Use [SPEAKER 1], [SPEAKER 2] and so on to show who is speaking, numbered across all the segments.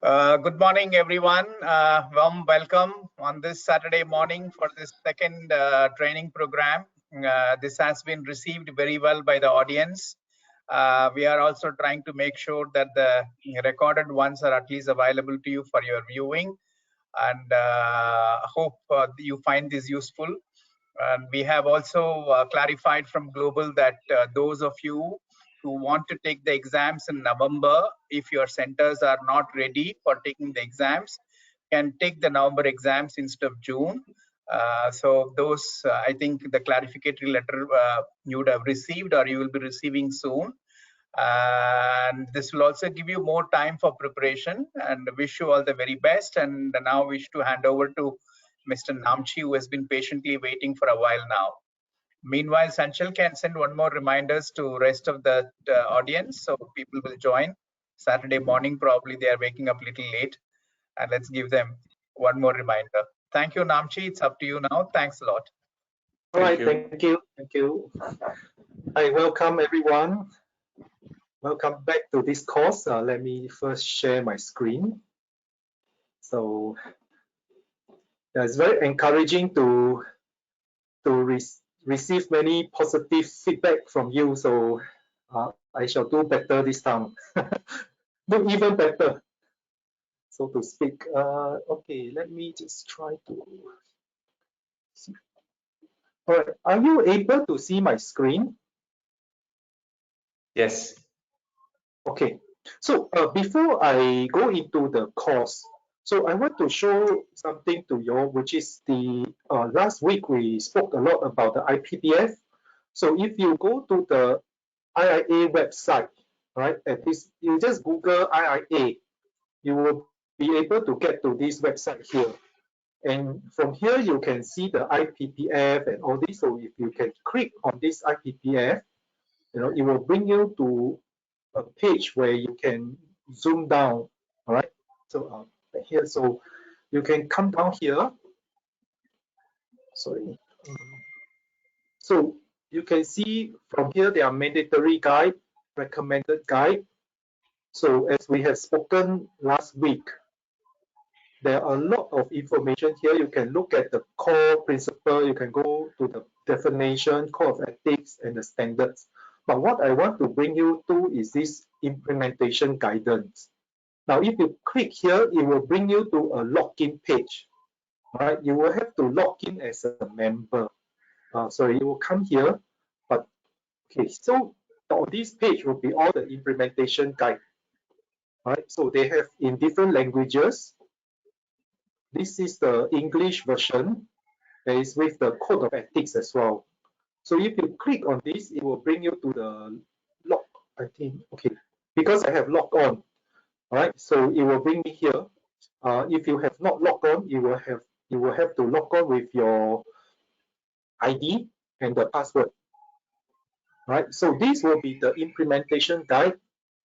[SPEAKER 1] Good morning, everyone. Warm welcome on this Saturday morning for this second training program. This has been received very well by the audience. We are also trying to make sure that the recorded ones are at least available to you for your viewing, and hope you find this useful. And we have also clarified from Global that those of you who want to take the exams in November, if your centers are not ready for taking the exams, can take the November exams instead of June. So those, I think the clarificatory letter you would have received or you will be receiving soon. And this will also give you more time for preparation, and wish you all the very best. And now wish to hand over to Mr. Namchi, who has been patiently waiting for a while now. Meanwhile, Sanchal can send one more reminders to rest of the audience, so people will join. Saturday morning, probably they are waking up a little late, and let's give them one more reminder. Thank you, Namchi. It's up to you now. Thanks a lot.
[SPEAKER 2] All right, thank you. I welcome everyone. Welcome back to this course. Let me first share my screen. So it's very encouraging to receive many positive feedback from you. So I shall do better this time. Do even better, so to speak. Okay, let me just try to see. All right, are you able to see my screen?
[SPEAKER 3] Yes.
[SPEAKER 2] Okay, so before I go into the course, so I want to show something to you, which is the last week we spoke a lot about the IPPF. So if you go to the IIA website, right, at this, you just Google IIA, you will be able to get to this website here. And from here, you can see the IPPF and all this. So if you can click on this IPPF, it will bring you to a page where you can zoom down. All right. So here, so you can come down here. Sorry. So you can see from here there are mandatory guide, recommended guide. So as we have spoken last week, there are a lot of information here. You can look at the core principle. You can go to the definition, core of ethics, and the standards. But what I want to bring you to is this implementation guidance. Now, if you click here, it will bring you to a login page. Right? You will have to log in as a member. So you will come here. But okay, so on this page will be all the implementation guide. Right? So they have in different languages. This is the English version. That is with the code of ethics as well. So if you click on this, it will bring you to the log. I think okay, because I have logged on. All right, so it will bring me here. If you have not logged on, you will have to log on with your ID and the password. All right, so this will be the implementation guide,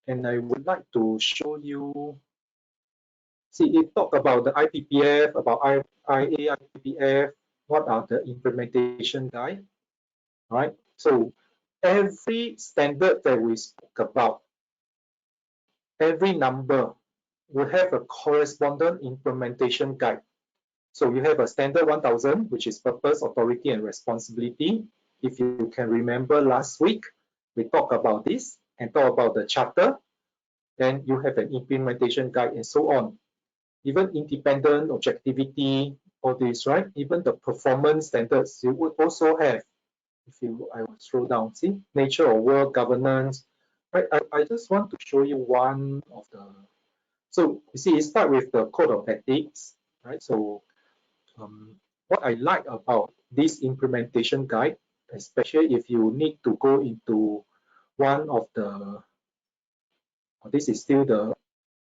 [SPEAKER 2] and I would like to show you. See, it talk about the IPPF, about IA, IPPF. What are the implementation guide? All right, so every standard that we spoke about, every number will have a corresponding implementation guide. So you have a standard 1000, which is purpose, authority, and responsibility. If you can remember last week, we talked about this and talk about the charter. Then you have an implementation guide and so on. Even independent, objectivity, all this, right? Even the performance standards, you would also have. I will scroll down, see, nature of work, governance. Right? I just want to show you one of the. So you see, it starts with the code of ethics, right? So what I like about this implementation guide, especially if you need to go into one of the, this is still the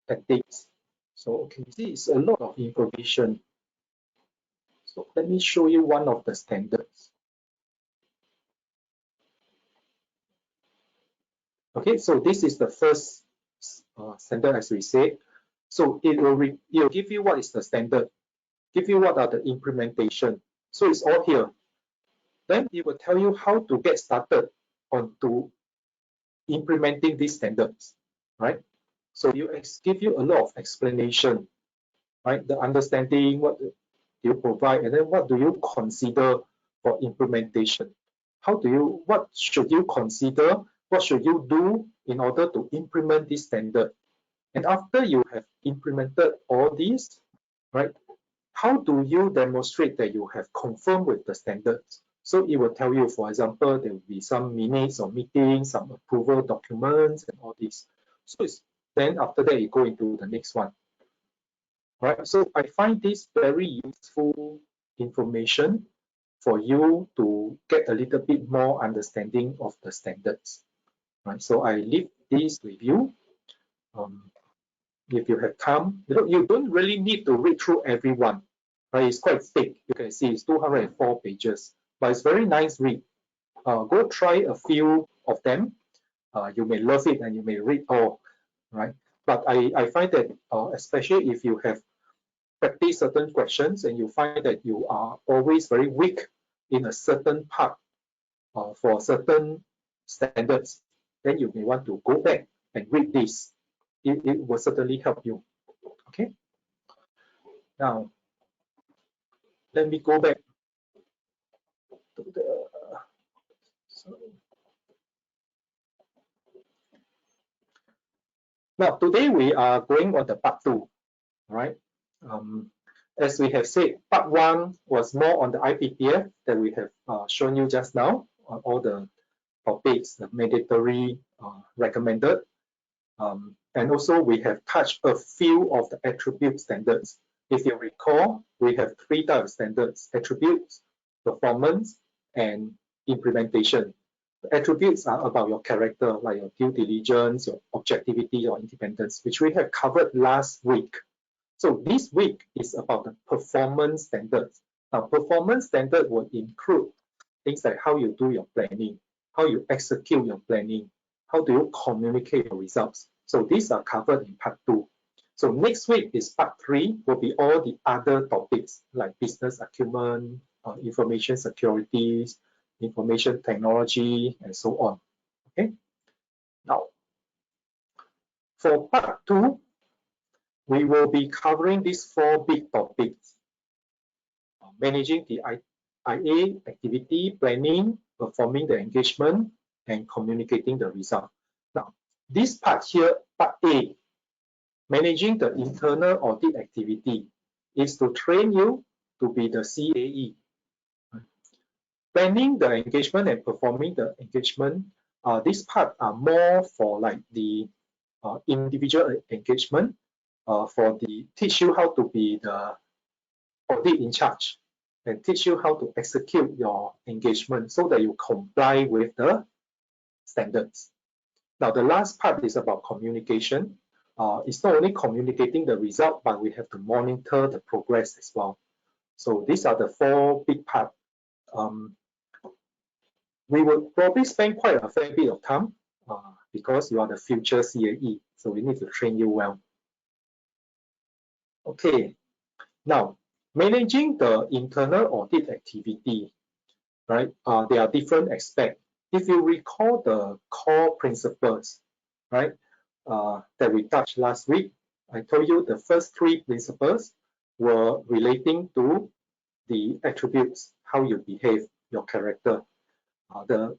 [SPEAKER 2] ethics. So okay, you see, it's a lot of information. So let me show you one of the standards. Okay, so this is the first standard, as we said. So it will give you what is the standard, give you what are the implementation. So it's all here. Then it will tell you how to get started onto implementing these standards, right? So give you a lot of explanation, right? The understanding, what do you provide, and then what do you consider for implementation? What should you consider? What should you do in order to implement this standard? And after you have implemented all these, right, how do you demonstrate that you have confirmed with the standards? So it will tell you, for example, there will be some minutes of meetings, some approval documents, and all this. So then after that, you go into the next one. Right? So I find this very useful information for you to get a little bit more understanding of the standards. Right? So I leave this with you. If you have come, you don't really need to read through every one. Right? It's quite thick. You can see it's 204 pages, but it's very nice read. Go try a few of them. You may love it and you may read all, right? But I find that especially if you have practiced certain questions and you find that you are always very weak in a certain part for certain standards, then you may want to go back and read this. It will certainly help you. Okay. Now, let me go back to the. Now, today we are going on the part 2, right? As we have said, part 1 was more on the IPPF that we have shown you just now, on all the topics, the mandatory, recommended. And also we have touched a few of the attribute standards. If you recall, we have 3 types of standards: attributes, performance, and implementation. The attributes are about your character, like your due diligence, your objectivity, your independence, which we have covered last week. So this week is about the performance standards. Now, performance standard will include things like how you do your planning, how you execute your planning, how do you communicate your results. So these are covered in part 2. So next week is part 3, will be all the other topics like business acumen, information security, information technology, and so on. Okay. Now, for part 2, we will be covering these 4 big topics: managing the IA activity, planning, performing the engagement, and communicating the result. Now, this part here, part A, managing the internal audit activity, is to train you to be the CAE. Planning the engagement and performing the engagement, this part are more for like the individual engagement, for the teach you how to be the audit in charge and teach you how to execute your engagement so that you comply with the standards. Now, the last part is about communication. It's not only communicating the result, but we have to monitor the progress as well. So these are the 4 big parts. We will probably spend quite a fair bit of time because you are the future CAE, so we need to train you well. Okay, now managing the internal audit activity, right? There are different aspects. If you recall the core principles, right, that we touched last week, I told you the first 3 principles were relating to the attributes, how you behave, your character. The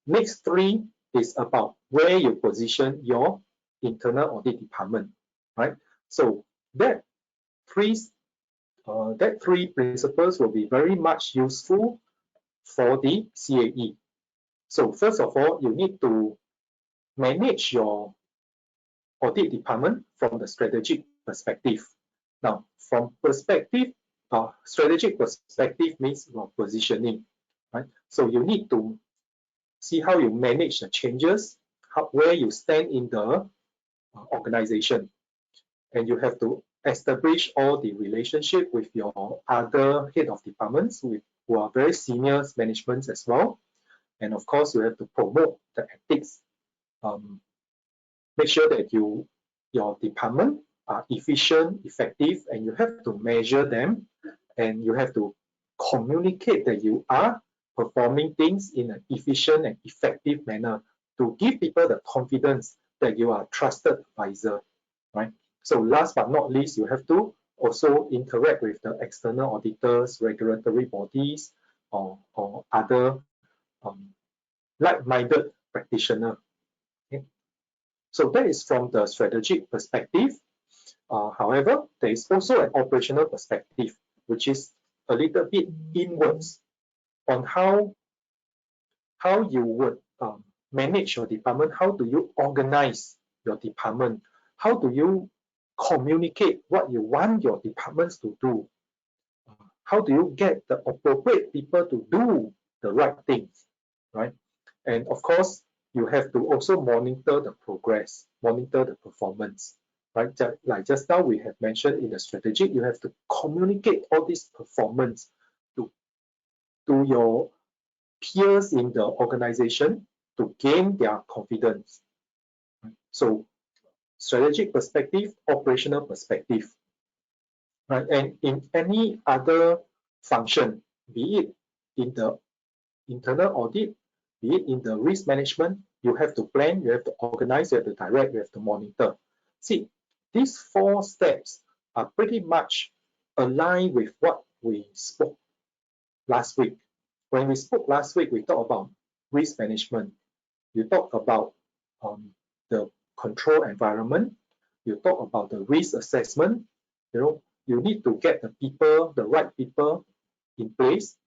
[SPEAKER 2] next 3 is about where you position your internal audit department, right? So that 3 principles will be very much useful for the CAE. So first of all, you need to manage your audit department from the strategic perspective. Now, from strategic perspective means your positioning, right? So you need to see how you manage the changes, where you stand in the organization, and you have to establish all the relationship with your other head of departments who are very senior management as well. And of course, you have to promote the ethics. Make sure that your department are efficient, effective, and you have to measure them, and you have to communicate that you are performing things in an efficient and effective manner to give people the confidence that you are a trusted advisor. right? So last but not least, you have to also interact with the external auditors, regulatory bodies, or other like-minded practitioner. Okay? So that is from the strategic perspective. However, there is also an operational perspective, which is a little bit inwards on how you would manage your department. How do you organize your department? How do you communicate what you want your departments to do? How do you get the appropriate people to do the right things, right? And of course, you have to also monitor the progress, monitor the performance, right? Like just now we have mentioned in the strategic, you have to communicate all this performance to your peers in the organization to gain their confidence. So strategic perspective, operational perspective, right? And in any other function, be it in the internal audit, be it in the risk management, you have to plan, you have to organize, you have to direct, you have to monitor. See, these 4 steps are pretty much aligned with what we spoke last week. When we spoke last week, we talked about risk management. You talk about the control environment. You talk about the risk assessment. You need to get the right people in place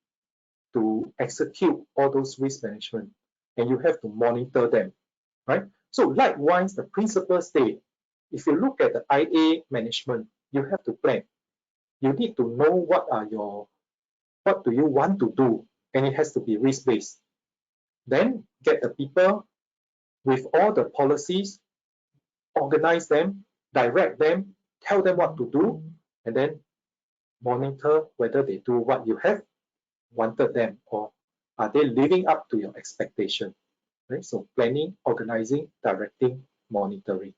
[SPEAKER 2] to execute all those risk management, and you have to monitor them, right? So likewise, the principles stay. If you look at the IA management, you have to plan. You need to know what do you want to do, and it has to be risk-based. Then get the people with all the policies, organize them, direct them, tell them what to do, and then monitor whether they do what you have wanted them, or are they living up to your expectation, right? So planning, organizing, directing, monitoring.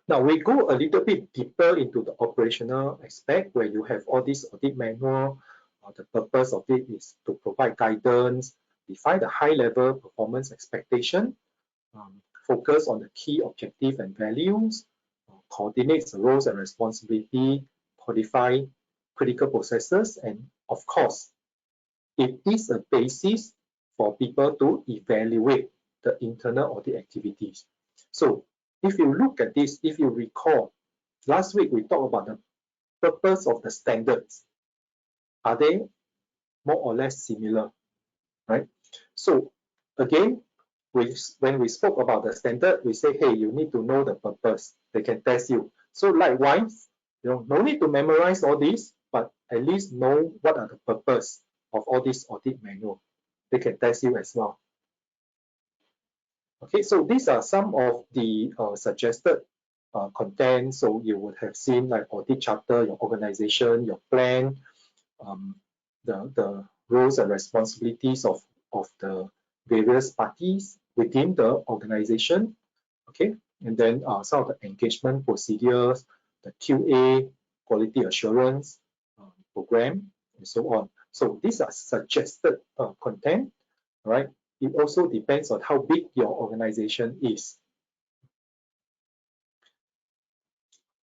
[SPEAKER 2] Now we go a little bit deeper into the operational aspect where you have all this audit manual. The purpose of it is to provide guidance, define the high-level performance expectation, focus on the key objective and values, coordinates the roles and responsibility, codify critical processes, and of course, it is a basis for people to evaluate the internal audit activities. So if you look at this, if you recall, last week we talked about the purpose of the standards. Are they more or less similar, right? So again, when we spoke about the standard, we say, hey, you need to know the purpose. They can test you. So likewise, no need to memorize all this, but at least know what are the purpose of all this audit manual. They can test you as well. Okay, so these are some of the suggested content. So you would have seen like audit charter, your organization, your plan, the roles and responsibilities of the various parties within the organization. Okay, and then some of the engagement procedures, the QA, quality assurance program, and so on. So these are suggested content, right? It also depends on how big your organization is.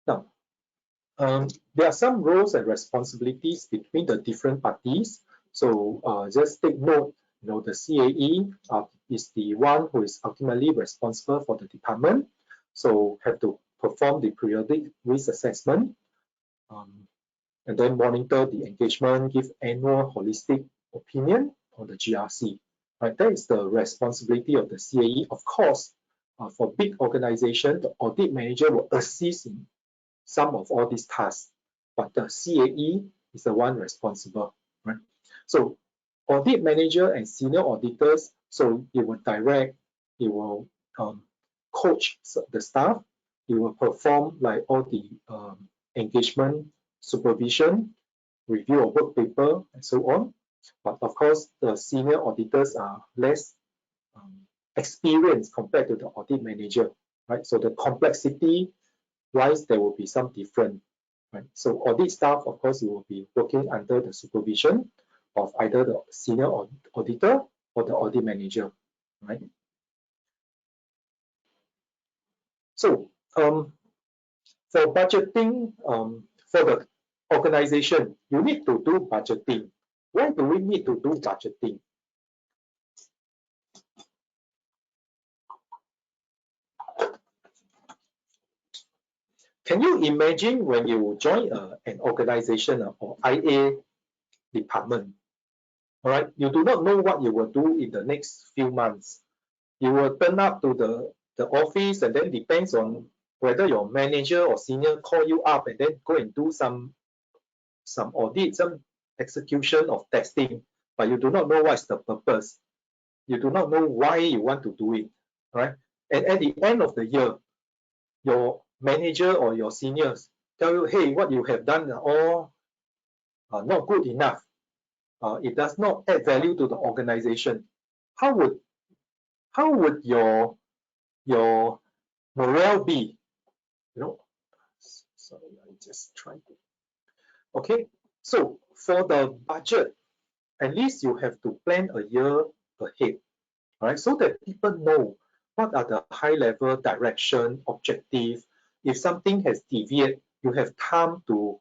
[SPEAKER 2] Now, there are some roles and responsibilities between the different parties. So just take note, the CAE is the one who is ultimately responsible for the department. So have to perform the periodic risk assessment, and then monitor the engagement, give annual holistic opinion on the GRC. Right, that is the responsibility of the CAE. Of course, for big organization, the audit manager will assist in some of all these tasks, but the CAE is the one responsible, right? So audit manager and senior auditors, so it will direct, it will coach the staff, it will perform like all the engagement, supervision, review of work paper, and so on. But of course, the senior auditors are less experienced compared to the audit manager, right? So the complexity wise, there will be some different, right? So audit staff, of course, you will be working under the supervision of either the senior auditor or the audit manager, right? So for budgeting, for the organization, you need to do budgeting. Why do we need to do budgeting? Can you imagine when you join an organization or IA department? All right, you do not know what you will do in the next few months. You will turn up to the office, and then depends on whether your manager or senior call you up and then go and do some audit, some execution of testing, but you do not know what's the purpose. You do not know why you want to do it, right? And at the end of the year, your manager or your seniors tell you, hey, what you have done are all not good enough. It does not add value to the organization. How would your morale be? You know, sorry, I just trying to. Okay, so for the budget, at least you have to plan a year ahead, right? So that people know what are the high-level direction, objective. If something has deviated, you have time to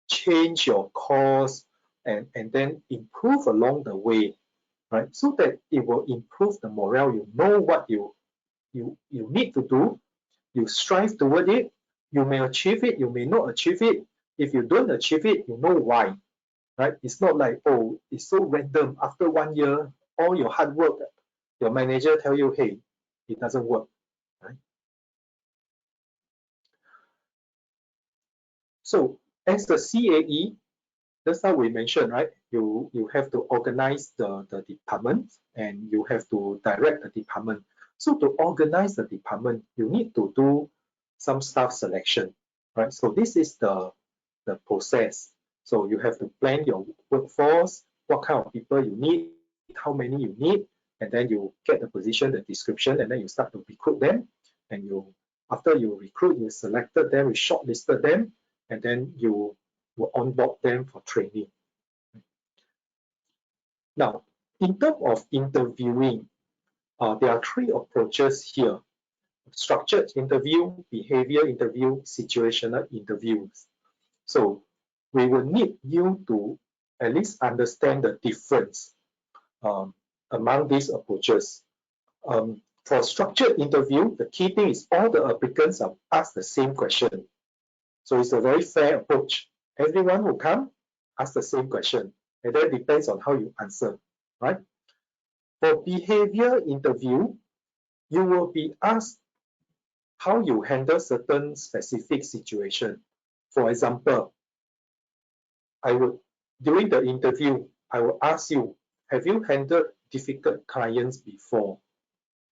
[SPEAKER 2] change your course and then improve along the way, right? So that it will improve the morale. You know what you need to do. You strive toward it. You may achieve it. You may not achieve it. If you don't achieve it, you know why, right? It's not like, oh, it's so random. After 1 year, all your hard work, your manager tell you, hey, it doesn't work, right? So as the CAE, that's how we mentioned, right? You have to organize the department and you have to direct the department. So to organize the department, you need to do some staff selection, right? So this is the process. So you have to plan your workforce, what kind of people you need, how many you need, and then you get the position, the description, and then you start to recruit them. And after you recruit, you selected them, you shortlisted them, and then you will onboard them for training. Now, in terms of interviewing, there are 3 approaches here: structured interview, behavior interview, situational interviews. So we will need you to at least understand the difference among these approaches. For structured interview, the key thing is all the applicants are asked the same question. So it's a very fair approach. Everyone who come ask the same question, and that depends on how you answer, right? For behavior interview, you will be asked how you handle certain specific situation. For example, during the interview, I will ask you, have you handled difficult clients before?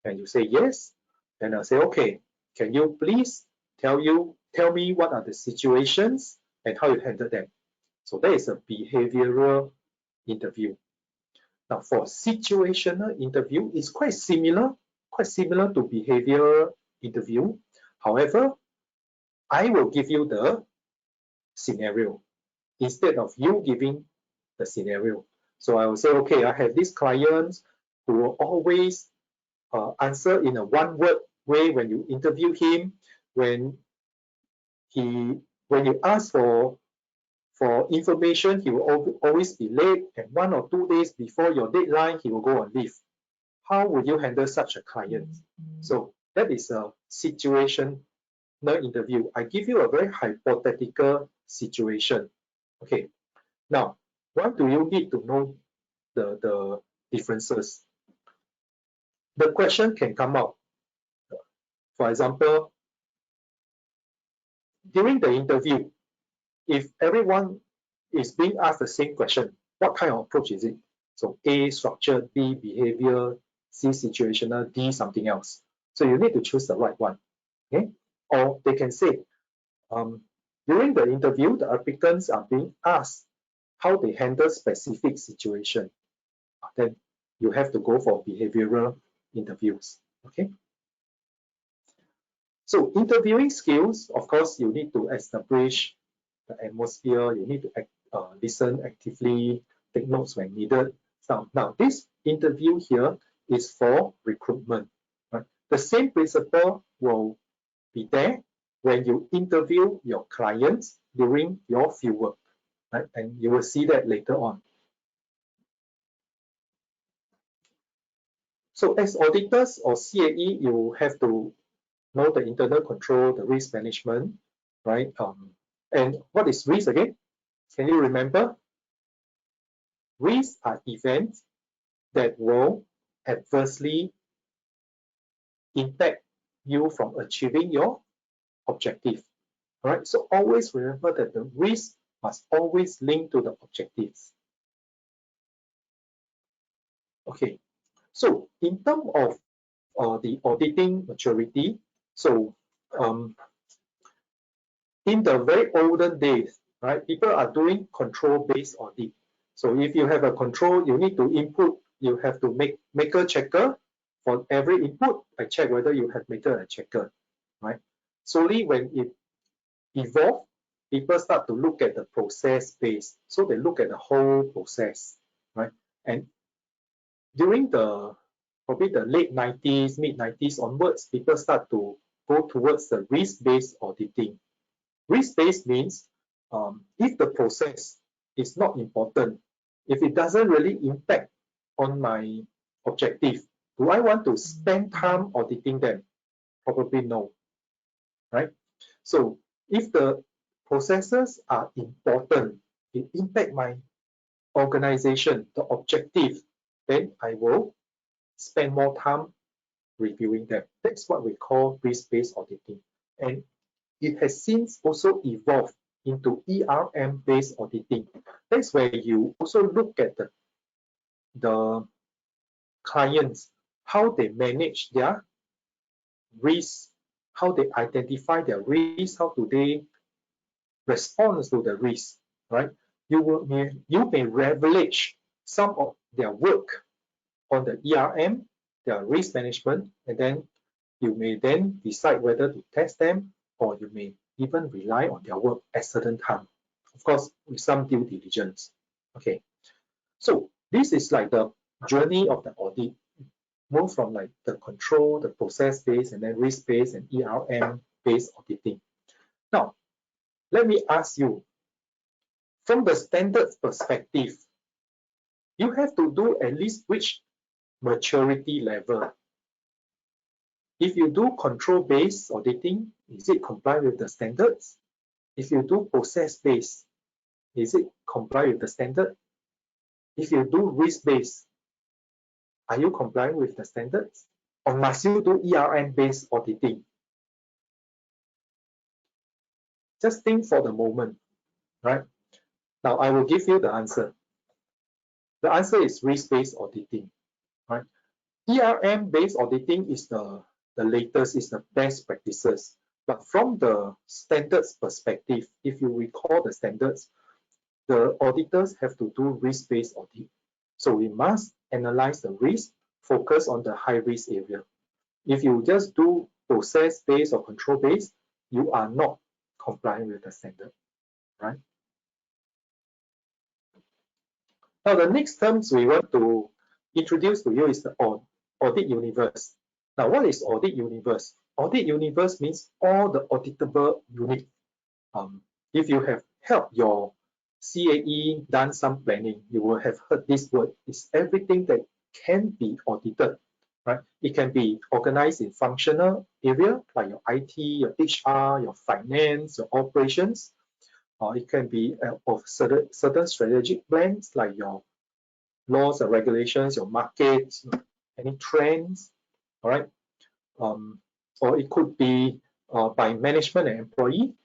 [SPEAKER 2] And you say yes. Then I'll say, okay, can you please tell me what are the situations and how you handle them? So that is a behavioral interview. Now for situational interview, it's quite similar to behavioral interview. However, I will give you the scenario instead of you giving the scenario. So I will say, okay, I have these clients who will always answer in a one-word way when you interview him. When you ask for information, he will always be late, and 1 or 2 days before your deadline, he will go on leave. How would you handle such a client? So that is a situational interview. I give you a very hypothetical situation. Okay, now why do you need to know the differences? The question can come out. For example, during the interview, if everyone is being asked the same question, what kind of approach is it? So A, structured, B, behavior, C, situational, D, something else. So you need to choose the right one. Okay? Or they can say, during the interview, the applicants are being asked how they handle specific situation. Then you have to go for behavioral interviews. Okay? So interviewing skills, of course, you need to establish the atmosphere. You need to listen actively, take notes when needed. Now this interview here is for recruitment. Right? The same principle will be there when you interview your clients during your fieldwork, right? And you will see that later on. So as auditors or CAE, you have to know the internal control, the risk management, right? And what is risk again? Can you remember? Risks are events that will adversely impact you from achieving your objective. All right, so always remember that the risk must always link to the objectives. Okay, so in terms of the auditing maturity, so in the very olden days, right, people are doing control-based audit. So if you have a control, you need to input, you have to make maker checker for every input. I check whether you have maker and checker, right? Slowly when it evolved, people start to look at the process base. So they look at the whole process, right? And during the probably the late 90s, mid 90s onwards, people start to go towards the risk-based auditing. Risk-based means if the process is not important, if it doesn't really impact on my objective, do I want to spend time auditing them? Probably no, right? So if the processes are important, it impact my organization, the objective, then I will spend more time reviewing them. That's what we call risk-based auditing. And it has since also evolved into ERM-based auditing. That's where you also look at the clients, how they manage their risk, how they identify their risk, how do they respond to the risk, right? You may leverage some of their work on the ERM, their risk management, and then you may then decide whether to test them, or you may even rely on their work at certain time. Of course, with some due diligence. Okay, so this is like the journey of the audit. Move from like the control, the process-based, and then risk-based and ERM-based auditing. Now, let me ask you, from the standards perspective, you have to do at least which maturity level? If you do control-based auditing, is it comply with the standards? If you do process-based, is it comply with the standard? If you do risk-based, are you complying with the standards? Or must you do ERM-based auditing? Just think for the moment, right? Now I will give you the answer. The answer is risk-based auditing, right? ERM-based auditing is the latest, is the best practices. But from the standards perspective, if you recall the standards, the auditors have to do risk-based audit. So we must analyze the risk, focus on the high-risk area. If you just do process-based or control-based, you are not complying with the standard, right? Now, the next terms we want to introduce to you is the audit universe. Now, what is audit universe? Audit universe means all the auditable units. If you have helped your CAE done some planning, you will have heard this word. It's everything that can be audited, right? It can be organized in functional area like your IT, your HR, your finance, your operations. Or it can be of certain strategic plans like your laws and regulations, your markets, any trends, all right? Or it could be by management and employee.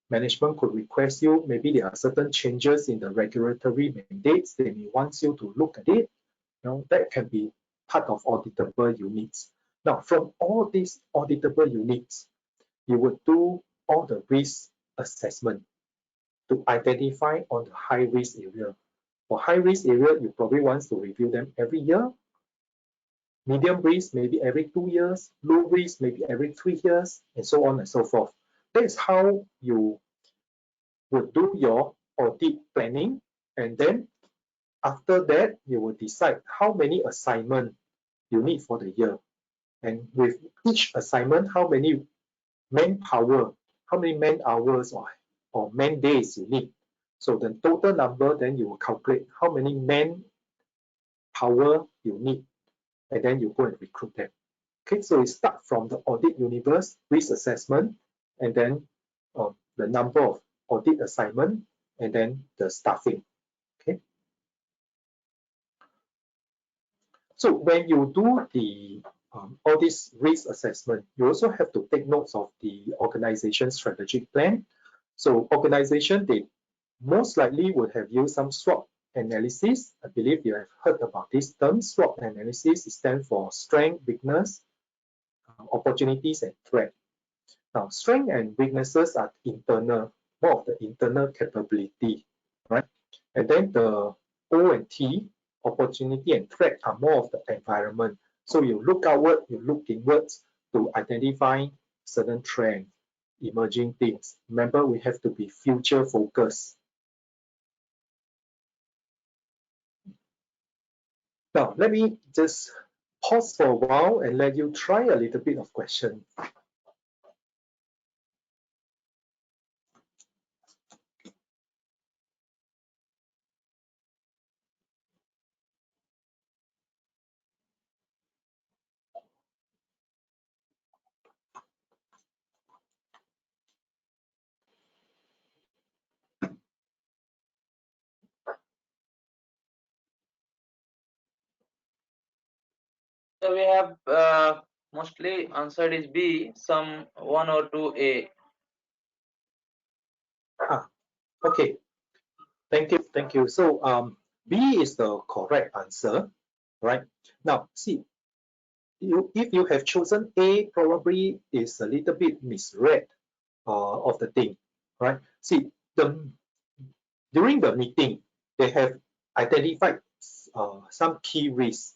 [SPEAKER 2] Management could request you, maybe there are certain changes in the regulatory mandates, they may want you to look at it. That can be part of auditable units. Now, from all these auditable units, you would do all the risk assessment to identify on the high risk area. For high risk area, you probably want to review them every year. Medium risk, maybe every 2 years. Low risk, maybe every 3 years, and so on and so forth. That is how you would do your audit planning. And then after that, you will decide how many assignments you need for the year. And with each assignment, how many manpower, how many man hours or man days you need. So the total number, then you will calculate how many man power you need, and then you go and recruit them. Okay, so it starts from the audit universe, risk assessment, and then the number of audit assignment, and then the staffing. Okay. So when you do the all this risk assessment, you also have to take notes of the organization strategic plan. So organization, they most likely would have used some SWOT analysis. I believe you have heard about this term. SWOT analysis stands for strength, weakness, opportunities, and threat. Now, strength and weaknesses are internal, more of the internal capability, right? And then the O and T, opportunity and threat, are more of the environment. So you look outward, you look inwards to identify certain trends, emerging things. Remember, we have to be future focused. Now, let me just pause for a while and let you try a little bit of question.
[SPEAKER 3] So we have mostly answered is B, some 1 or 2A.
[SPEAKER 2] Okay, thank you. So B is the correct answer, right? Now, see, if you have chosen A, probably is a little bit misread of the thing, right? See, during the meeting, they have identified some key risks.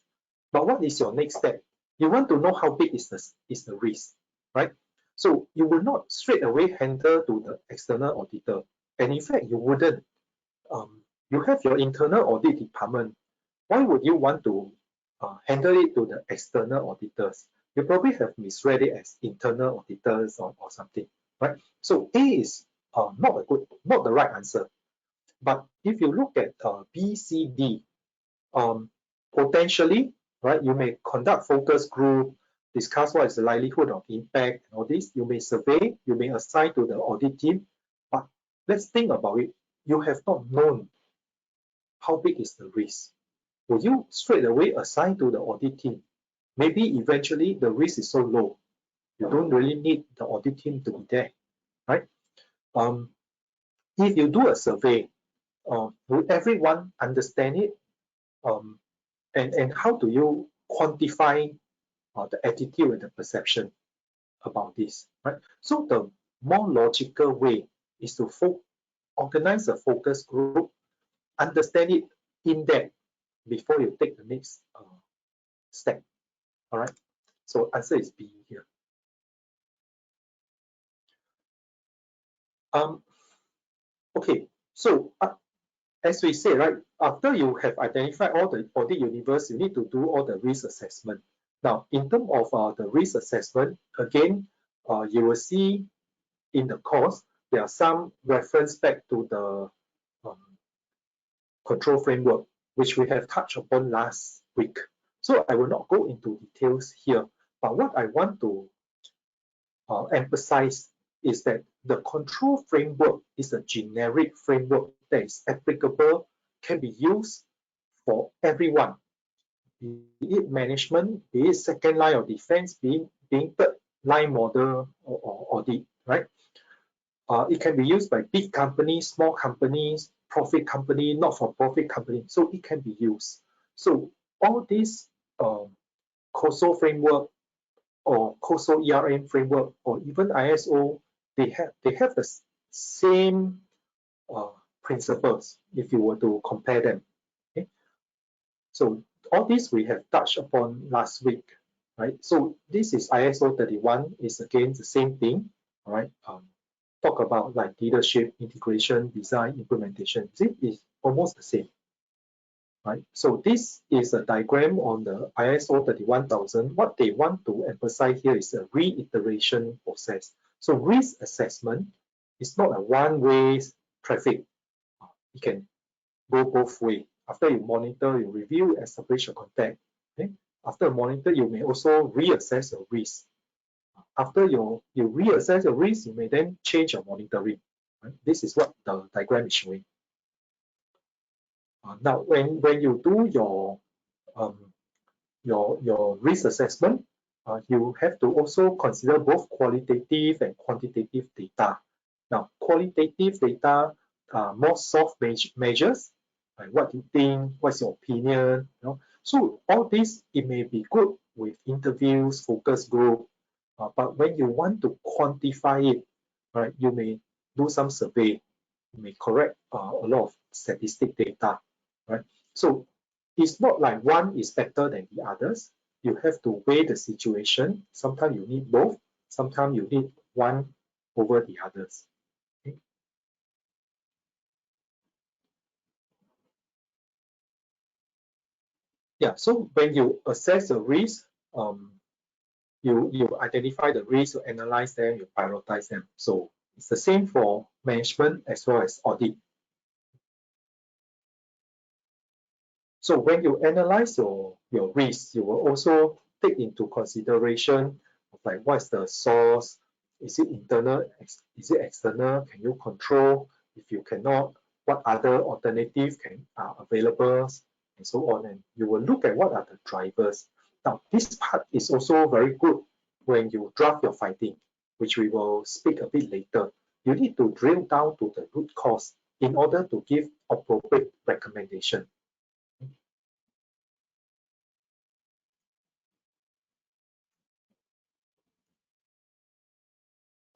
[SPEAKER 2] But what is your next step? You want to know how big is the risk, right? So you will not straight away handle to the external auditor. And in fact, you wouldn't. You have your internal audit department. Why would you want to handle it to the external auditors? You probably have misread it as internal auditors or something, right? So A is not the right answer. But if you look at B, C, D, potentially, right, you may conduct focus group, discuss what is the likelihood of impact and all this. You may survey, you may assign to the audit team. But let's think about it. You have not known how big is the risk. Will you straight away assign to the audit team? Maybe eventually the risk is so low, you don't really need the audit team to be there, right? If you do a survey, will everyone understand it? And how do you quantify the attitude and the perception about this, right? So the more logical way is to organize a focus group, understand it in depth before you take the next step. All right. So answer is B here. Okay. So as we say, right, after you have identified all the audit universe, you need to do all the risk assessment. Now, in terms of the risk assessment, again, you will see in the course, there are some reference back to the control framework, which we have touched upon last week. So I will not go into details here, but what I want to emphasize is that the control framework is a generic framework that is applicable, can be used for everyone, be it management, be it second line of defense, being third line model or audit, right? It can be used by big companies, small companies, profit company, not-for-profit company, so it can be used. So all these COSO framework or COSO ERM framework or even ISO, they have the same principles if you were to compare them. Okay? So all this we have touched upon last week, right? So this is ISO 31, is again the same thing, all right? Talk about like leadership, integration, design, implementation. It is almost the same, right? So this is a diagram on the ISO 31000. What they want to emphasize here is a reiteration process. So risk assessment is not a one-way traffic. It can go both ways. After you monitor, you review, establish your contact. Okay? After monitor, you may also reassess your risk. After you reassess your risk, you may then change your monitoring. Right? This is what the diagram is showing. Now, when you do your risk assessment, you have to also consider both qualitative and quantitative data. Now, qualitative data are more soft measures, like what you think, what's your opinion, you know. So all this, it may be good with interviews, focus group, but when you want to quantify it, right, you may do some survey, you may correct a lot of statistic data, right? So it's not like one is better than the others. You have to weigh the situation. Sometimes you need both. Sometimes you need one over the others. Okay. Yeah, so when you assess the risk, you identify the risk, you analyze them, you prioritize them. So it's the same for management as well as audit. So when you analyze your risk, you will also take into consideration of like what's the source, is it internal, is it external, can you control? If you cannot, what other alternatives are available, and so on. And you will look at what are the drivers. Now, this part is also very good when you draft your finding, which we will speak a bit later. You need to drill down to the root cause in order to give appropriate recommendation.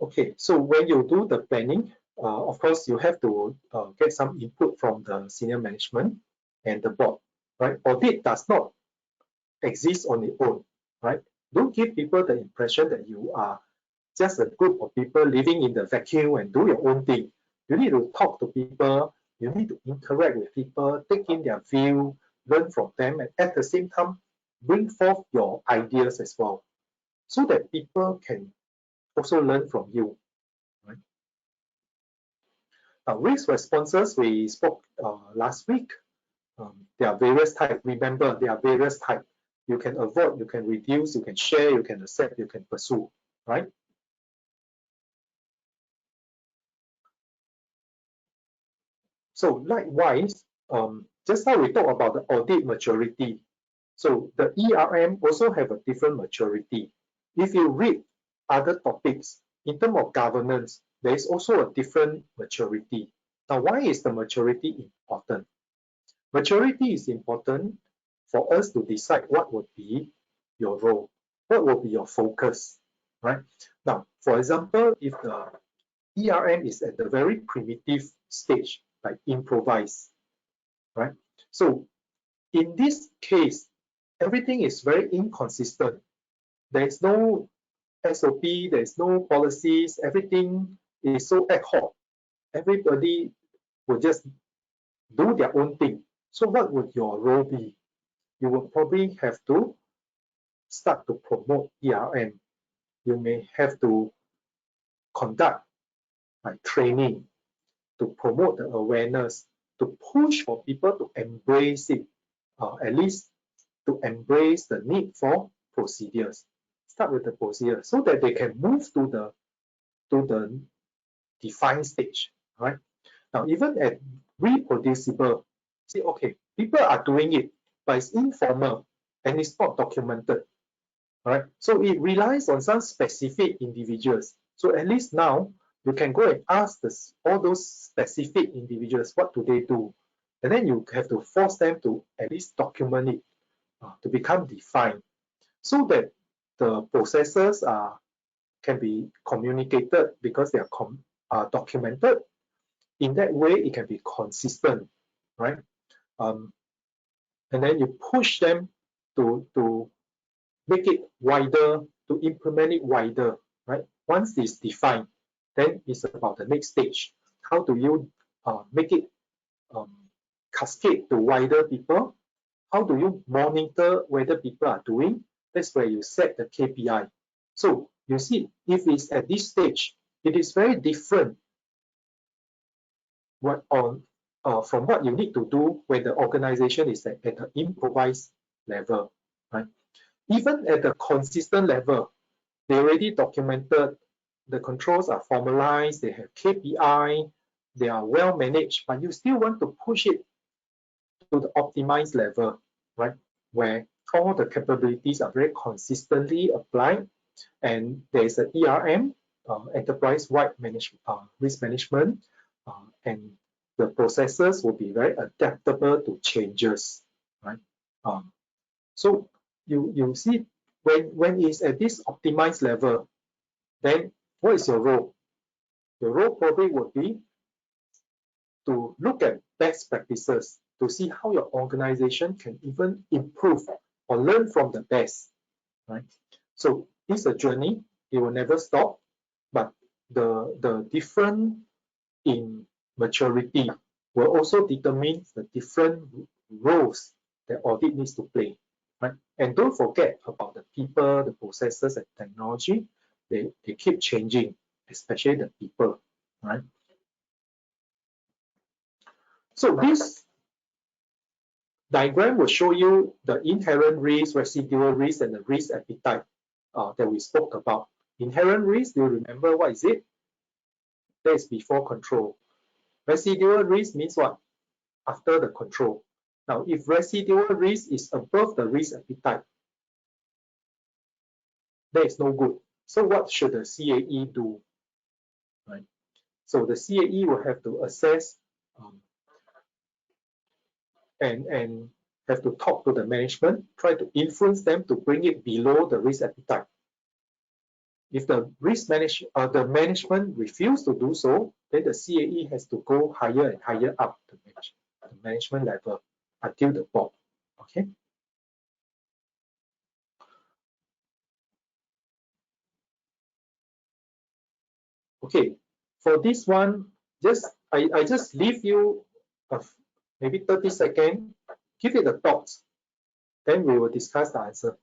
[SPEAKER 2] Okay, so when you do the planning, of course, you have to get some input from the senior management and the board, right? Audit does not exist on its own, right? Don't give people the impression that you are just a group of people living in the vacuum and do your own thing. You need to talk to people, you need to interact with people, take in their view, learn from them, and at the same time, bring forth your ideas as well, so that people can also learn from you. Right? Now, risk responses, we spoke last week. There are various types. Remember, there are various types. You can avoid, you can reduce, you can share, you can accept, you can pursue, right? So likewise, just now we talked about the audit maturity. So the ERM also have a different maturity. If you read other topics, in terms of governance, there is also a different maturity. Now, why is the maturity important? Maturity is important for us to decide what would be your role, what will be your focus, right? Now, for example, if the ERM is at the very primitive stage, like improvise, right? So in this case, everything is very inconsistent. There is no SOP, there is no policies, everything is so ad hoc. Everybody will just do their own thing. So what would your role be? You will probably have to start to promote ERM. You may have to conduct like training to promote the awareness, to push for people to embrace it, at least to embrace the need for procedures. Start with the procedure so that they can move to the defined stage, right? Now, even at reproducible, see, okay, people are doing it, but it's informal and it's not documented, right? So it relies on some specific individuals. So at least now you can go and ask all those specific individuals, what do they do? And then you have to force them to at least document it, to become defined, so that the processes can be communicated because they are documented. In that way, it can be consistent, right? And then you push them to make it wider, to implement it wider, right? Once it's defined, then it's about the next stage. How do you make it cascade to wider people? How do you monitor whether people are doing? That's where you set the KPI. So you see, if it's at this stage, it is very different from what you need to do when the organization is at the improvised level, right? Even at the consistent level, they already documented, the controls are formalized, they have KPI, they are well managed, but you still want to push it to the optimized level, right? Where all the capabilities are very consistently applied, and there is an ERM, enterprise-wide risk management, and the processes will be very adaptable to changes, right? So you see, when it's at this optimized level, then what is your role? Your role probably would be to look at best practices to see how your organization can even improve or learn from the best, right? So it's a journey, it will never stop, but the difference in maturity will also determine the different roles that audit needs to play, right? And don't forget about the people, the processes, and technology. They keep changing, especially the people, right? So this diagram will show you the inherent risk, residual risk, and the risk appetite that we spoke about. Inherent risk, do you remember what is it? That is before control. Residual risk means what? After the control. Now, if residual risk is above the risk appetite, that is no good. So what should the CAE do? Right? So the CAE will have to assess and have to talk to the management, try to influence them to bring it below the risk appetite. If the the management refuse to do so, then the CAE has to go higher and higher up the management level until the board. Okay. Okay. For this one, I just leave you maybe 30 seconds. Give it a thought. Then we will discuss the answer.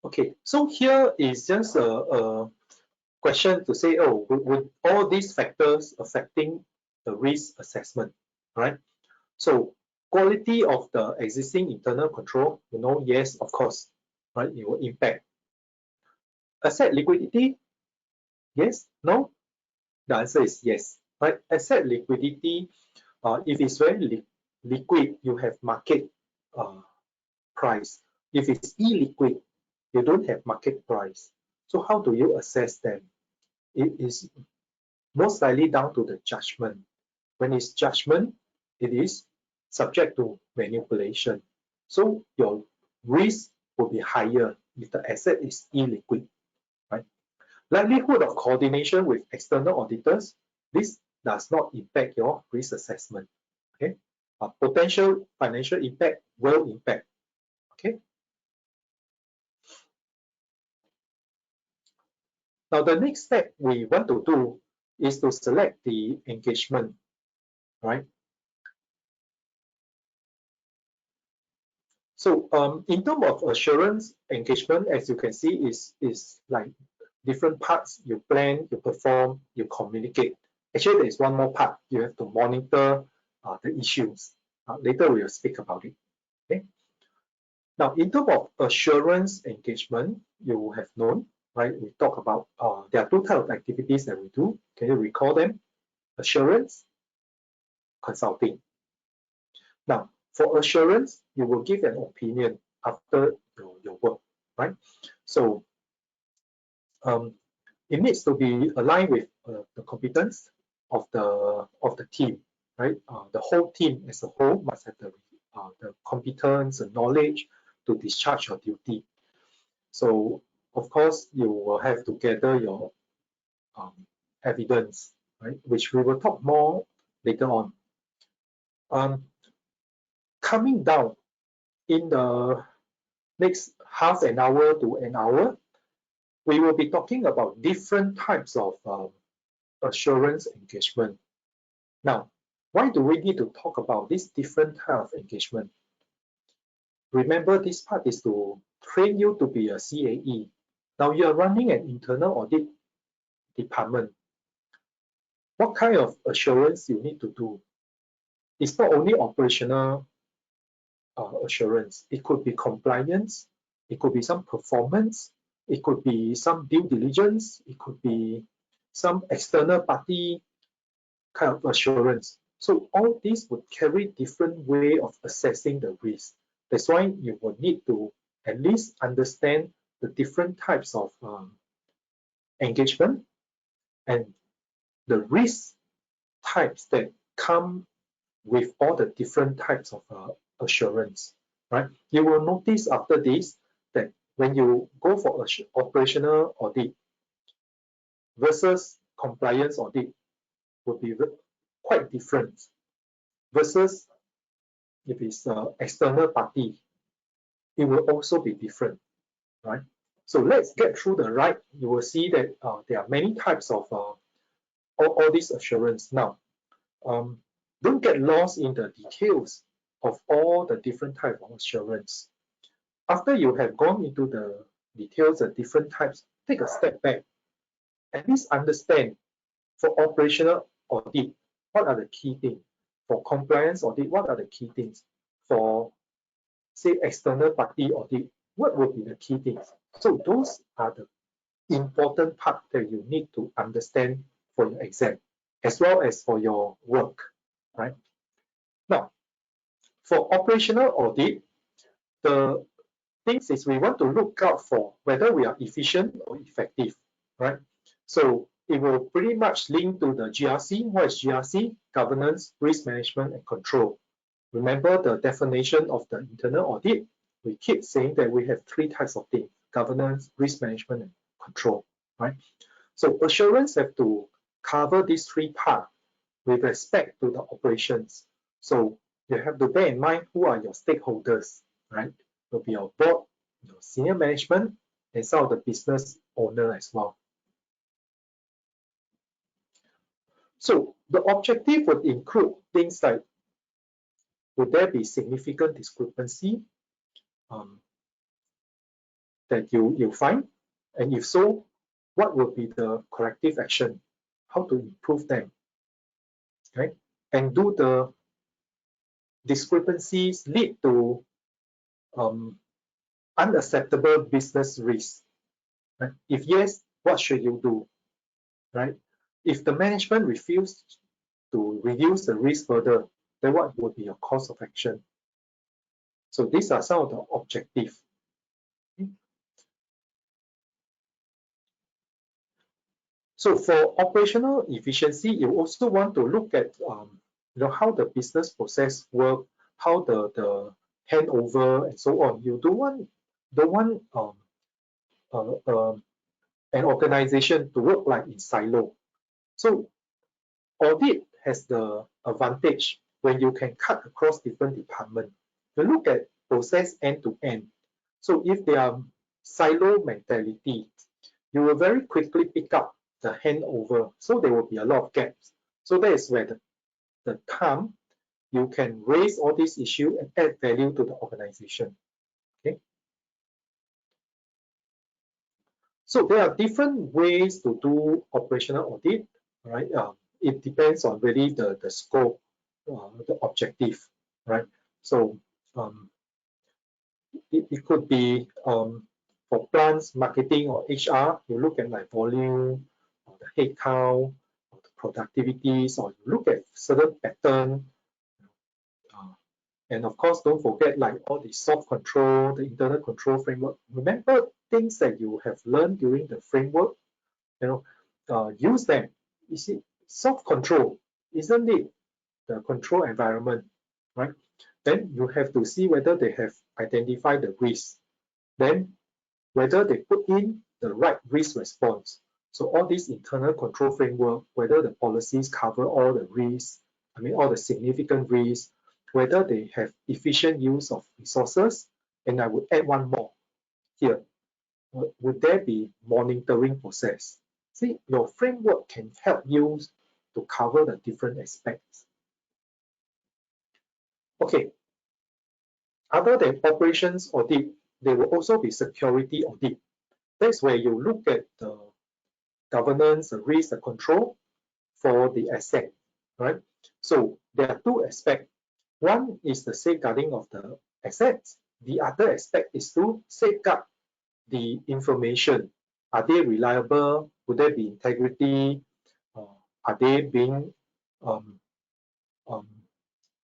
[SPEAKER 2] Okay, so here is just a question to say, oh, would all these factors affecting the risk assessment, right? So quality of the existing internal control, yes, of course, right? It will impact. Asset liquidity, yes, no? The answer is yes, right? Asset liquidity, if it's very liquid, you have market price. If it's illiquid, you don't have market price. So how do you assess them? It is most likely down to the judgment. When it's judgment, it is subject to manipulation. So your risk will be higher if the asset is illiquid, right? Likelihood of coordination with external auditors, this does not impact your risk assessment, okay? Potential financial impact will impact, okay? Now, the next step we want to do is to select the engagement, right? So in terms of assurance engagement, as you can see, is like different parts. You plan, you perform, you communicate. Actually, there is one more part. You have to monitor the issues. Later, we will speak about it. Okay. Now, in terms of assurance engagement, you have known, right? We talk about there are two types of activities that we do. Can you recall them? Assurance, consulting. Now, for assurance, you will give an opinion after your work, right? So it needs to be aligned with the competence of the team, right? The whole team as a whole must have the competence and knowledge to discharge your duty. So of course, you will have to gather your evidence, right? Which we will talk more later on. Coming down in the next half an hour to an hour, we will be talking about different types of assurance engagement. Now, why do we need to talk about this different type of engagement? Remember, this part is to train you to be a CAE. Now you are running an internal audit department. What kind of assurance you need to do? It's not only operational assurance. It could be compliance. It could be some performance. It could be some due diligence. It could be some external party kind of assurance. So all these would carry different way of assessing the risk. That's why you will need to at least understand the different types of engagement and the risk types that come with all the different types of assurance, right? You will notice after this that when you go for operational audit versus compliance audit will be quite different versus if it's external party, it will also be different, right? So let's get through the right. You will see that there are many types of all these assurance. Now, don't get lost in the details of all the different types of assurance. After you have gone into the details of different types, take a step back. At least understand for operational audit, what are the key things? For compliance audit, what are the key things? For, say, external party audit, what would be the key things? So those are the important part that you need to understand for your exam, as well as for your work, right? Now, for operational audit, the things is we want to look out for whether we are efficient or effective, right? So it will pretty much link to the GRC. What is GRC? Governance, risk management, and control. Remember the definition of the internal audit? We keep saying that we have three types of things: governance, risk management, and control, right? So assurance have to cover these three parts with respect to the operations. So you have to bear in mind who are your stakeholders, right? It will be your board, your senior management, and some of the business owner as well. So the objective would include things like, would there be significant discrepancy that you find? And if so, what would be the corrective action? How to improve them, right? And do the discrepancies lead to unacceptable business risk? Right? If yes, what should you do? Right? If the management refuses to reduce the risk further, then what would be your course of action? So these are some of the objectives. So for operational efficiency, you also want to look at how the business process work, how the handover and so on. You don't want an organization to work like in silo. So audit has the advantage when you can cut across different departments. You look at process end to end. So if there are silo mentality, you will very quickly pick up the handover. So there will be a lot of gaps. So that is where the time you can raise all these issues and add value to the organization. Okay. So there are different ways to do operational audit, right? It depends on really the scope, the objective, right? So it could be for plants, marketing, or HR. You look at like volume, or the headcount, or the productivities, or you look at certain pattern. And of course, don't forget like all the soft control, the internal control framework. Remember things that you have learned during the framework. Use them. You see, soft control, isn't it the control environment, right? Then you have to see whether they have identified the risk. Then whether they put in the right risk response. So all these internal control framework, whether the policies cover all the risks, all the significant risks, whether they have efficient use of resources, and I would add one more here. Would there be monitoring process? See, your framework can help you to cover the different aspects. Okay. Other than operations audit, there will also be security audit. That's where you look at the governance, the risk, the control for the asset, right? So there are two aspects. One is the safeguarding of the assets. The other aspect is to safeguard the information. Are they reliable? Would there be integrity? Are they being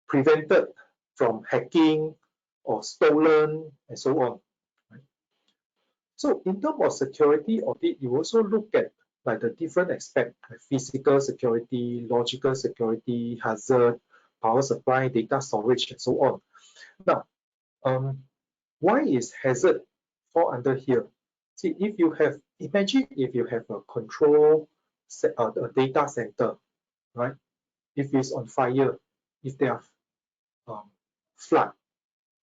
[SPEAKER 2] prevented from hacking or stolen and so on? Right? So in terms of security audit, you also look at like the different aspects, like physical security, logical security, hazard, power supply, data storage, and so on. Now, why is hazard fall under here? See, if you have, imagine if you have a control, a data center, right? If it's on fire, if there are flood,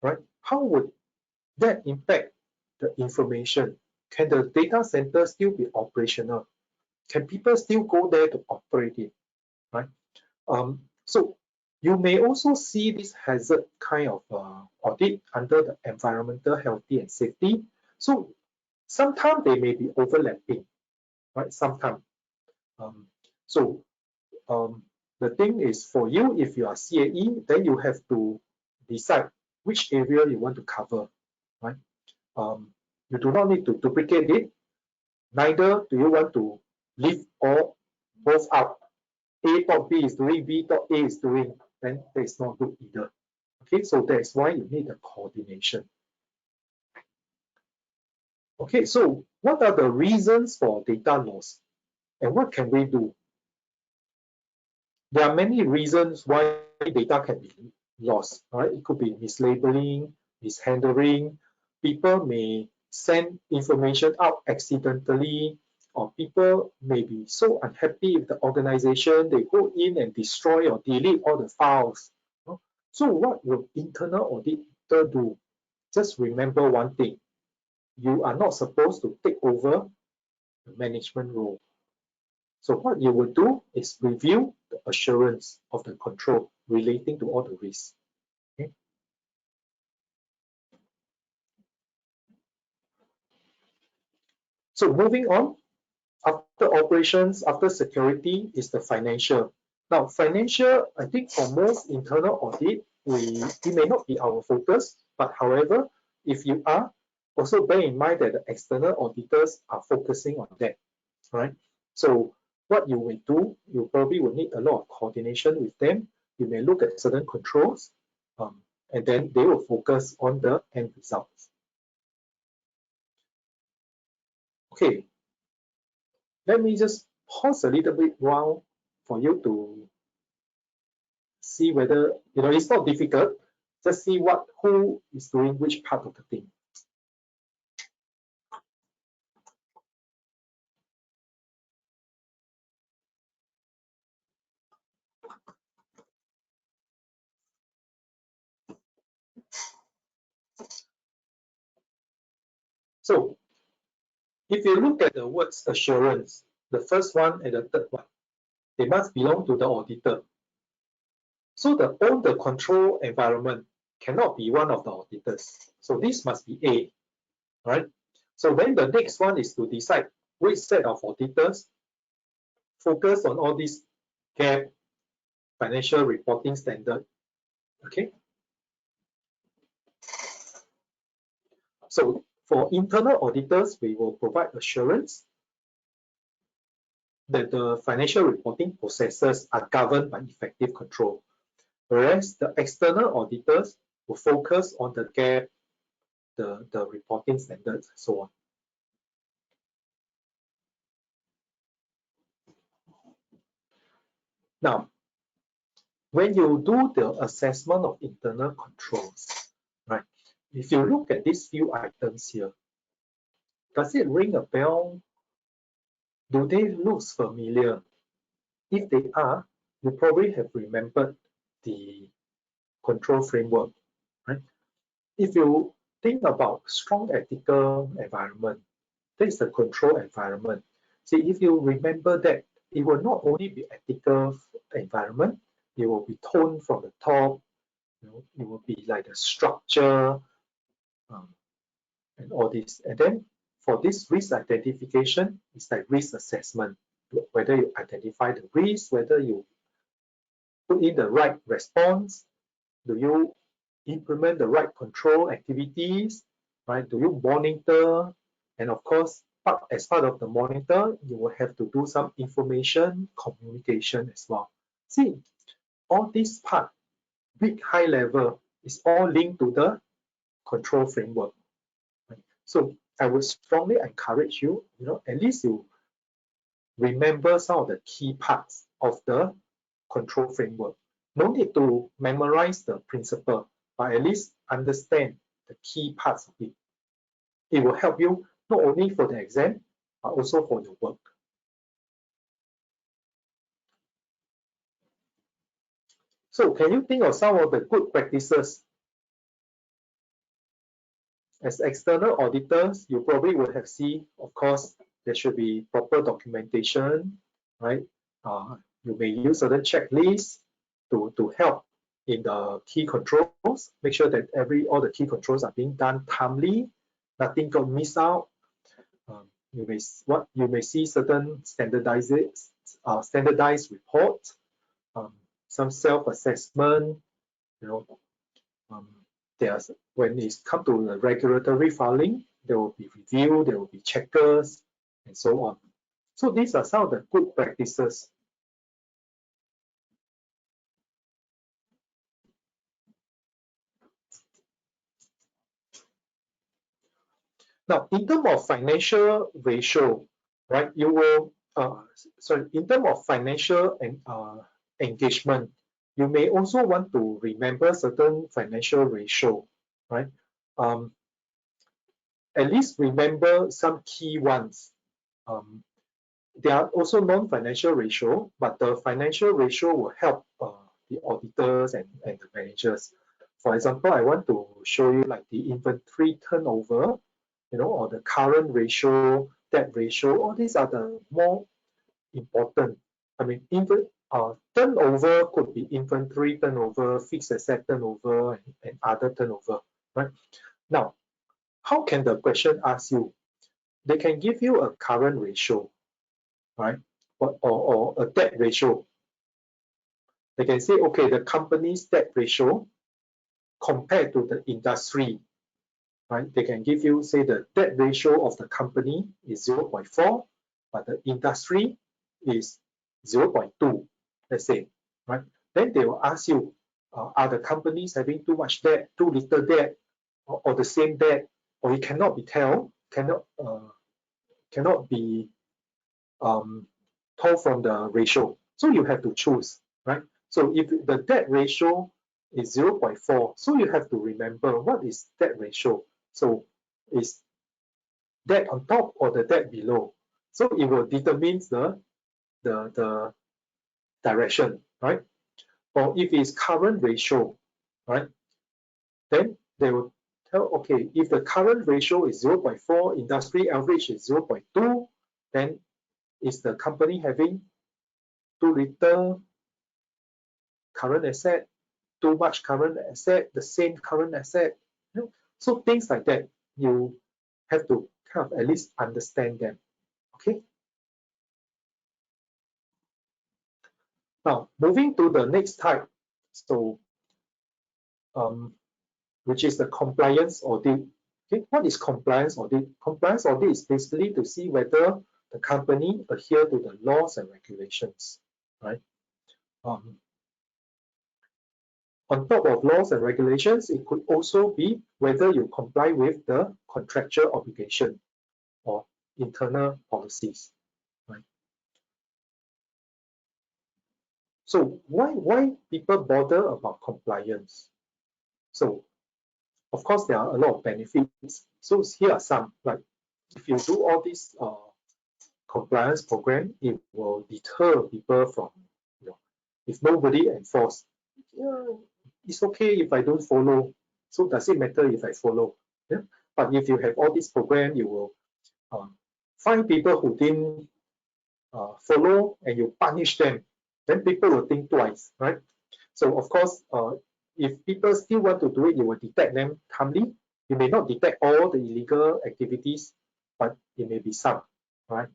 [SPEAKER 2] right? How would that impact the information? Can the data center still be operational? Can people still go there to operate it, right? So you may also see this hazard kind of audit under the environmental, healthy, and safety. So sometimes they may be overlapping, right? Sometimes. The thing is for you, if you are CAE, then you have to decide which area you want to cover, right? You do not need to duplicate it. Neither do you want to leave all both out. A thought B is doing, B thought A is doing, then that is not good either. Okay, so that's why you need a coordination. Okay, so what are the reasons for data loss and what can we do? There are many reasons why data can be lost, right? It could be mislabeling, mishandling. People may send information out accidentally, or people may be so unhappy with the organization, they go in and destroy or delete all the files. So what will internal auditor do? Just remember one thing. You are not supposed to take over the management role. So what you will do is review the assurance of the control relating to all the risks. Okay. So moving on, after operations, after security is the financial. Now, financial, I think for most internal audit, it may not be our focus, but however, if you are, also bear in mind that the external auditors are focusing on that, right? So what you will do, you probably will need a lot of coordination with them. You may look at certain controls, and then they will focus on the end results. Okay, let me just pause a little bit while for you to see whether, it's not difficult. Just see who is doing which part of the thing. So if you look at the words assurance, the first one and the third one, they must belong to the auditor. So the control environment cannot be one of the auditors. So this must be A, right? So then the next one is to decide which set of auditors focus on all these GAAP financial reporting standard. Okay. So for internal auditors, we will provide assurance that the financial reporting processes are governed by effective control, whereas the external auditors will focus on the GAAP, the reporting standards, and so on. Now, when you do the assessment of internal controls, right? If you look at these few items here, does it ring a bell do they look familiar? If they are, you probably have remembered the control framework, right? If you think about strong ethical environment, that is the control environment. See, if you remember that, it will not only be ethical environment, it will be toned from the top, it will be like the structure, and all this. And then for this risk identification, it's like risk assessment, whether you identify the risk, whether you put in the right response, do you implement the right control activities, right? Do you monitor? And of course, as part of the monitor, you will have to do some information communication as well. See, all this part, big high level, is all linked to the control framework. Right? So I would strongly encourage you, at least you remember some of the key parts of the control framework. No need to memorize the principle, but at least understand the key parts of it. It will help you not only for the exam, but also for your work. So can you think of some of the good practices? As external auditors, you probably would have seen, of course, there should be proper documentation, right? You may use certain checklists to help in the key controls. Make sure that all the key controls are being done timely, nothing got missed out. You may see certain standardized reports, some self-assessment. When it comes to the regulatory filing, there will be review, there will be checkers, and so on. So these are some of the good practices. Now, in terms of financial ratio, right? You will in terms of financial and engagement, you may also want to remember certain financial ratio, right? At least remember some key ones. There are also non-financial ratio, but the financial ratio will help the auditors and the managers. For example, I want to show you like the inventory turnover, or the current ratio, debt ratio. All these are the more important. I mean, turnover could be inventory turnover, fixed asset turnover, and other turnover, right? Now, how can the question ask you? They can give you a current ratio, right? Or a debt ratio. They can say, okay, the company's debt ratio compared to the industry, right? They can give you, say, the debt ratio of the company is 0.4, but the industry is 0.2, let's say, right? Then they will ask you, are the companies having too much debt, too little debt, or the same debt, or it cannot be told, cannot be told from the ratio. So you have to choose, right? So if the debt ratio is 0.4, so you have to remember what is debt ratio. So is debt on top or the debt below? So it will determine the direction, right? Or if it's current ratio, right? Then they will tell, okay, if the current ratio is 0.4, industry average is 0.2, then is the company having too little current asset, too much current asset, the same current asset? So things like that, you have to kind of at least understand them. Okay. Now, moving to the next type, so which is the compliance audit. Okay, what is compliance audit? Compliance audit is basically to see whether the company adhere to the laws and regulations, right? On top of laws and regulations, it could also be whether you comply with the contractual obligation or internal policies, right? So why people bother about compliance? So of course, there are a lot of benefits. So here are some, like if you do all these compliance program, it will deter people from, if nobody enforce, it's okay if I don't follow. So does it matter if I follow? Yeah? But if you have all this program, you will find people who didn't follow and you punish them. Then people will think twice, right? So of course, if people still want to do it, you will detect them timely. You may not detect all the illegal activities, but it may be some, right?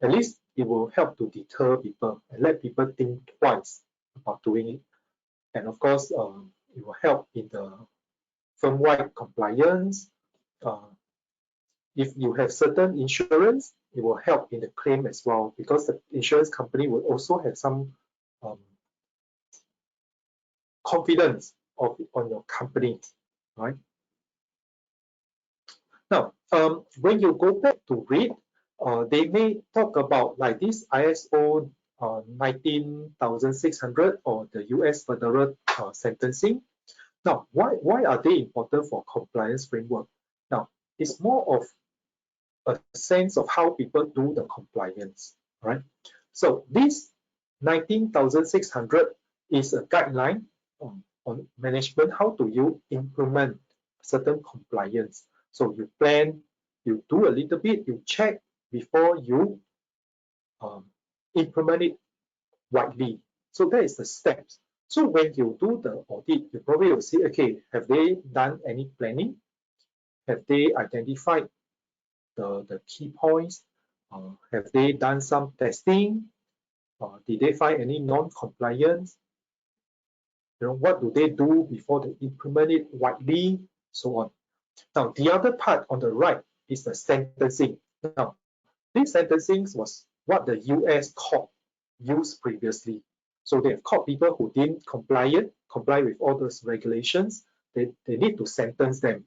[SPEAKER 2] At least it will help to deter people and let people think twice about doing it. And of course, it will help in the firm-wide compliance. If you have certain insurance, it will help in the claim as well, because the insurance company will also have some confidence on your company, right? Now, when you go back to read, they may talk about like this ISO 19600 or the US federal sentencing. Now, why are they important for compliance framework? Now, it's more of a sense of how people do the compliance, right? So this 19,600 is a guideline on management. How do you implement certain compliance? So you plan, you do a little bit, you check before you implement it widely. So that is the steps. So when you do the audit, you probably will see, okay, have they done any planning? Have they identified the key points? Have they done some testing? Did they find any non-compliance? What do they do before they implement it widely? So on. Now, the other part on the right is the sentencing. Now, this sentencing was what the US court used previously. So they have caught people who didn't comply with all those regulations. They need to sentence them.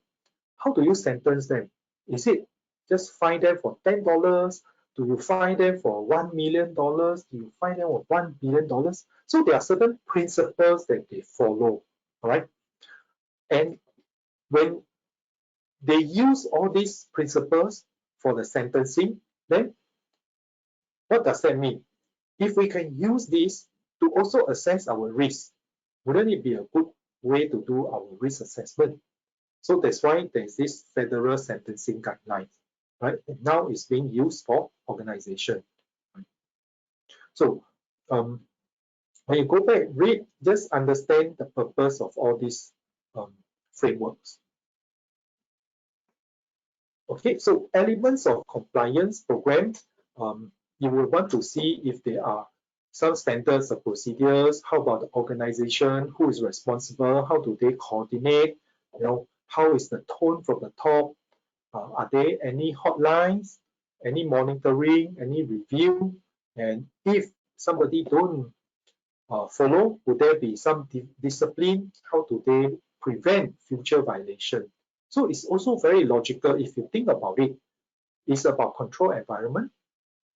[SPEAKER 2] How do you sentence them? Is it just fine them for $10? Do you fine them for $1 million? Do you fine them for $1 billion? So there are certain principles that they follow, all right? And when they use all these principles for the sentencing, then what does that mean? If we can use this to also assess our risk, wouldn't it be a good way to do our risk assessment? So that's why there's this federal sentencing guidelines, right? And now it's being used for organization. So when you go back, read, just understand the purpose of all these frameworks. Okay, so elements of compliance program, you will want to see if there are some standards or procedures. How about the organization? Who is responsible? How do they coordinate? How is the tone from the top? Are there any hotlines, any monitoring, any review? And if somebody don't follow, would there be some discipline? How do they prevent future violation? So it's also very logical if you think about it. It's about control environment,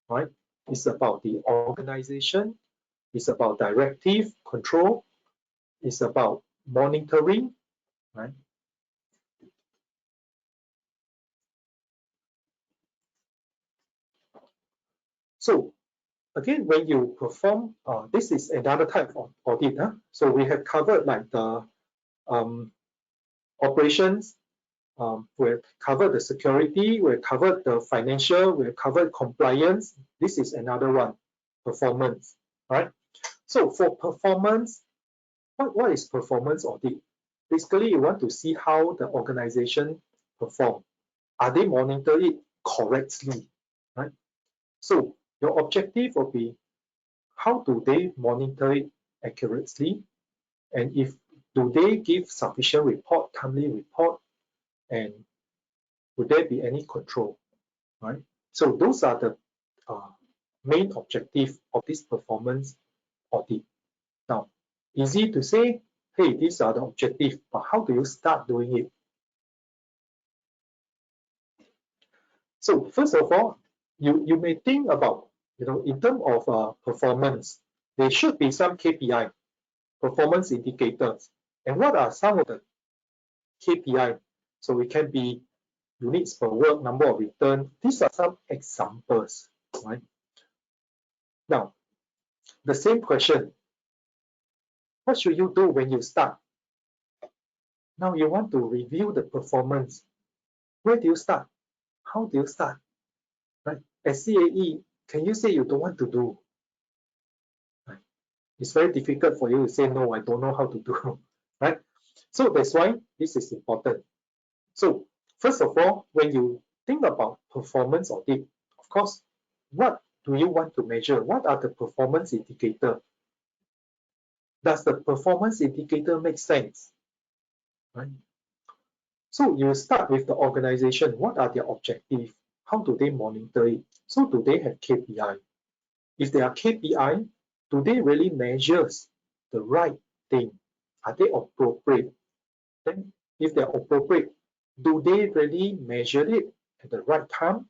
[SPEAKER 2] right? It's about the organization. It's about directive control. It's about monitoring, right? So again, when you perform, this is another type of audit. So we have covered like the operations, we've covered the security, we've covered the financial, we've covered compliance. This is another one, performance, right? So for performance, what is performance audit? Basically, you want to see how the organization perform. Are they monitor it correctly, right? So your objective will be, how do they monitor it accurately? And if do they give sufficient report, timely report, and would there be any control, right? So those are the main objective of this performance audit. Now, easy to say, hey, these are the objectives, but how do you start doing it? So first of all, you may think about, in terms of performance, there should be some KPI, performance indicators. And what are some of the KPI? So it can be units per work, number of return. These are some examples, right? Now, the same question. What should you do when you start? Now you want to review the performance. Where do you start? How do you start? Right? As CAE, can you say you don't want to do? Right? It's very difficult for you to say, no, I don't know how to do. Right? So that's why this is important. So first of all, when you think about performance audit, of course, what do you want to measure? What are the performance indicators? Does the performance indicator make sense? Right? So you start with the organization. What are their objectives? How do they monitor it? So do they have KPI? If they are KPI, do they really measure the right thing? Are they appropriate? Then if they're appropriate, do they really measure it at the right time,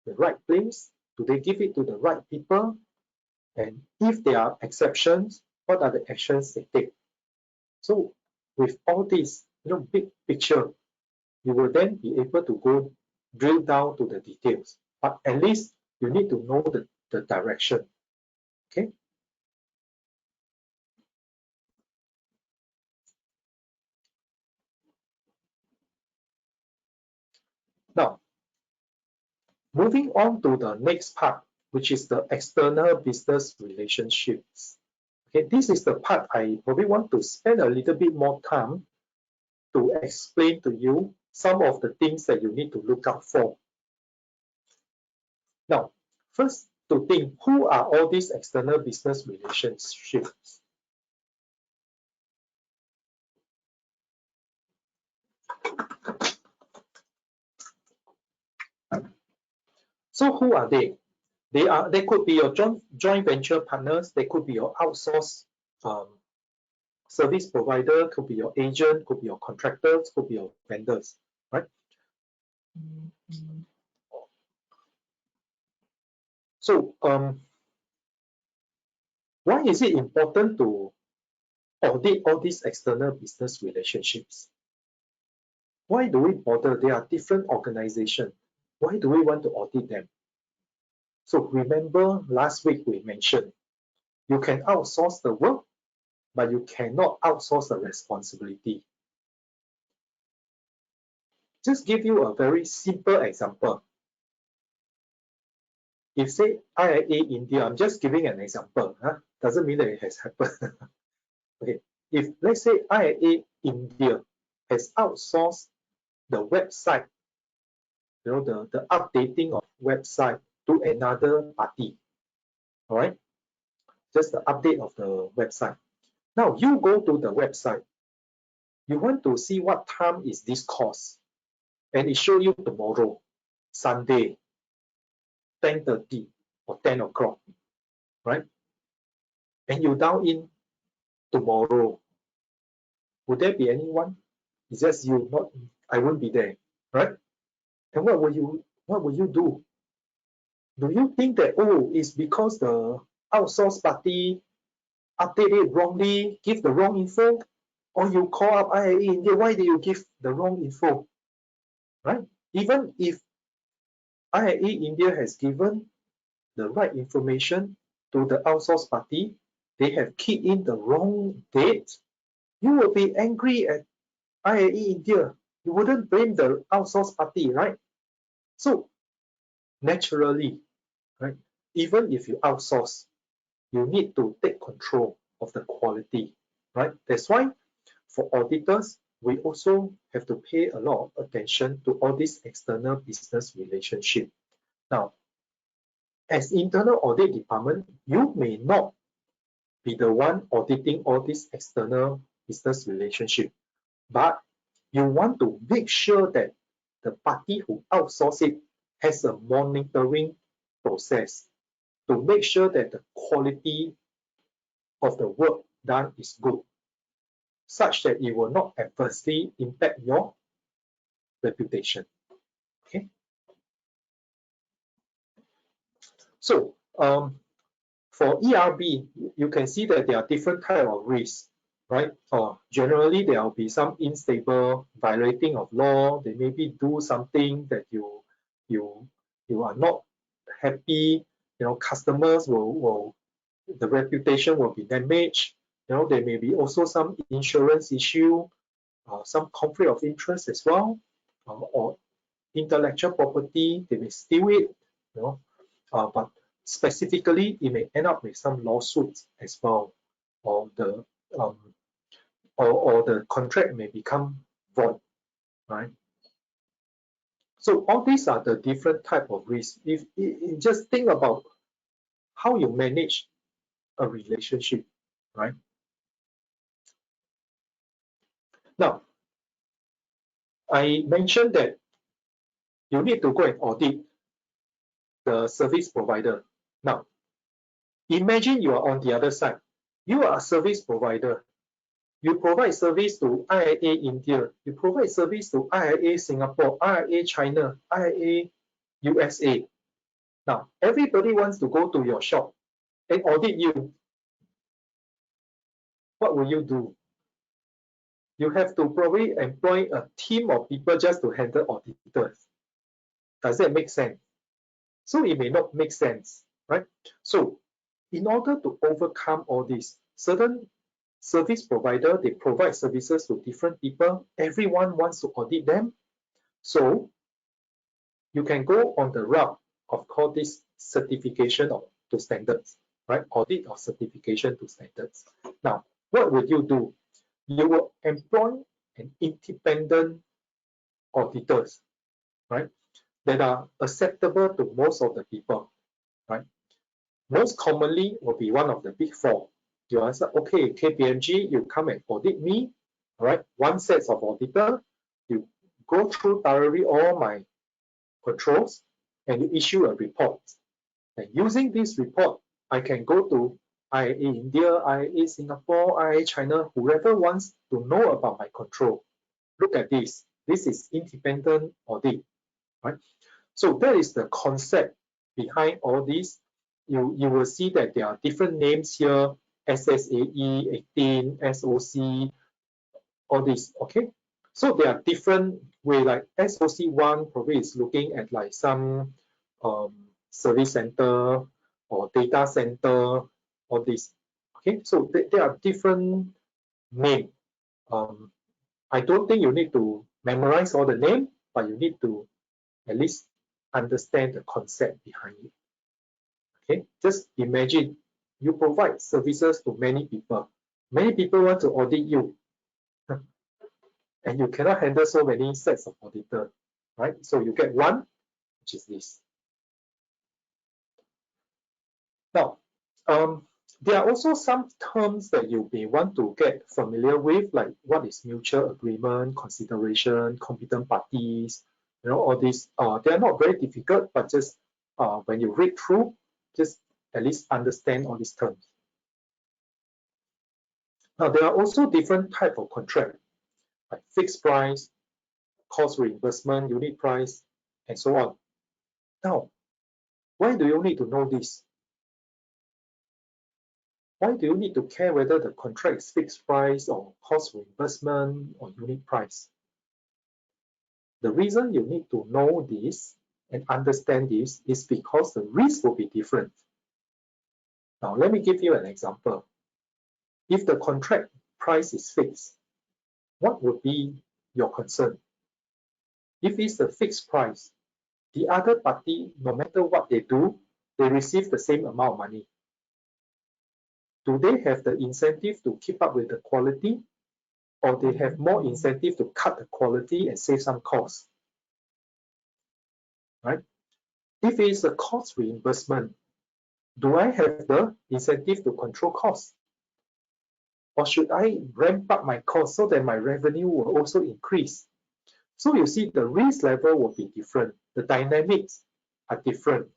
[SPEAKER 2] the right place? Do they give it to the right people? And if there are exceptions, what are the actions they take? So with all this, big picture, you will then be able to go drill down to the details. But at least you need to know the direction. Okay. Now, moving on to the next part, which is the external business relationships. Okay, this is the part I probably want to spend a little bit more time to explain to you some of the things that you need to look out for. Now, first to think, who are all these external business relationships? So who are they? They could be your joint venture partners. They could be your outsourced service provider. Could be your agent. Could be your contractors. Could be your vendors. Right. So why is it important to audit all these external business relationships? Why do we bother? They are different organizations. Why do we want to audit them? So remember last week we mentioned you can outsource the work, but you cannot outsource the responsibility. Just give you a very simple example. If say IIA India, I'm just giving an example, doesn't mean that it has happened. Okay, if let's say IIA India has outsourced the website, the updating of website to another party, all right? Just the update of the website. Now you go to the website, you want to see what time is this course, and it shows you tomorrow, Sunday, 10:30 or 10 o'clock, right? And you dial in tomorrow. Would there be anyone? It's just you, not I won't be there, right? And what will you do? Do you think that, oh, it's because the outsourced party updated wrongly, give the wrong info? Or you call up IIA India, why did you give the wrong info? Right? Even if IIA India has given the right information to the outsourced party, they have keyed in the wrong date, you will be angry at IIA India. You wouldn't blame the outsourced party, right? So naturally, right, even if you outsource, you need to take control of the quality, right? That's why for auditors, we also have to pay a lot of attention to all these external business relationships. Now, as internal audit department, you may not be the one auditing all these external business relationships, but you want to make sure that the party who outsources it has a monitoring process to make sure that the quality of the work done is good, such that it will not adversely impact your reputation. Okay. So for ERB, you can see that there are different types of risks, right? Generally, there will be some unstable violating of law. They maybe do something that you are not happy. customers the reputation will be damaged. There may be also some insurance issue, some conflict of interest as well, or intellectual property, they may steal it, but specifically it may end up with some lawsuits as well, or the contract may become void, right? So all these are the different type of risks. If just think about how you manage a relationship, right? Now, I mentioned that you need to go and audit the service provider. Now, imagine you are on the other side. You are a service provider. You provide service to IIA India. You provide service to IIA Singapore, IIA China, IIA USA. Now, everybody wants to go to your shop and audit you. What will you do? You have to probably employ a team of people just to handle auditors. Does that make sense? So it may not make sense, right? So in order to overcome all this, certain service provider, they provide services to different people. Everyone wants to audit them. So you can go on the route of call this certification to standards, right? Audit or certification to standards. Now, what would you do? You will employ an independent auditors, right? That are acceptable to most of the people, right? Most commonly will be one of the big four. You answer, okay, KPMG, you come and audit me, all right? One set of auditor, you go through thoroughly all my controls, and you issue a report. And using this report, I can go to IIA India, IIA Singapore, IIA China, whoever wants to know about my control. Look at this. This is independent audit, right? So that is the concept behind all this. You will see that there are different names here, SSAE, 18, SOC, all this, okay? So there are different ways, like SOC1 probably is looking at like some service center or data center, all this, okay? So there are different names. I don't think you need to memorize all the name, but you need to at least understand the concept behind it. Okay, just imagine you provide services to many people. Many people want to audit you, and you cannot handle so many sets of auditor, right? So you get one, which is this. Now, there are also some terms that you may want to get familiar with, like what is mutual agreement, consideration, competent parties, all these. They are not very difficult, but just when you read through, just at least understand all these terms. Now, there are also different types of contract, like fixed price, cost reimbursement, unit price, and so on. Now, why do you need to know this? Why do you need to care whether the contract is fixed price or cost reimbursement or unit price? The reason you need to know this and understand this is because the risk will be different. Now, let me give you an example. If the contract price is fixed, what would be your concern? If it's a fixed price, the other party, no matter what they do, they receive the same amount of money. Do they have the incentive to keep up with the quality, or they have more incentive to cut the quality and save some costs? Right? If it's a cost reimbursement, do I have the incentive to control costs? Or should I ramp up my costs so that my revenue will also increase? So you see the risk level will be different. The dynamics are different.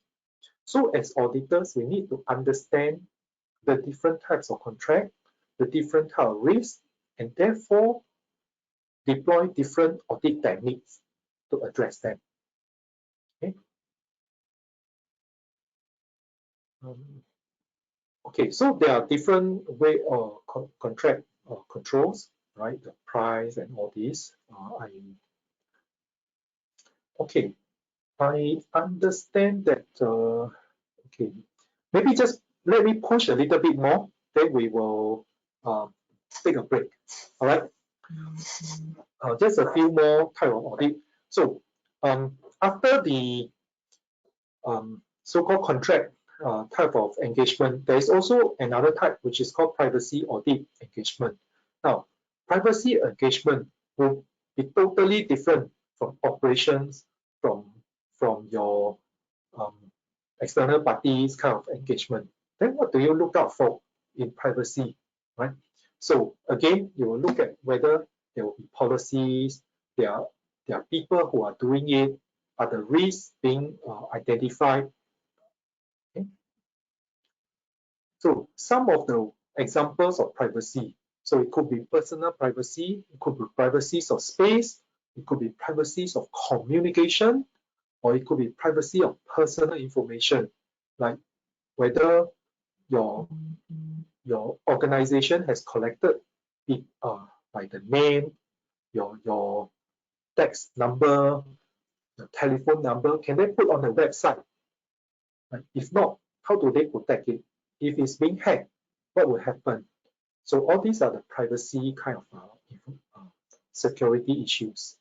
[SPEAKER 2] So as auditors, we need to understand the different types of contract, the different type of risk, and therefore deploy different audit techniques to address them. Okay. Okay, so there are different way of contract controls, right? The price and all this. Okay, I understand that. Okay, Maybe just let me push a little bit more, then we will take a break. All right. Just a few more type of audit. So after the so-called contract type of engagement, there is also another type which is called privacy audit engagement. Now, privacy engagement will be totally different from operations, from your external parties kind of engagement. Then what do you look out for in privacy, right? So again, you will look at whether there will be policies, there are people who are doing it, are the risks being identified. Okay. So some of the examples of privacy. So it could be personal privacy, it could be privacy of space, it could be privacy of communication, or it could be privacy of personal information, like whether your organization has collected it, like the name, your tax number, the telephone number, can they put on the website? Right? If not, how do they protect it? If it's being hacked, what will happen? So all these are the privacy kind of security issues.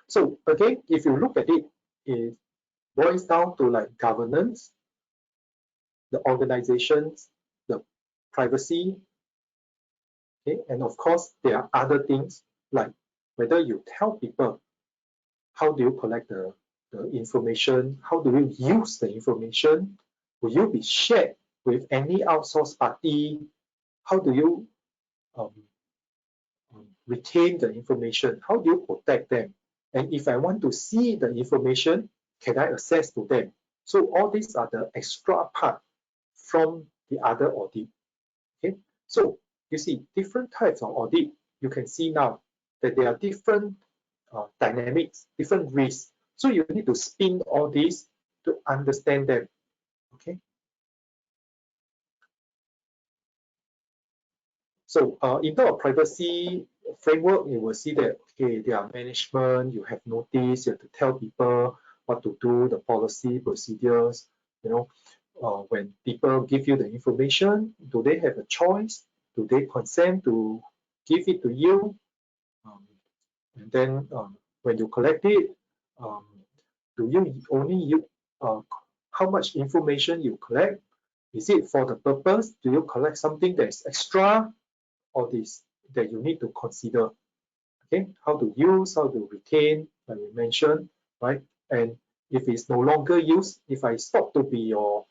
[SPEAKER 2] So again, if you look at it, it boils down to like governance, the organizations, the privacy, okay, and of course there are other things like whether you tell people how do you collect the information, how do you use the information, will you be shared with any outsourced party, how do you retain the information, how do you protect them, and if I want to see the information, can I access to them? So all these are the extra part from the other audit. Okay, so you see different types of audit. You can see now that there are different dynamics, different risks. So you need to spin all these to understand them. Okay. So in terms of privacy framework, you will see that okay, there are management. You have notice. You have to tell people what to do, the policy procedures. You know, when people give you the information, do they have a choice? Do they consent to give it to you? And then when you collect it, do you only use how much information you collect? Is it for the purpose? Do you collect something that is extra, or this that you need to consider? Okay, how to use, how to retain, like we mentioned, right? And if it's no longer used, if I stop to be your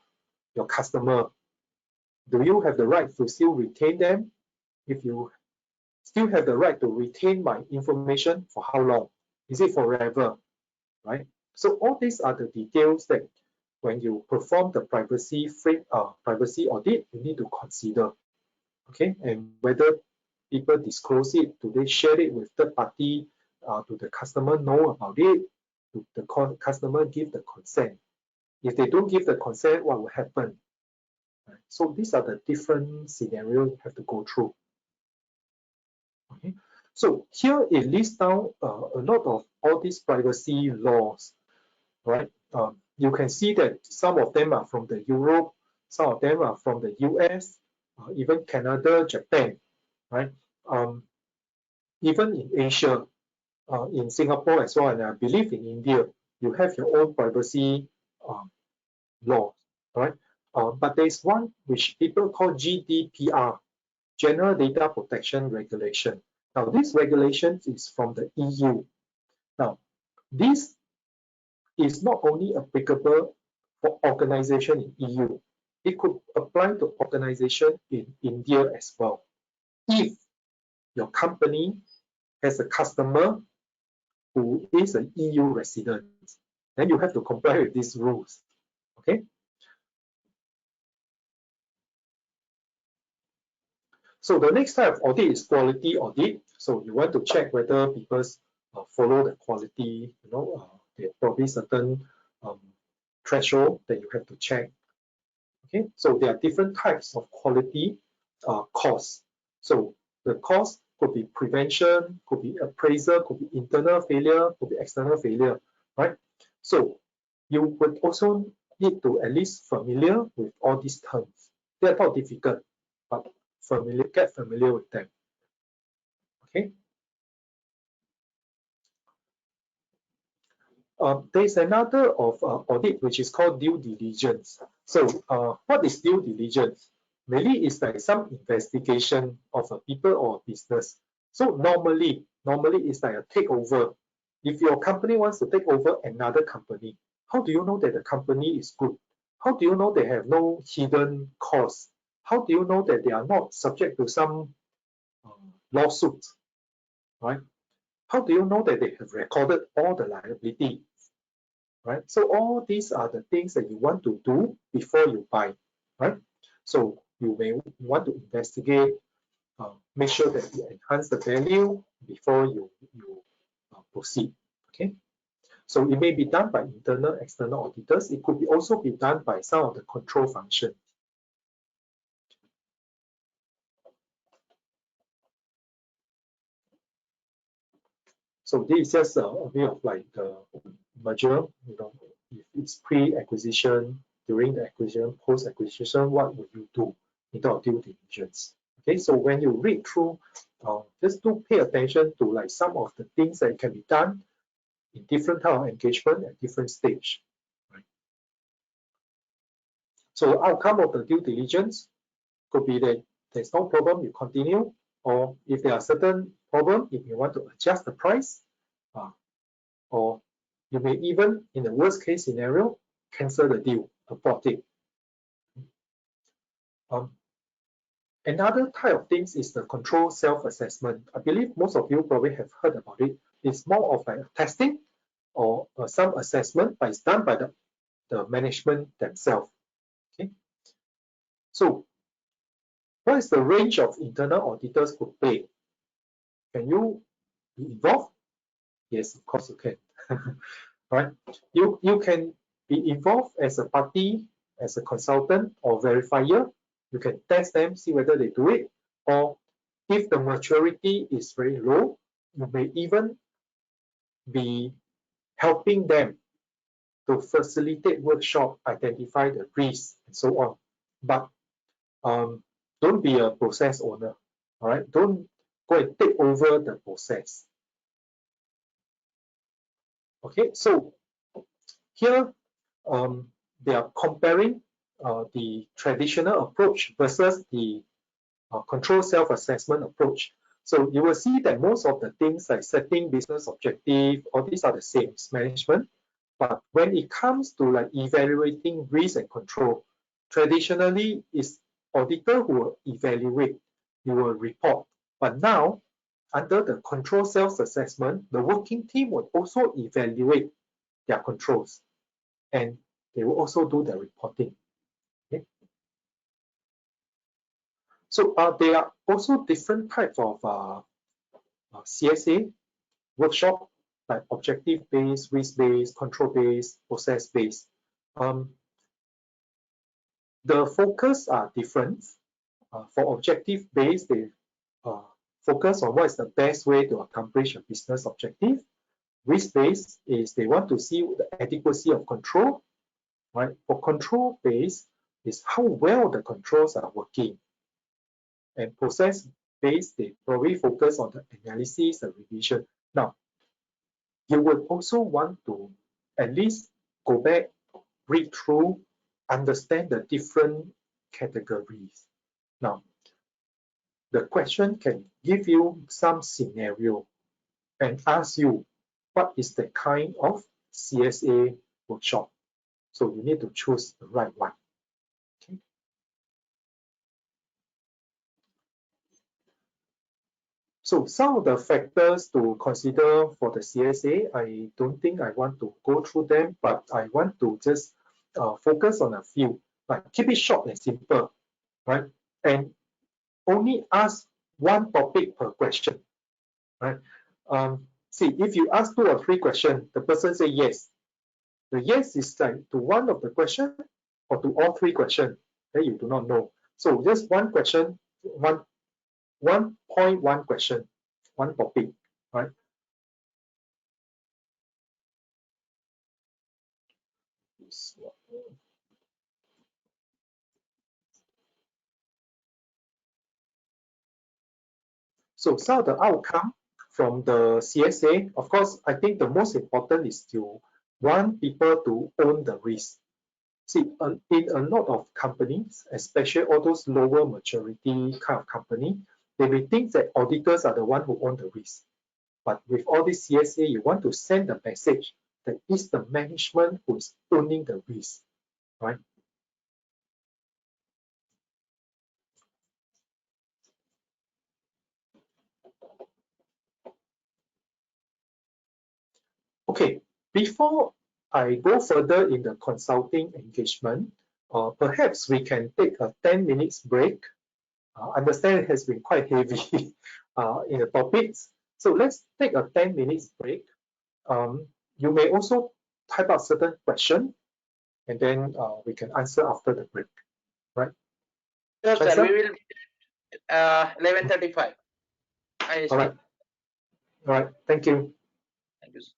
[SPEAKER 2] customer, do you have the right to still retain them? If you still have the right to retain my information, for how long? Is it forever? Right? So all these are the details that when you perform the privacy audit, you need to consider. Okay, and whether people disclose it, do they share it with third party? Do the customer know about it? Do the customer give the consent? If they don't give the consent, what will happen? Right? So these are the different scenarios you have to go through. Okay, so here it lists down a lot of all these privacy laws, right? You can see that some of them are from the Europe, some of them are from the US, even Canada, Japan, right? Even in Asia, in Singapore as well, and I believe in India, you have your own privacy law, right? But there's one which people call GDPR, General Data Protection Regulation. Now, this regulation is from the EU. Now, this is not only applicable for organization in EU, it could apply to organization in India as well. If your company has a customer who is an EU resident, then you have to comply with these rules. Okay. So the next type of audit is quality audit. So you want to check whether people follow the quality. You know, there are probably certain threshold that you have to check. Okay. So there are different types of quality costs. So the cost could be prevention, could be appraisal, could be internal failure, could be external failure, right? So you would also need to at least familiar with all these terms. They are not difficult, but get familiar with them. Okay. There is another of audit which is called due diligence. So what is due diligence? Mainly it's like some investigation of a people or a business. So normally it's like a takeover. If your company wants to take over another company, how do you know that the company is good? How do you know they have no hidden costs? How do you know that they are not subject to some lawsuits, right? How do you know that they have recorded all the liability, right? So all these are the things that you want to do before you buy, right? So you may want to investigate, make sure that you enhance the value before you proceed, okay? So it may be done by internal, external auditors. It could also be done by some of the control function. So this is just a bit of like the merger, you know, if it's pre-acquisition, during the acquisition, post-acquisition, what would you do in terms of due diligence? Okay, so when you read through, just do pay attention to like some of the things that can be done in different type of engagement at different stage. Right? So outcome of the due diligence could be that there's no problem, you continue, or if there are certain problem, if you want to adjust the price, or you may even, in the worst case scenario, cancel the deal, abort it. Another type of things is the control self-assessment. I believe most of you probably have heard about it. It's more of like a testing or some assessment, but it's done by the management themselves. Okay. So what is the range of internal auditors could play? Can you be involved? Yes, of course you can. Right? You can be involved as a party, as a consultant or verifier. You can test them, see whether they do it, or if the maturity is very low, you may even be helping them to facilitate workshop, identify the risks, and so on. But don't be a process owner. All right, don't go and take over the process. Okay, so here they are comparing the traditional approach versus the control self-assessment approach. So you will see that most of the things like setting business objective, all these are the same management. But when it comes to like evaluating risk and control, traditionally it's auditor who will evaluate, you will report. But now, under the control self-assessment, the working team will also evaluate their controls, and they will also do the reporting. Okay. So there are also different types of CSA workshop, like objective-based, risk-based, control-based, process-based. The focus are different. For objective-based, they focus on what is the best way to accomplish a business objective. Risk-based is they want to see the adequacy of control. Right? For control-based is how well the controls are working. And process-based, they probably focus on the analysis and revision. Now, you would also want to at least go back, read through, understand the different categories. Now, the question can give you some scenario and ask you, what is the kind of CSA workshop? So you need to choose the right one. Okay. So some of the factors to consider for the CSA, I don't think I want to go through them, but I want to just focus on a few. Like keep it short and simple, right? And only ask one topic per question, right? See, if you ask 2 or 3 questions, the person say yes. The yes is like to one of the question or to all 3 questions, then you do not know. So just one question, one point, one question. one topic, right? So some of the outcome from the CSA, of course, I think the most important is to want people to own the risk. See, in a lot of companies, especially all those lower maturity kind of company, they may think that auditors are the one who own the risk. But with all this CSA, you want to send the message that it's the management who is owning the risk, right? Okay, before I go further in the consulting engagement, perhaps we can take a 10 minutes break. Understand it has been quite heavy in the topics. So let's take a 10 minutes break. You may also type out certain question and then we can answer after the break, right?
[SPEAKER 3] Sure, sir.
[SPEAKER 2] Spencer?
[SPEAKER 3] We will 11:35.
[SPEAKER 2] All right. All right. Thank you.
[SPEAKER 3] Thank you, sir.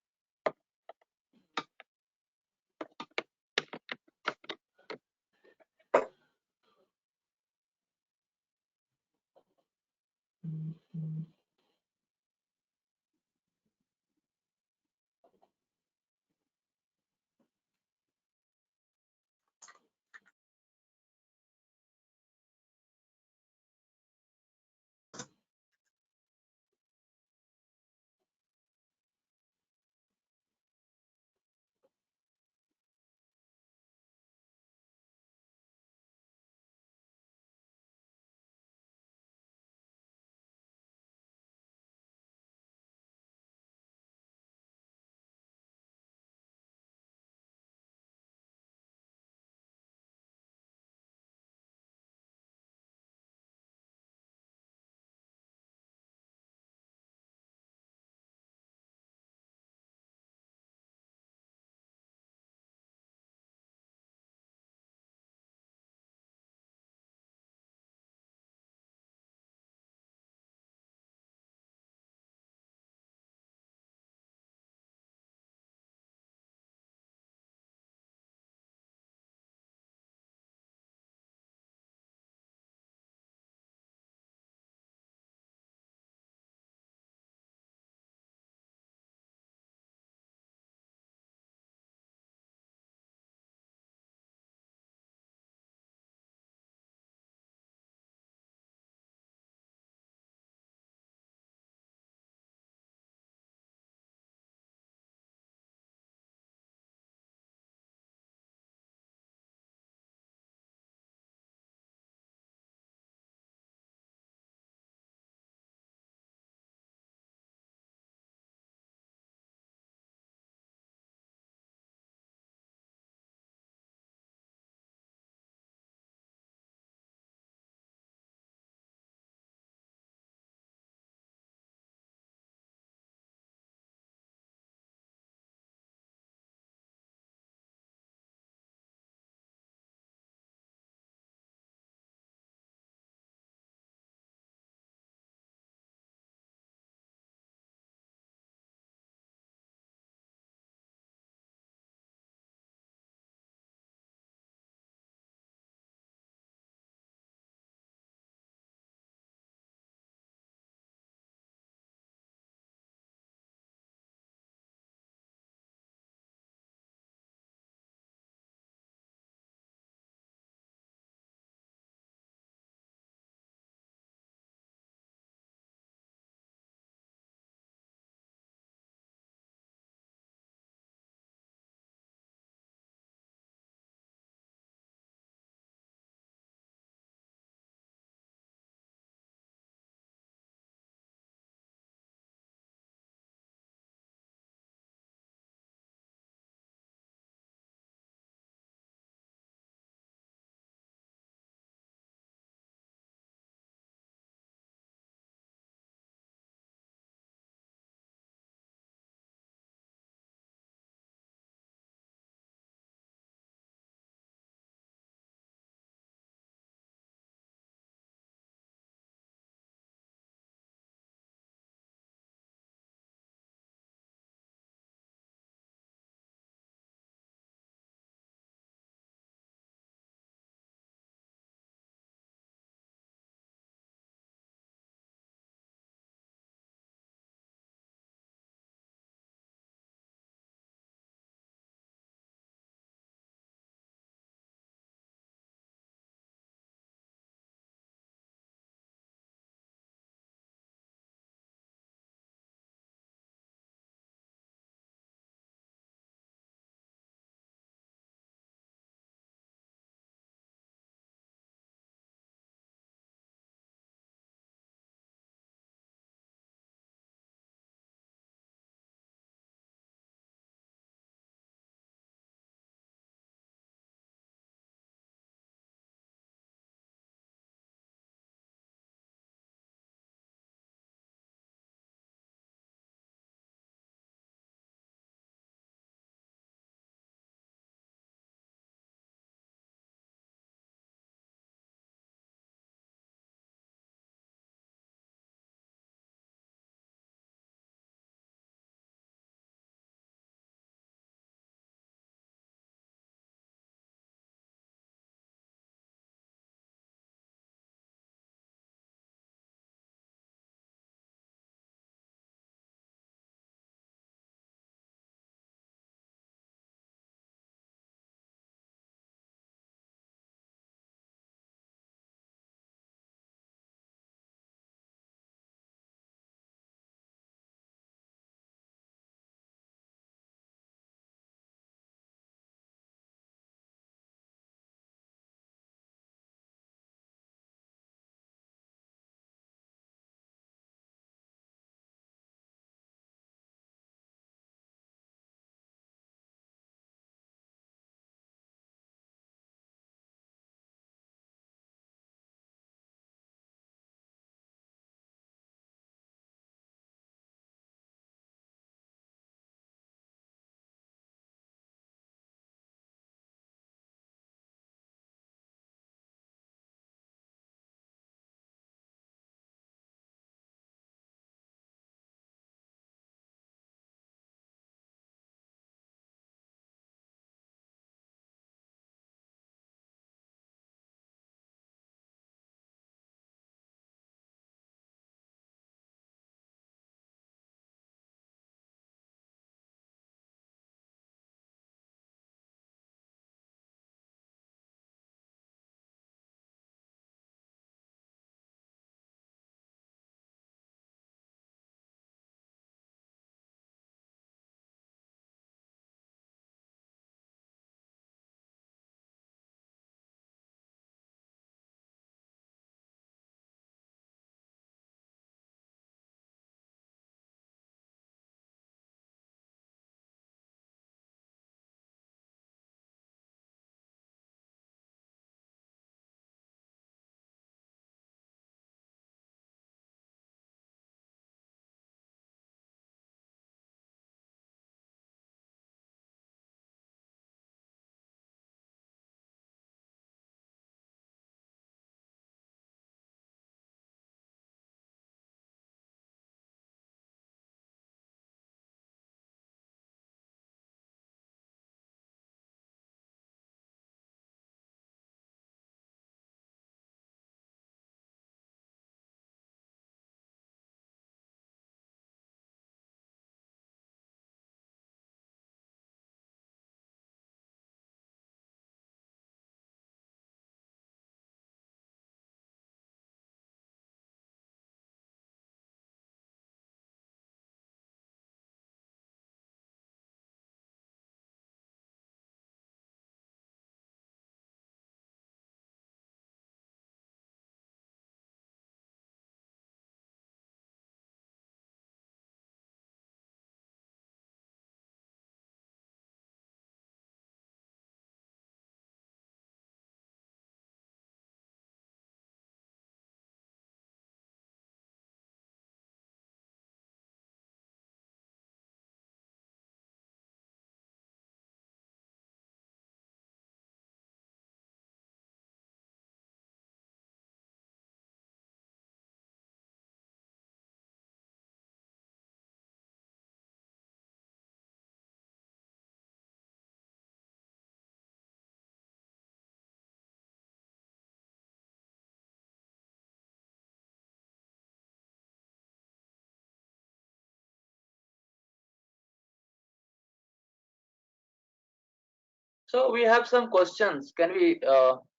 [SPEAKER 3] So we have some questions. Can we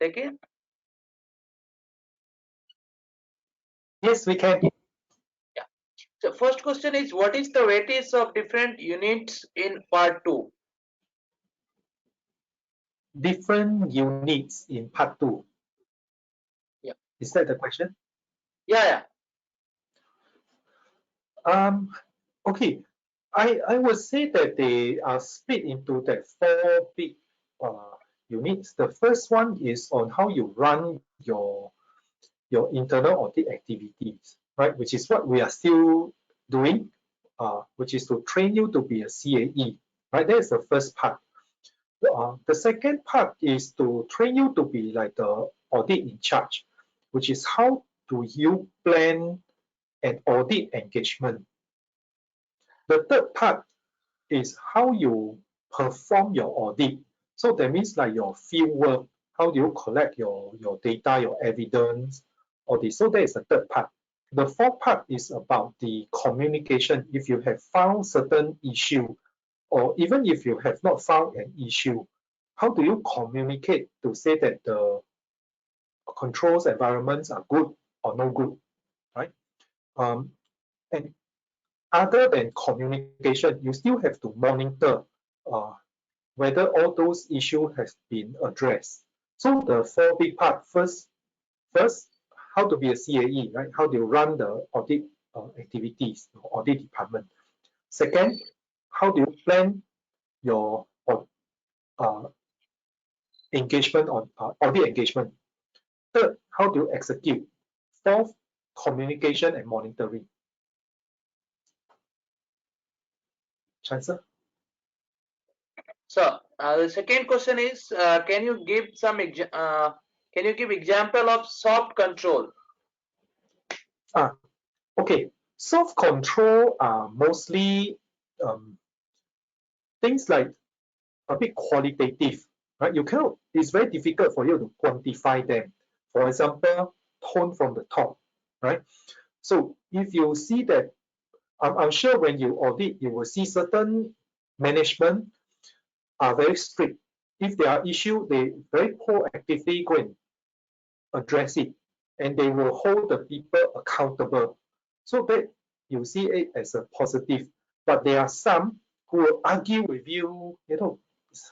[SPEAKER 3] take it?
[SPEAKER 2] Yes, we can.
[SPEAKER 3] Yeah. So first question is, what is the weightage of different units in part 2?
[SPEAKER 2] Different units in part 2.
[SPEAKER 3] Yeah.
[SPEAKER 2] Is that the question?
[SPEAKER 3] Yeah.
[SPEAKER 2] Okay. I would say that they are split into that 4 big units. The first one is on how you run your internal audit activities, right? Which is what we are still doing, which is to train you to be a CAE, right? That is the first part. The second part is to train you to be like the audit in charge, which is how do you plan an audit engagement. The third part is how you perform your audit. So that means like your field work, how do you collect your data, your evidence, all this. So that is the third part. The fourth part is about the communication. If you have found certain issue, or even if you have not found an issue, how do you communicate to say that the controls environments are good or no good, right? And other than communication, you still have to monitor whether all those issues has been addressed. So the 4 big part, first, how to be a CAE, right? How do you run the audit activities, audit department? Second, how do you plan your engagement on audit engagement? Third, how do you execute? Fourth, communication and monitoring. Chancellor?
[SPEAKER 3] So the second question is, can you give example of soft control?
[SPEAKER 2] Okay, soft control are mostly things like a bit qualitative, right? You cannot, it's very difficult for you to quantify them. For example, tone from the top, right? So if you see that, I'm sure when you audit, you will see certain management are very strict. If there are issues, they very proactively go and address it, and they will hold the people accountable. So that you see it as a positive. But there are some who will argue with you,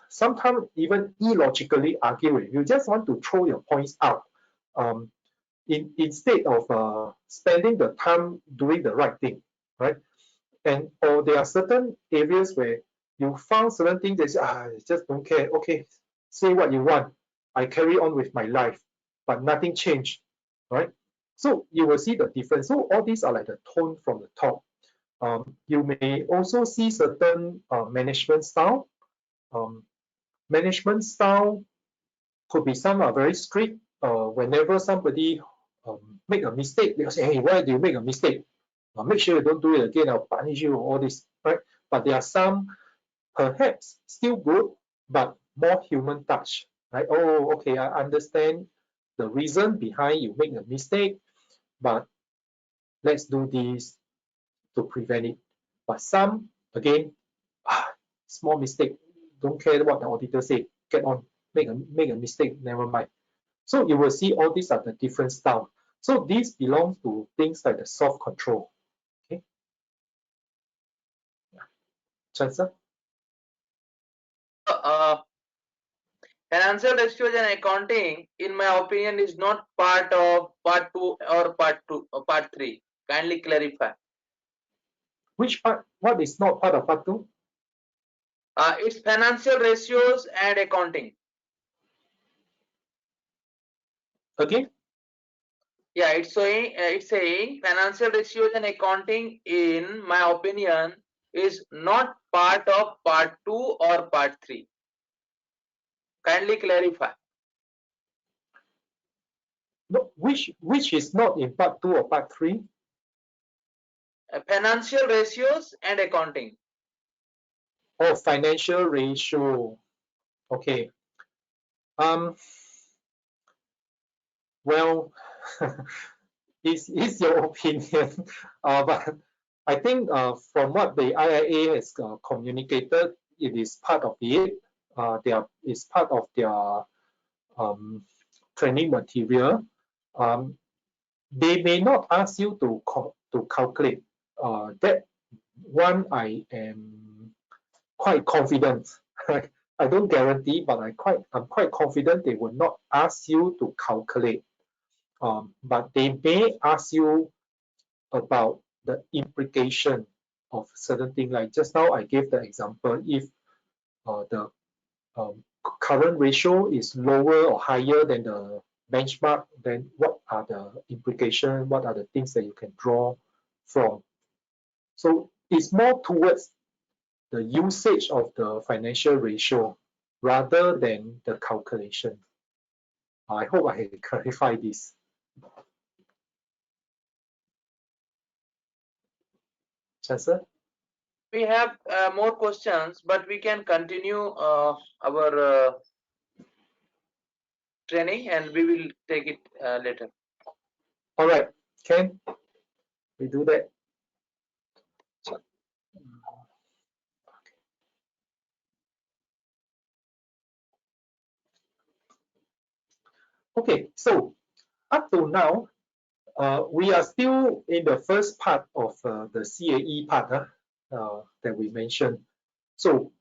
[SPEAKER 2] sometimes even illogically argue with you, just want to throw your points out. Instead of spending the time doing the right thing, right? Or there are certain areas where you found certain things that I just don't care. Okay, say what you want. I carry on with my life, but nothing changed, right? So you will see the difference. So all these are like the tone from the top. You may also see certain management style. Management style could be some are very strict. Whenever somebody make a mistake, they say, "Hey, why do you make a mistake? Make sure you don't do it again. I'll punish you." All this, right? But there are some perhaps still good, but more human touch, right? Oh, okay, I understand the reason behind you make a mistake, but let's do this to prevent it. But some, again, small mistake, don't care what the auditor say, get on, make a mistake, never mind. So you will see all these are the different style. So these belong to things like the soft control. Okay. Chancellor?
[SPEAKER 3] Financial ratios and accounting, in my opinion, is not part of part 2 or part 3. Kindly clarify.
[SPEAKER 2] Which part? What is not part of part 2?
[SPEAKER 3] It's financial ratios and accounting.
[SPEAKER 2] Again?
[SPEAKER 3] Yeah, it's saying financial ratios and accounting, in my opinion, is not part of part 2 or part 3. Kindly clarify.
[SPEAKER 2] No, which is not in part 2 or part 3?
[SPEAKER 3] Financial ratios and accounting.
[SPEAKER 2] Oh, financial ratio. Okay. Well, it's your opinion, but I think from what the IIA has communicated, it is part of it. is part of their training material. They may not ask you to calculate. That one I am quite confident. I don't guarantee, but I'm quite confident they will not ask you to calculate. But they may ask you about the implication of certain things. Like just now, I gave the example: if the current ratio is lower or higher than the benchmark, then what are the implications? What are the things that you can draw from? So it's more towards the usage of the financial ratio rather than the calculation. I hope I clarify this. Chancellor?
[SPEAKER 3] We have more questions, but we can continue our training and we will take it later.
[SPEAKER 2] All right, Ken, we do that. Okay, so up to now, we are still in the first part of the CAE part that we mentioned. So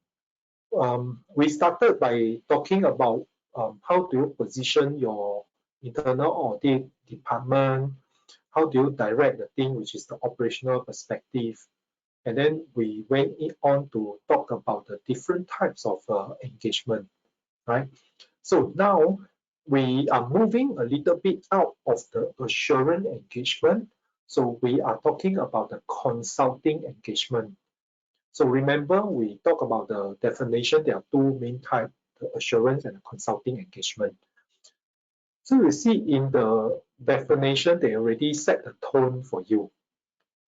[SPEAKER 2] we started by talking about how do you position your internal audit department, how do you direct the thing, which is the operational perspective. And then we went on to talk about the different types of engagement, right? So now we are moving a little bit out of the assurance engagement. So we are talking about the consulting engagement. So remember, we talked about the definition. There are two main types, the assurance and the consulting engagement. So you see in the definition, they already set the tone for you,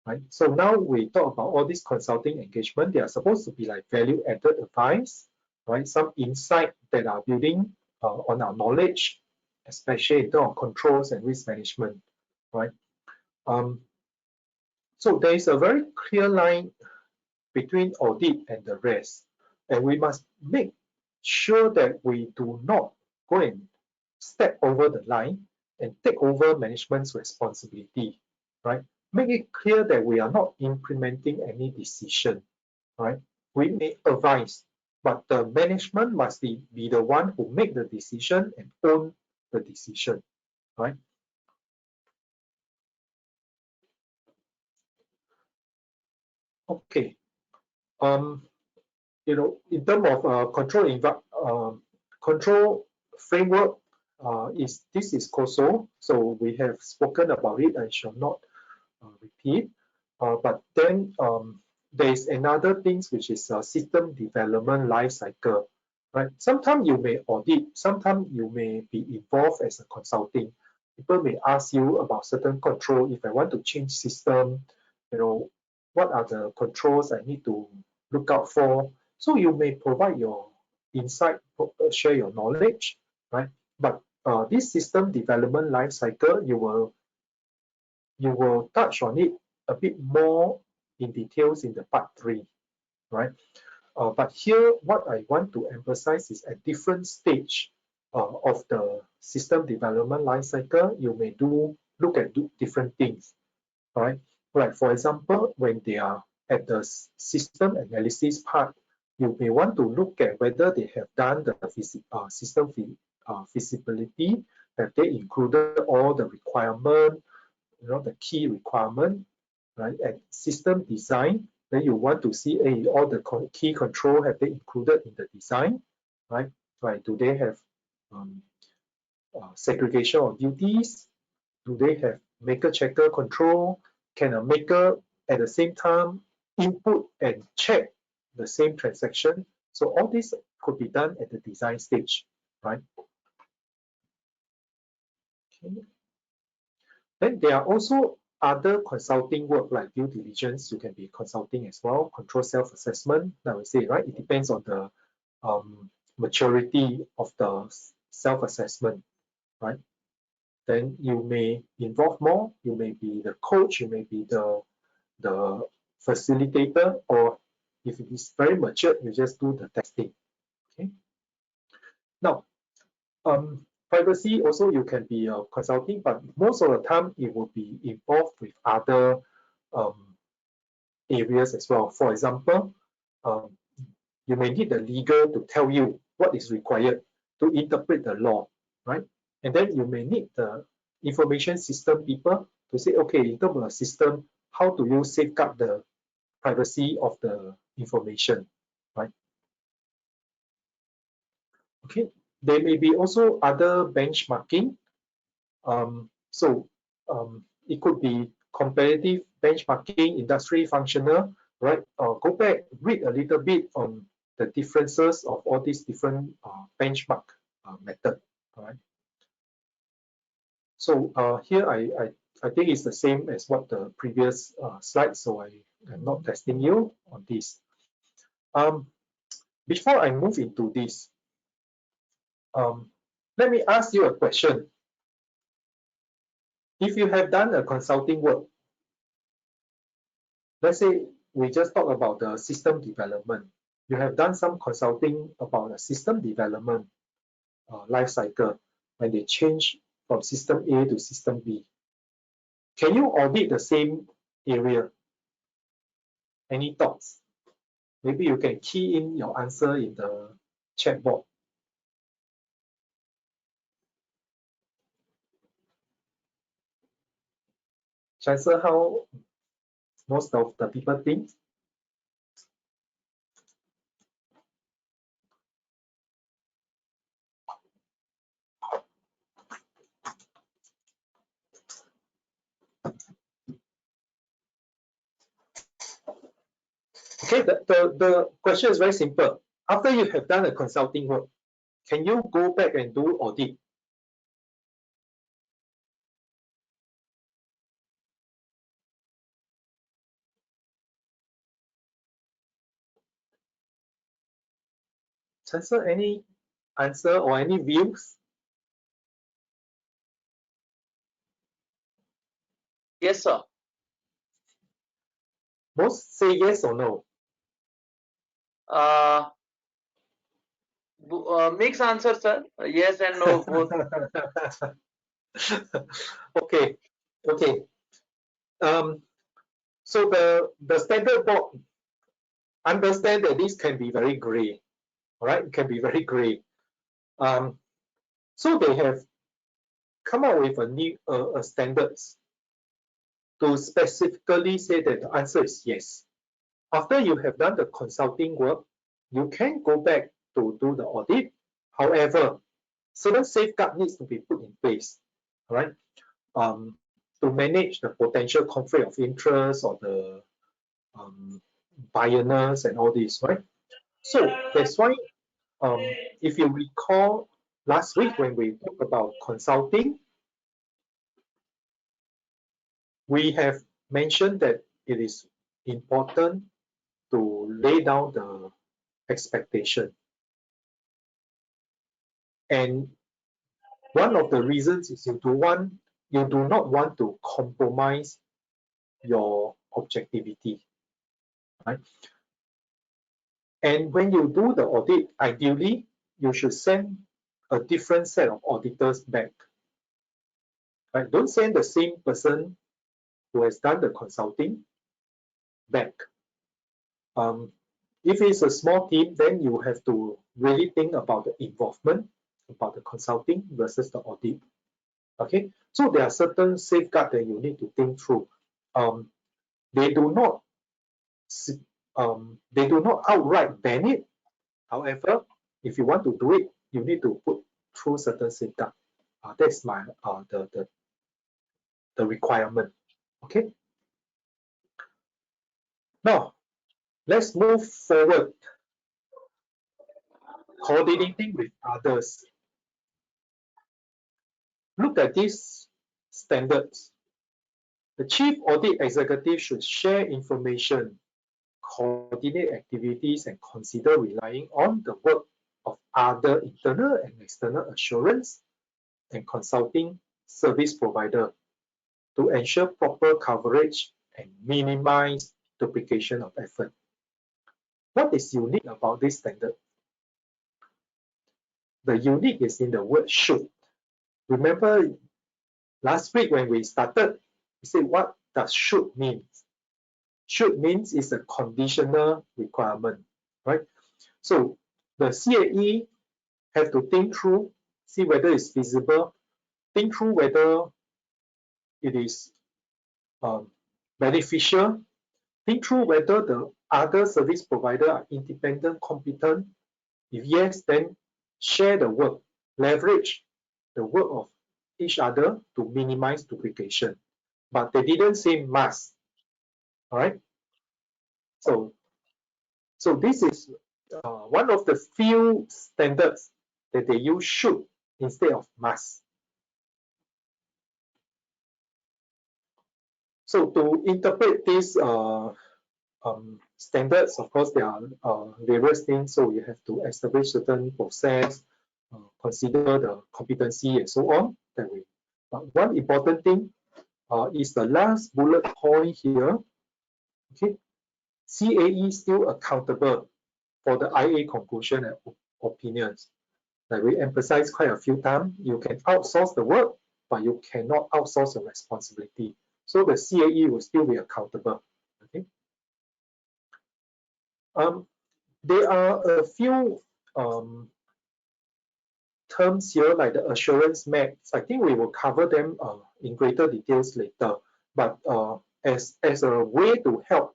[SPEAKER 2] right? So now we talk about all these consulting engagement. They are supposed to be like value-added advice, right? Some insight that are building on our knowledge, especially in terms of controls and risk management, right? So there is a very clear line between audit and the rest, and we must make sure that we do not go and step over the line and take over management's responsibility, right? Make it clear that we are not implementing any decision, right? We may advise, but the management must be the one who make the decision and own the decision, right? Okay. In terms of control framework, this is COSO, so we have spoken about it. I shall not repeat. But then there is another thing which is system development life cycle, right? Sometimes you may audit, sometimes you may be involved as a consulting. People may ask you about certain control. If I want to change system, what are the controls I need to look out for? So you may provide your insight, share your knowledge, right? But this system development life cycle, you will touch on it a bit more in details in the part 3, right? But here, what I want to emphasize is at different stage of the system development life cycle, you may look at different things, right? Like for example, when they are at the system analysis part, you may want to look at whether they have done the system feasibility. Have they included all the requirement, the key requirement, right? And system design, then you want to see all the key control, have they included in the design, right? Right? Do they have segregation of duties? Do they have maker checker control? Can a maker at the same time input and check the same transaction? So all this could be done at the design stage, right? Okay. Then there are also other consulting work like due diligence. You can be consulting as well. Control self-assessment, I would say, right? It depends on the maturity of the self-assessment, right? Then you may involve more. You may be the coach. You may be the facilitator, or if it is very mature, you just do the testing. Okay. Now, privacy also you can be consulting, but most of the time it will be involved with other areas as well. For example, you may need the legal to tell you what is required to interpret the law, right? And then you may need the information system people to say, okay, in terms of the system, how do you safeguard the privacy of the information, right? Okay, there may be also other benchmarking. It could be comparative benchmarking, industry functional, right? Go back, read a little bit on the differences of all these different benchmark method, right? So here I think it's the same as what the previous slide, so I am not testing you on this. Before I move into this, let me ask you a question. If you have done a consulting work, let's say we just talk about the system development. You have done some consulting about the system development life cycle when they change from system A to system B. Can you audit the same area? Any thoughts? Maybe you can key in your answer in the chat box. Chancellor, how most of the people think? Okay, the question is very simple. After you have done a consulting work, can you go back and do audit? Chancellor, any answer or any views?
[SPEAKER 3] Yes, sir.
[SPEAKER 2] Most say yes or no.
[SPEAKER 3] Mixed answer, sir. Yes and no, both.
[SPEAKER 2] Okay. So the standard board understand that this can be very gray. All right, it can be very gray. So they have come up with a new standards to specifically say that the answer is yes. After you have done the consulting work, you can go back to do the audit. However, certain safeguard needs to be put in place, right? To manage the potential conflict of interest or the biasness and all this, right? So that's why, if you recall last week when we talked about consulting, we have mentioned that it is important to lay down the expectation. And one of the reasons is you do not want to compromise your objectivity, right? And when you do the audit, ideally, you should send a different set of auditors back, right? Don't send the same person who has done the consulting back. If it's a small team, then you have to really think about the involvement, about the consulting versus the audit. Okay, so there are certain safeguards that you need to think through. They do not outright ban it. However, if you want to do it, you need to put through certain safeguards. That's my the requirement. Okay. Now, let's move forward. Coordinating with others. Look at these standards. The chief audit executive should share information, coordinate activities, and consider relying on the work of other internal and external assurance and consulting service provider to ensure proper coverage and minimize duplication of effort. What is unique about this standard? the unique is in the word should. Remember last week when we started, we said what does should mean? Should means is a conditional requirement, right? So the CAE have to think through, see whether it's feasible, think through whether it is beneficial, think through whether the other service provider are independent, competent. If yes, then share the work, leverage the work of each other to minimize duplication. But they didn't say must. All right. So this is one of the few standards that they use should instead of must. So to interpret these standards, of course, there are various things. So you have to establish certain process, consider the competency, and so on. But one important thing is the last bullet point here. Okay, CAE still accountable for the IA conclusion and opinions. Like we emphasize quite a few times, you can outsource the work, but you cannot outsource the responsibility. So the CAE will still be accountable. Okay. There are a few terms here like the assurance maps. I think we will cover them in greater details later. But as a way to help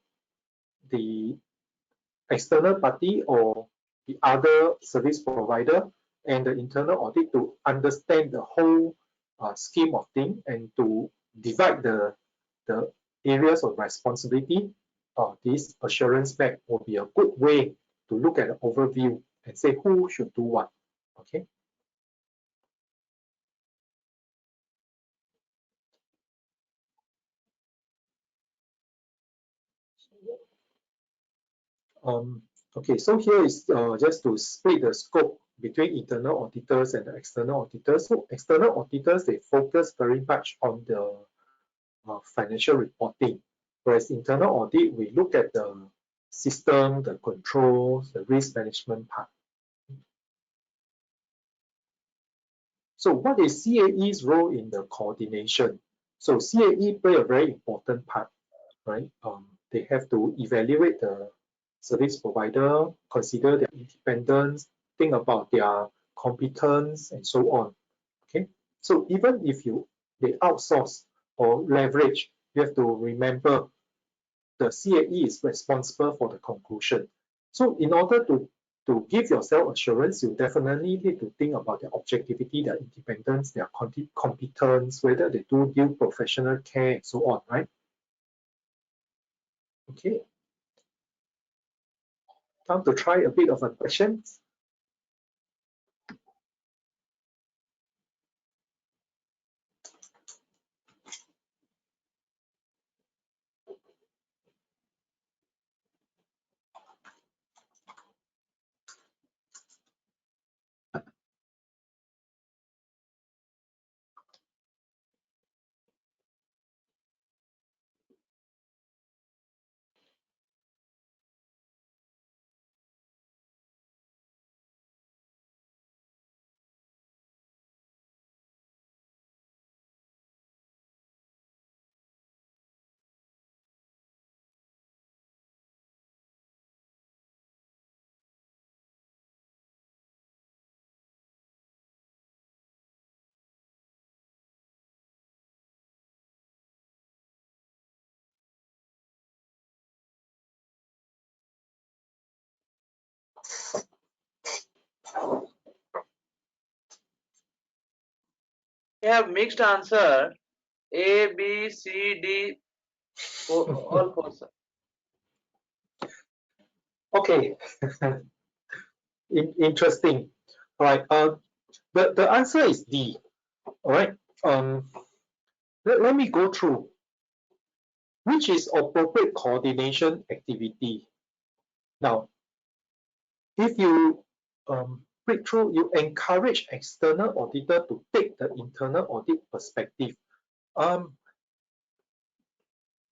[SPEAKER 2] the external party or the other service provider and the internal audit to understand the whole scheme of things and to divide the areas of responsibility, this assurance map will be a good way to look at the overview and say who should do what. Okay. Okay, so here is just to split the scope between internal auditors and the external auditors. So external auditors, they focus very much on the financial reporting, whereas internal audit, we look at the system, the controls, the risk management part. So what is CAE's role in the coordination? So CAE play a very important part, right? They have to evaluate the service provider, consider their independence, think about their competence, and so on. Okay, so even if they outsource or leverage, you have to remember the CAE is responsible for the conclusion. So in order to give yourself assurance, you definitely need to think about their objectivity, their independence, their competence, whether they do due professional care, and so on, right? Okay. Time to try a bit of a question.
[SPEAKER 3] We have mixed answer A, B, C, D, all four.
[SPEAKER 2] Okay. Interesting. All right. The answer is D. All right. Let me go through. Which is appropriate coordination activity? Now, if you read through, you encourage external auditor to take the internal audit perspective.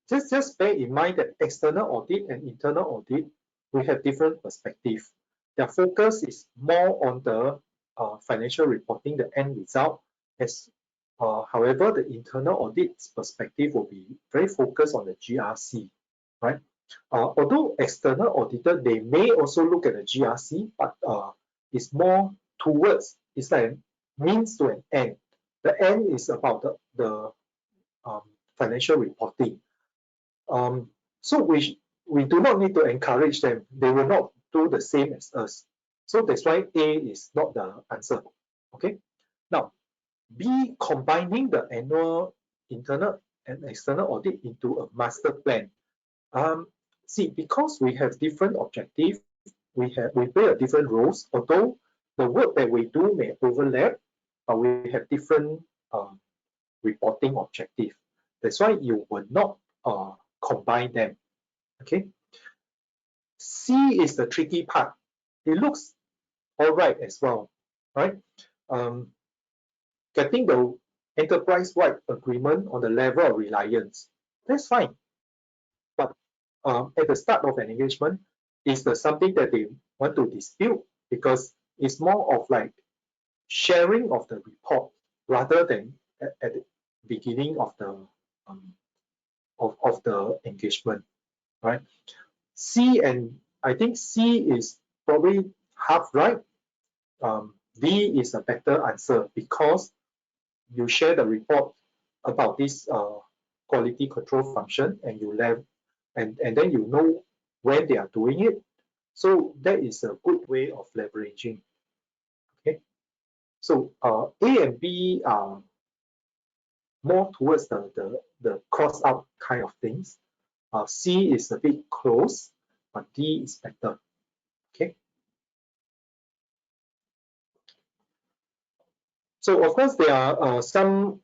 [SPEAKER 2] Just bear in mind that external audit and internal audit, we have different perspective. Their focus is more on the financial reporting, the end result. However, the internal audit's perspective will be very focused on the GRC, right? Although external auditor, they may also look at the GRC, but it's more towards, it's like means to an end. The end is about the financial reporting. So we do not need to encourage them. They will not do the same as us. So that's why A is not the answer. Okay. Now, B, combining the annual internal and external audit into a master plan. See, because we have different objectives, we play different roles. Although the work that we do may overlap, but we have different reporting objective. That's why you will not combine them. Okay. C is the tricky part. It looks all right as well, right? Getting the enterprise-wide agreement on the level of reliance, that's fine. But at the start of an engagement, is there something that they want to dispute? Because it's more of like sharing of the report rather than at the beginning of the engagement, right? C, and I think C is probably half right. D is a better answer because you share the report about this quality control function, and and then you know when they are doing it. So that is a good way of leveraging. Okay. So A and B are more towards the cross out kind of things. C is a bit close, but D is better. Okay. So of course there are some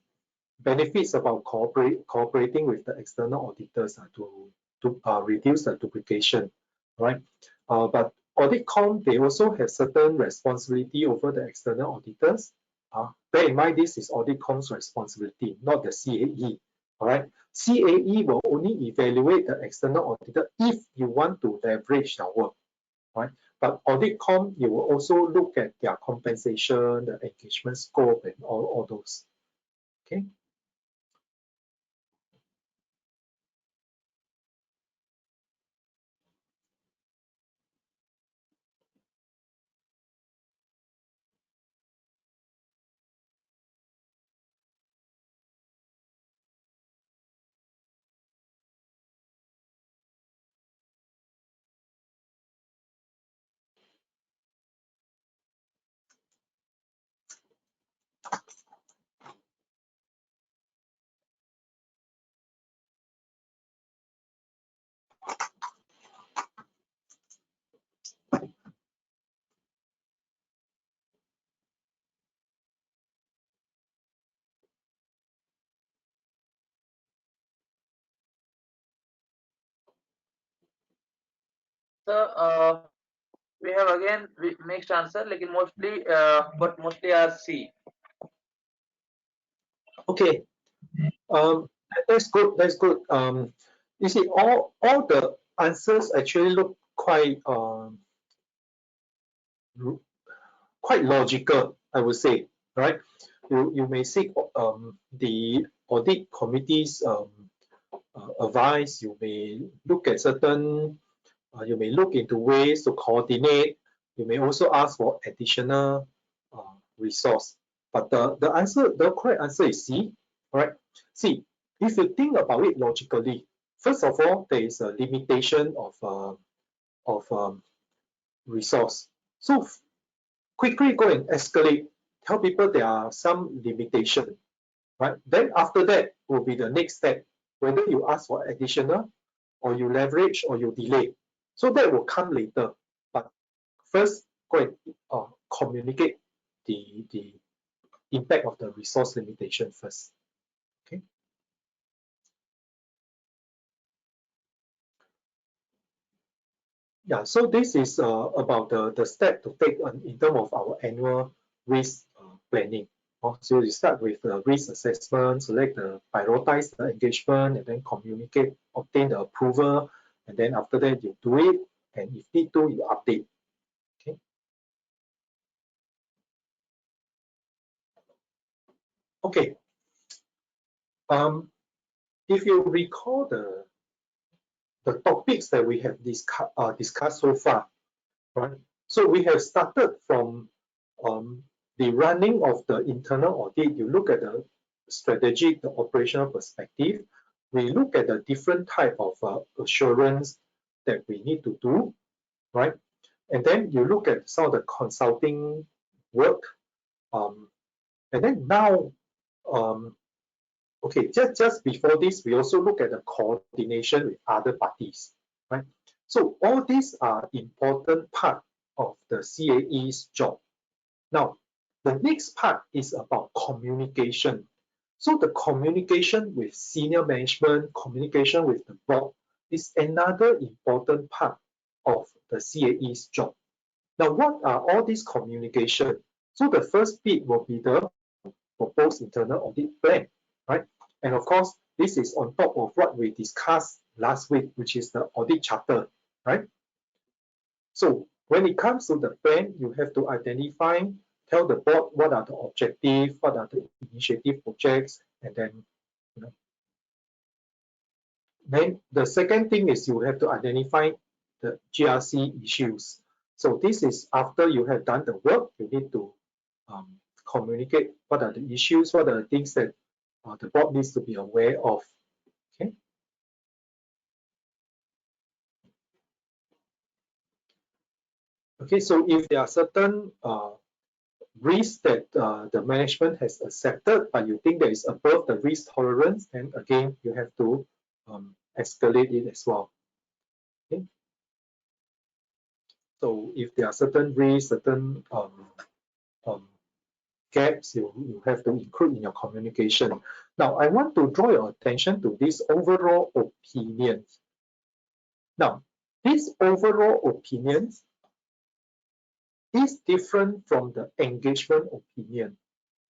[SPEAKER 2] benefits about cooperating with the external auditors to reduce the duplication, right? But AuditCom, they also have certain responsibility over the external auditors. Bear in mind, this is AuditCom's responsibility, not the CAE. All right, CAE will only evaluate the external auditor if you want to leverage their work, right? But AuditCom, you will also look at their compensation, the engagement scope, and all those. Okay.
[SPEAKER 3] So we have again mixed answer, like mostly, but mostly are C.
[SPEAKER 2] Okay, that's good. That's good. You see, all the answers actually look quite logical, I would say, right? You may seek the audit committee's advice. You may look at certain. You may look into ways to coordinate. You may also ask for additional resource. But the answer, the correct answer is C. Right? See, if you think about it logically, first of all, there is a limitation of resource. So quickly go and escalate. Tell people there are some limitation. Right? Then after that will be the next step, whether you ask for additional, or you leverage, or you delay. So that will come later. But first, go and communicate the impact of the resource limitation first. Okay. Yeah, so this is about the step to take in terms of our annual risk planning. So you start with the risk assessment, select prioritize the engagement, and then communicate, obtain the approval, and then after that you do it, and if need to, you update. Okay. Okay. If you recall the topics that we have discussed so far, right? So we have started from the running of the internal audit. You look at the strategic, the operational perspective. We look at the different type of assurance that we need to do, right? And then you look at some of the consulting work. And then now, okay, just before this, we also look at the coordination with other parties, right? So all these are important part of the CAE's job. Now, the next part is about communication. So the communication with senior management, communication with the board is another important part of the CAE's job. Now, what are all these communication? So the first bit will be the proposed internal audit plan, right? And of course, this is on top of what we discussed last week, which is the audit charter, right? So when it comes to the plan, you have to identify, tell the board what are the objectives, what are the initiative projects, and then, then the second thing is you have to identify the GRC issues. So this is after you have done the work, you need to communicate what are the issues, what are the things that the board needs to be aware of. Okay. Okay, so if there are certain risks that the management has accepted, but you think that is above the risk tolerance, then again, you have to escalate it as well. Okay. So if there are certain risks, certain gaps, you have to include in your communication. Now, I want to draw your attention to this overall opinion. Now, this overall opinion is different from the engagement opinion,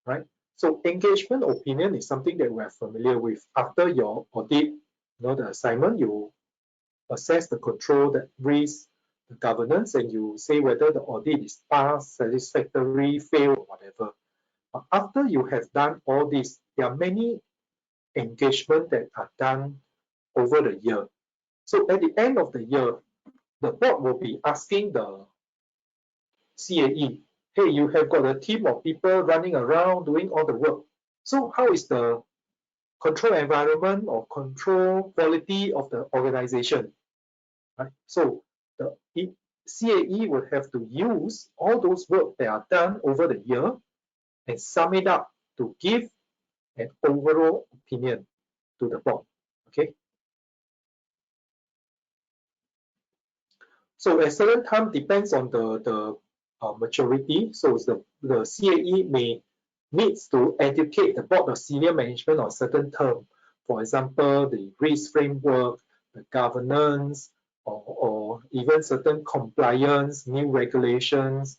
[SPEAKER 2] right? So engagement opinion is something that we're familiar with. After your audit, the assignment, you assess the control, the risk, the governance, and you say whether the audit is passed, satisfactory, fail, or whatever. But after you have done all this, there are many engagements that are done over the year. So at the end of the year, the board will be asking the CAE, hey, you have got a team of people running around doing all the work. So how is the control environment or control quality of the organization? Right? So the CAE will have to use all those work that are done over the year and sum it up to give an overall opinion to the board. Okay. So at certain time depends on the maturity. So the CAE needs to educate the board of senior management on certain term. For example, the risk framework, the governance, or even certain compliance, new regulations.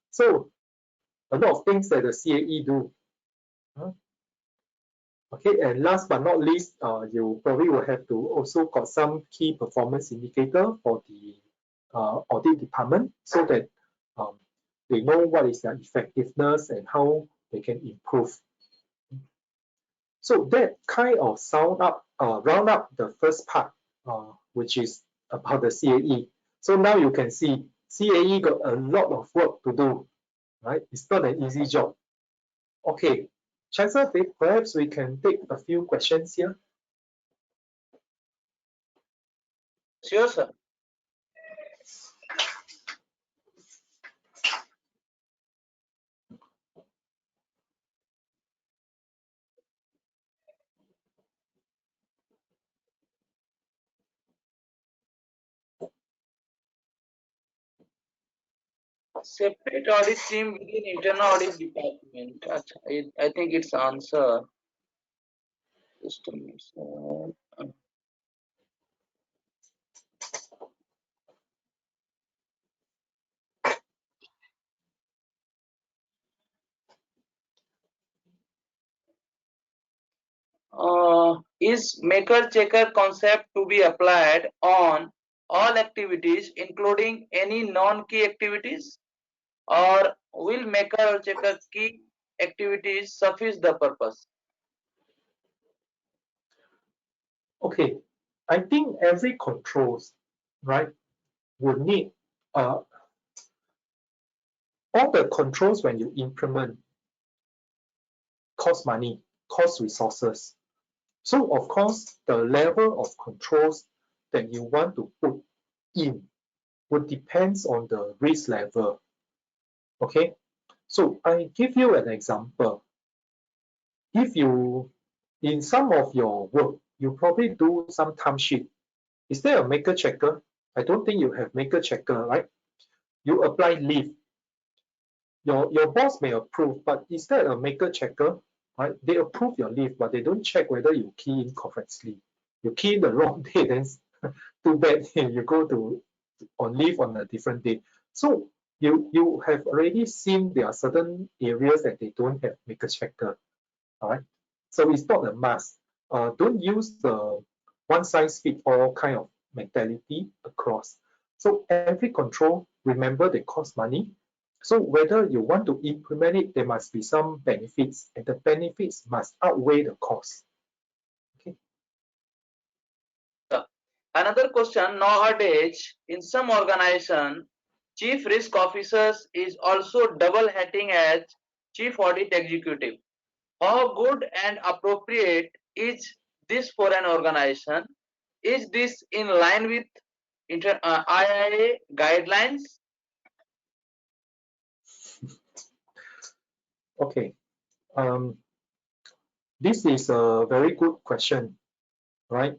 [SPEAKER 2] So a lot of things that the CAE do. Okay, and last but not least, you probably will have to also got some key performance indicator for the audit department so that they know what is their effectiveness and how they can improve. So that kind of round up the first part, which is about the CAE. So now you can see CAE got a lot of work to do, right? It's not an easy job. Okay, Chancellor, perhaps we can take a few questions here.
[SPEAKER 3] Sure, sir. Separate audit team within internal audit department. I think it's answer. Just a minute. Is maker checker concept to be applied on all activities including any non-key activities, or will maker or checker key activities suffice the purpose?
[SPEAKER 2] Okay, I think every controls, right, would need all the controls when you implement cost money, cost resources. So of course, the level of controls that you want to put in would depends on the risk level. Okay, so I give you an example. If you, in some of your work, you probably do some time sheet. Is there a maker checker? I don't think you have maker checker, right? You apply leave. Your boss may approve, but is there a maker checker? Right? They approve your leave, but they don't check whether you key in correctly. You key in the wrong day, then too bad you go to on leave on a different day. So you have already seen there are certain areas that they don't have maker checker. All right. So it's not a must. Don't use the one size fit all kind of mentality across. So every control, remember, they cost money. So whether you want to implement it, there must be some benefits, and the benefits must outweigh the cost. Okay.
[SPEAKER 3] Another question, nowadays in some organization, chief risk officers is also double hatting as chief audit executive. How good and appropriate is this for an organization? Is this in line with IIA guidelines?
[SPEAKER 2] Okay. This is a very good question, right?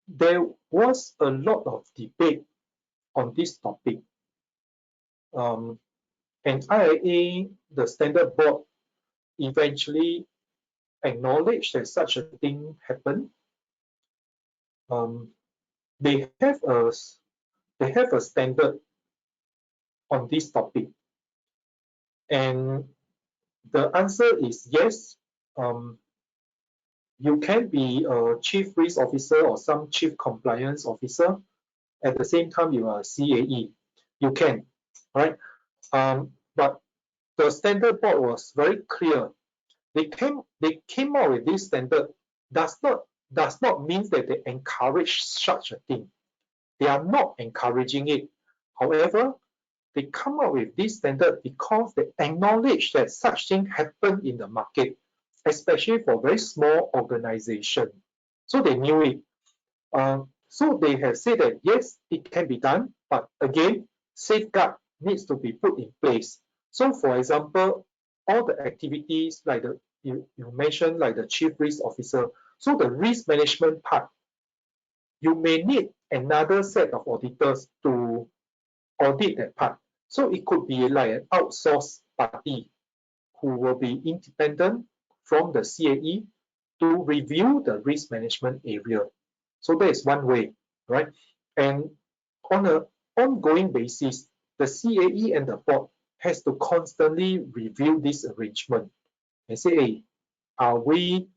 [SPEAKER 2] There was a lot of debate on this topic. And IIA, the standard board, eventually acknowledged that such a thing happened. They have a standard on this topic, and the answer is yes. You can be a chief risk officer or some chief compliance officer. At the same time, you are a CAE. You can, right? But the standard board was very clear. They came out with this standard. Does not mean that they encourage such a thing. They are not encouraging it. However, they come up with this standard because they acknowledge that such thing happen in the market, especially for very small organization. So they knew it. So they have said that yes, it can be done, but again, safeguard needs to be put in place. So for example, all the activities like you mentioned, like the chief risk officer, so the risk management part, you may need another set of auditors to audit that part. So it could be like an outsourced party who will be independent from the CAE to review the risk management area. So that is one way, right? And on an ongoing basis, the CAE and the board has to constantly review this arrangement and say, hey, are we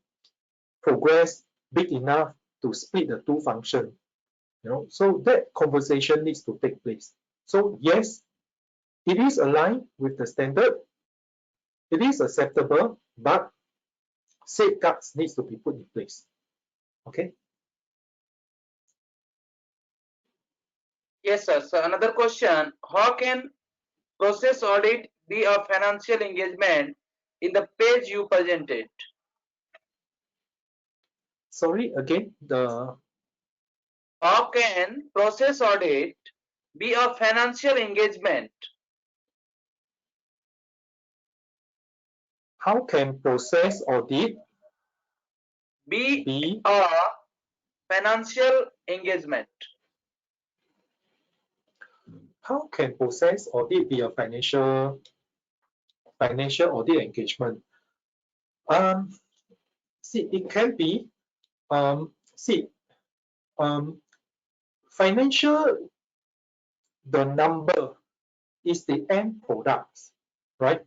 [SPEAKER 2] progress big enough to split the two functions? So that conversation needs to take place. So yes, it is aligned with the standard. It is acceptable, but safeguards needs to be put in place. Okay.
[SPEAKER 3] Yes, sir. So another question, how can process audit be a financial engagement in the page you presented?
[SPEAKER 2] Sorry, again,
[SPEAKER 3] How can process audit be a financial engagement?
[SPEAKER 2] How can process audit
[SPEAKER 3] be a financial engagement?
[SPEAKER 2] How can process audit be a financial audit engagement? See, it can be. Financial, the number is the end products, right?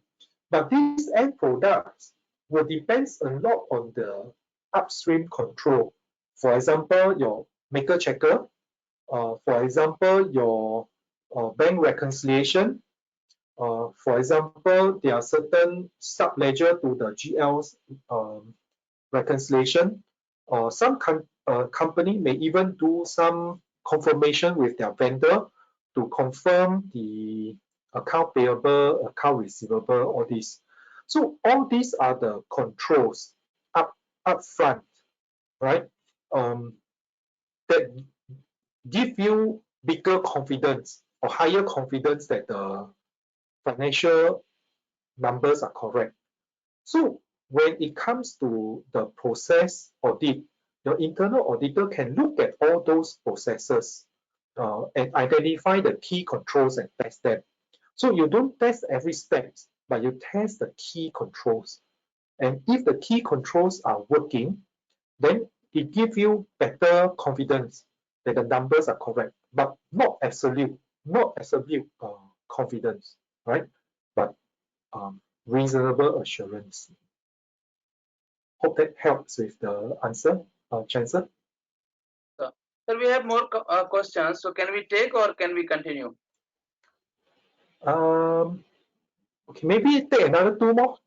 [SPEAKER 2] But these end products will depend a lot on the upstream control. For example, your maker checker, for example, your bank reconciliation, For example, there are certain sub-ledger to the GL's reconciliation, or some company may even do some confirmation with their vendor to confirm the account payable, account receivable, all these. So all these are the controls up front, right? That give you bigger confidence or higher confidence that the financial numbers are correct. So when it comes to the process audit, your internal auditor can look at all those processes and identify the key controls and test them. So you don't test every step, but you test the key controls. And if the key controls are working, then it gives you better confidence that the numbers are correct, but not absolute confidence, right? But reasonable assurance. Hope that helps with the answer, Chancellor.
[SPEAKER 3] Sir, we have more questions. So can we take or can we continue?
[SPEAKER 2] Okay, maybe take another 2 more.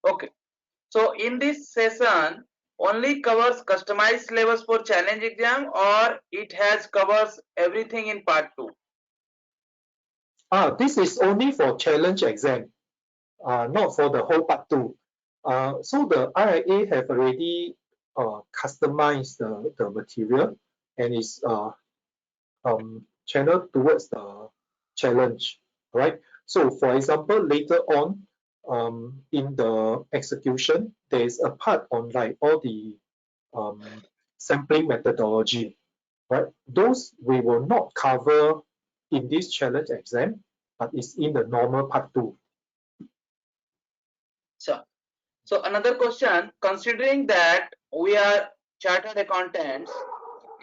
[SPEAKER 3] Okay. So in this session, only covers customized syllabus for challenge exam, or it has covers everything in part 2?
[SPEAKER 2] This is only for challenge exam, not for the whole part 2. So the IIA have already customized the material and is channeled towards the challenge, right? So for example, later on in the execution, there is a part on like all the sampling methodology, right? Those we will not cover in this challenge exam, but it's in the normal part 2.
[SPEAKER 3] Sure. So another question, considering that we are chartered accountants,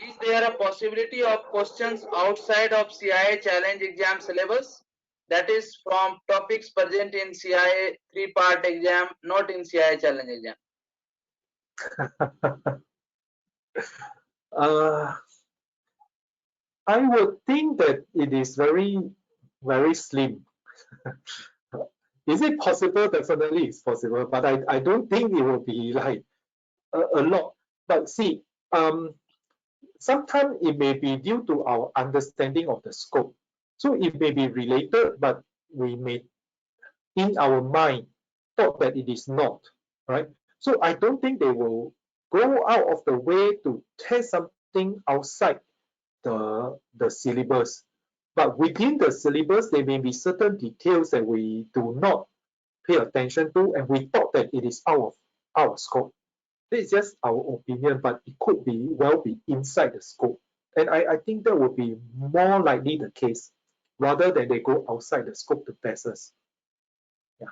[SPEAKER 3] is there a possibility of questions outside of CIA challenge exam syllabus? That is from topics present in CIA 3-part exam, not in CIA challenge exam.
[SPEAKER 2] I would think that it is very, very slim. Is it possible? Definitely it's possible, but I don't think it will be like a lot. But see, sometimes it may be due to our understanding of the scope. So it may be related, but we may, in our mind, thought that it is not, right? So I don't think they will go out of the way to test something outside the syllabus. But within the syllabus, there may be certain details that we do not pay attention to, and we thought that it is out of our scope. This is just our opinion, but it could be inside the scope. And I think that would be more likely the case, rather than they go outside the scope to test us. Yeah.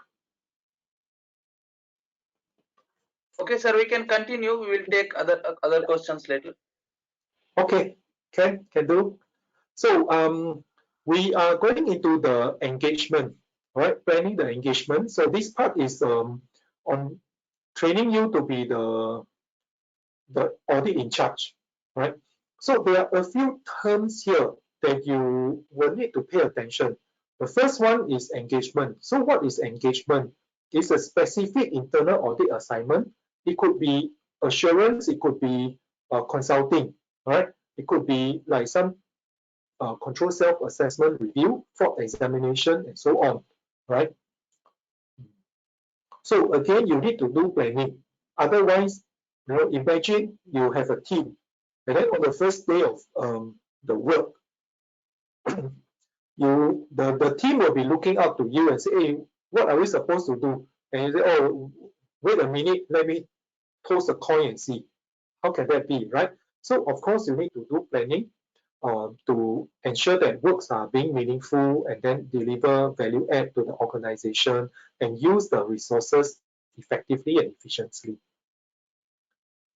[SPEAKER 3] Okay, sir, we can continue. We will take other questions later.
[SPEAKER 2] Okay, can do. So we are going into the engagement, right? Planning the engagement. So this part is on training you to be the audit in charge, right? So there are a few terms here that you will need to pay attention. The first one is engagement. So what is engagement? It's a specific internal audit assignment. It could be assurance, it could be consulting, right? It could be like some control self-assessment review, fraud examination, and so on, right? So again, you need to do planning. Otherwise, imagine you have a team, and then on the first day of the work, the team will be looking up to you and say, hey, what are we supposed to do? And you say, oh, wait a minute, let me toss a coin and see. How can that be, right? So of course, you need to do planning to ensure that works are being meaningful and then deliver value add to the organization and use the resources effectively and efficiently.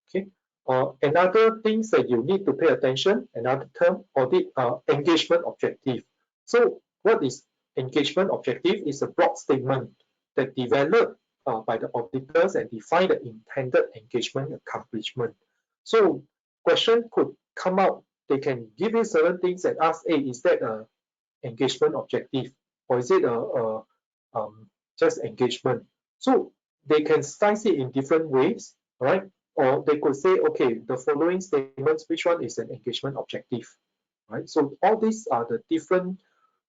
[SPEAKER 2] Okay. Another things that you need to pay attention, another term, audit engagement objective. So what is engagement objective? Is a broad statement that developed by the auditors and define the intended engagement accomplishment. So question could come out, they can give you certain things and ask, hey, is that a engagement objective, or is it just engagement? So they can slice it in different ways, right? Or they could say, okay, the following statements, which one is an engagement objective, right? So all these are the different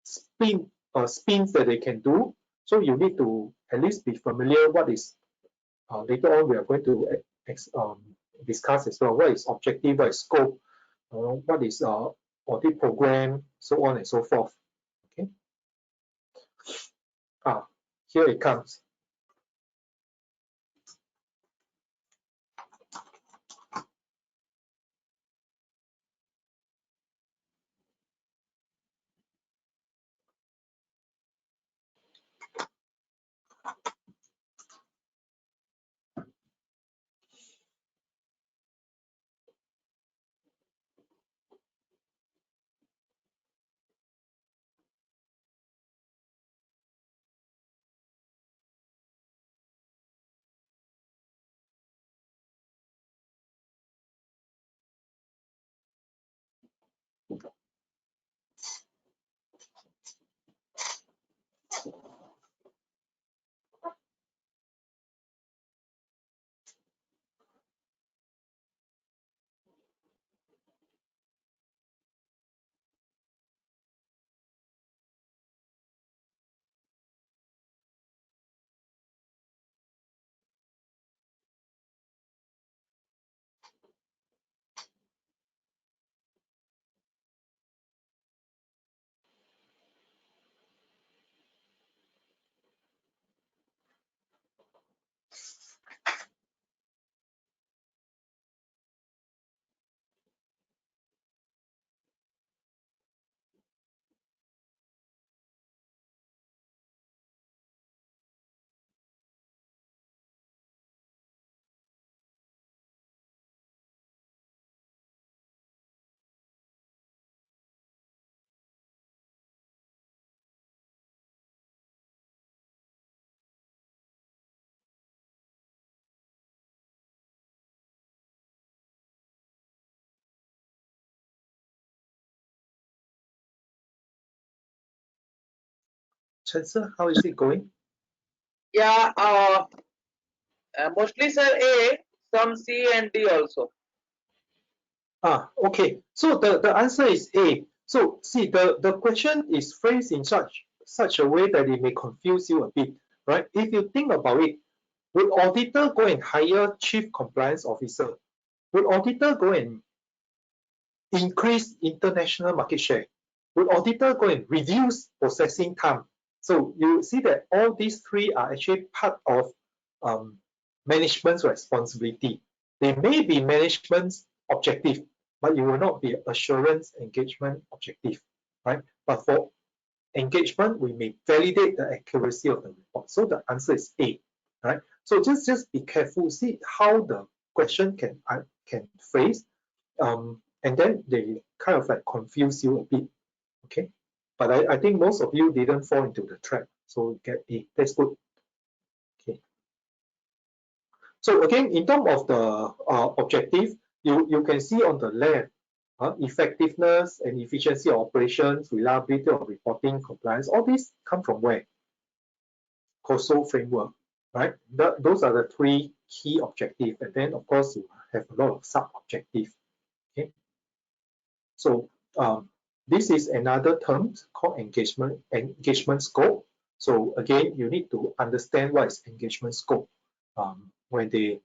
[SPEAKER 2] spins that they can do. So you need to at least be familiar what is, later on we are going to discuss as well, what is objective, what is scope, what is audit program, so on and so forth. Okay. Here it comes. Chancellor, how is it going?
[SPEAKER 3] Yeah, mostly sir A, some C and D also.
[SPEAKER 2] Okay. So the answer is A. So see, the question is phrased in such a way that it may confuse you a bit, right? If you think about it, would auditor go and hire chief compliance officer? Would auditor go and increase international market share? Would auditor go and reduce processing time? So you see that all these three are actually part of management's responsibility. They may be management's objective, but it will not be assurance engagement objective, right? But for engagement, we may validate the accuracy of the report. So the answer is A, right? So just be careful. See how the question can phrase, and then they kind of like confuse you a bit, okay? But I think most of you didn't fall into the trap, so get A. That's good. Okay. So again, in terms of the objective, you can see on the left, effectiveness and efficiency of operations, reliability of reporting, compliance, all these come from where? COSO framework, right? Those are the three key objectives. And then, of course, you have a lot of sub-objectives. Okay. So this is another term called engagement scope. So again, you need to understand what is engagement scope. When they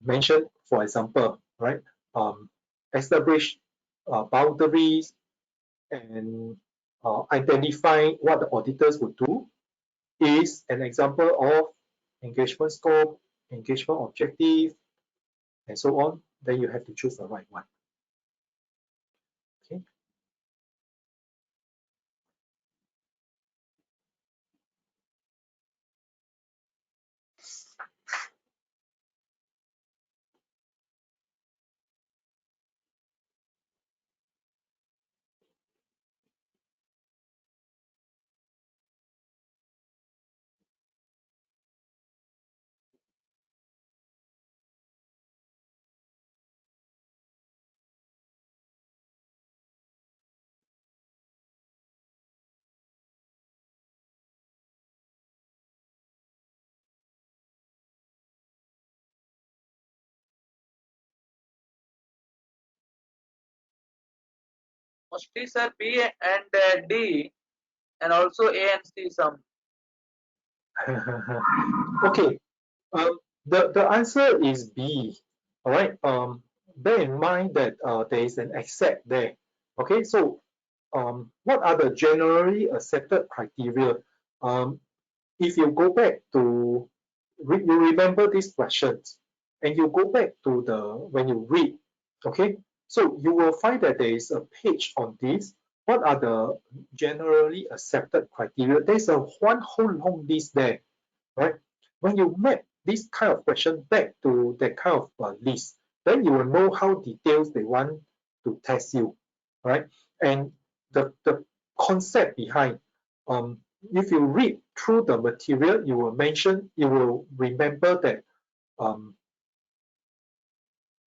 [SPEAKER 2] mention, for example, right, establish boundaries and identify what the auditors would do is an example of engagement scope, engagement objective, and so on. Then you have to choose the right one. Okay.
[SPEAKER 3] mostly, sir, B and D, and also A and C some.
[SPEAKER 2] Okay, the answer is B. All right. Bear in mind that there is an except there. Okay, so what are the generally accepted criteria? If you go back to you remember these questions, and you go back to the when you read, okay, so you will find that there is a page on this. What are the generally accepted criteria? There's a one whole long list there, right? When you map this kind of question back to that kind of list, then you will know how details they want to test you, right? And the concept behind, if you read through the material, you will remember that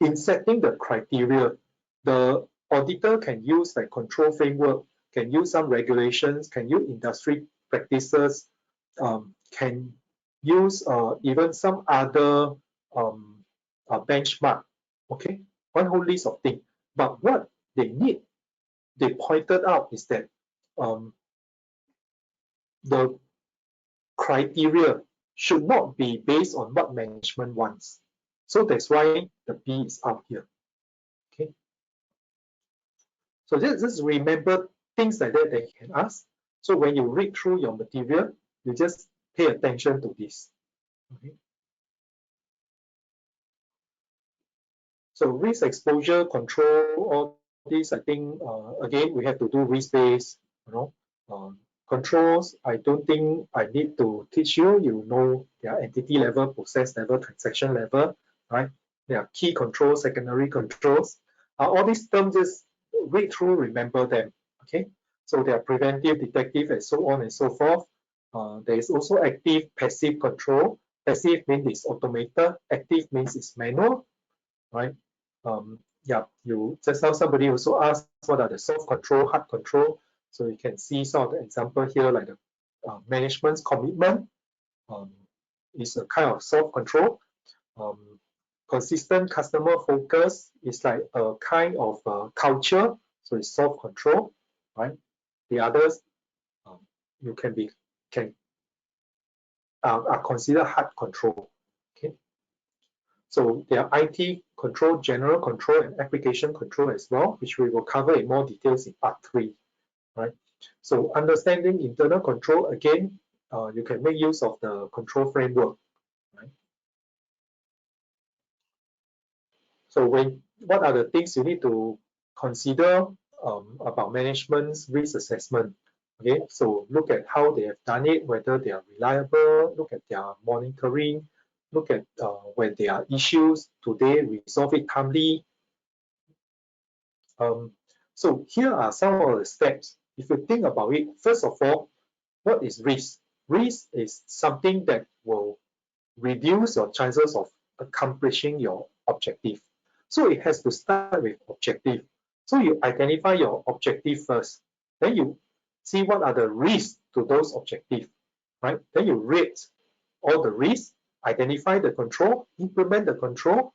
[SPEAKER 2] in setting the criteria, the auditor can use like control framework, can use some regulations, can use industry practices, can use even some other benchmark, okay, one whole list of things. But what they pointed out is that the criteria should not be based on what management wants. So that's why the B is out here. Okay. So just remember things like that you can ask. So when you read through your material, you just pay attention to this. Okay. So risk exposure control, all these, I think, again, we have to do risk-based, controls. I don't think I need to teach you. You know their entity level, process level, transaction level, right? There are key controls, secondary controls. All these terms, just read through, remember them, okay? So there are preventive, detective, and so on and so forth. There is also active, passive control. Passive means it's automated. Active means it's manual, right? Yeah, you just now somebody also asked what are the soft control, hard control. So you can see some of the example here, like the management's commitment is a kind of soft control. Consistent customer focus is like a kind of culture, so it's soft control, right? The others you can are considered hard control. Okay. So there are IT control, general control, and application control as well, which we will cover in more details in part 3, right? So understanding internal control, again, you can make use of the control framework, right? So what are the things you need to consider about management's risk assessment? Okay, so look at how they have done it, whether they are reliable, look at their monitoring, look at when there are issues, do they resolve it timely? So here are some of the steps. If you think about it, first of all, what is risk? Risk is something that will reduce your chances of accomplishing your objective. So it has to start with objective. So you identify your objective first. Then you see what are the risks to those objectives, right? Then you rate all the risks, identify the control, implement the control,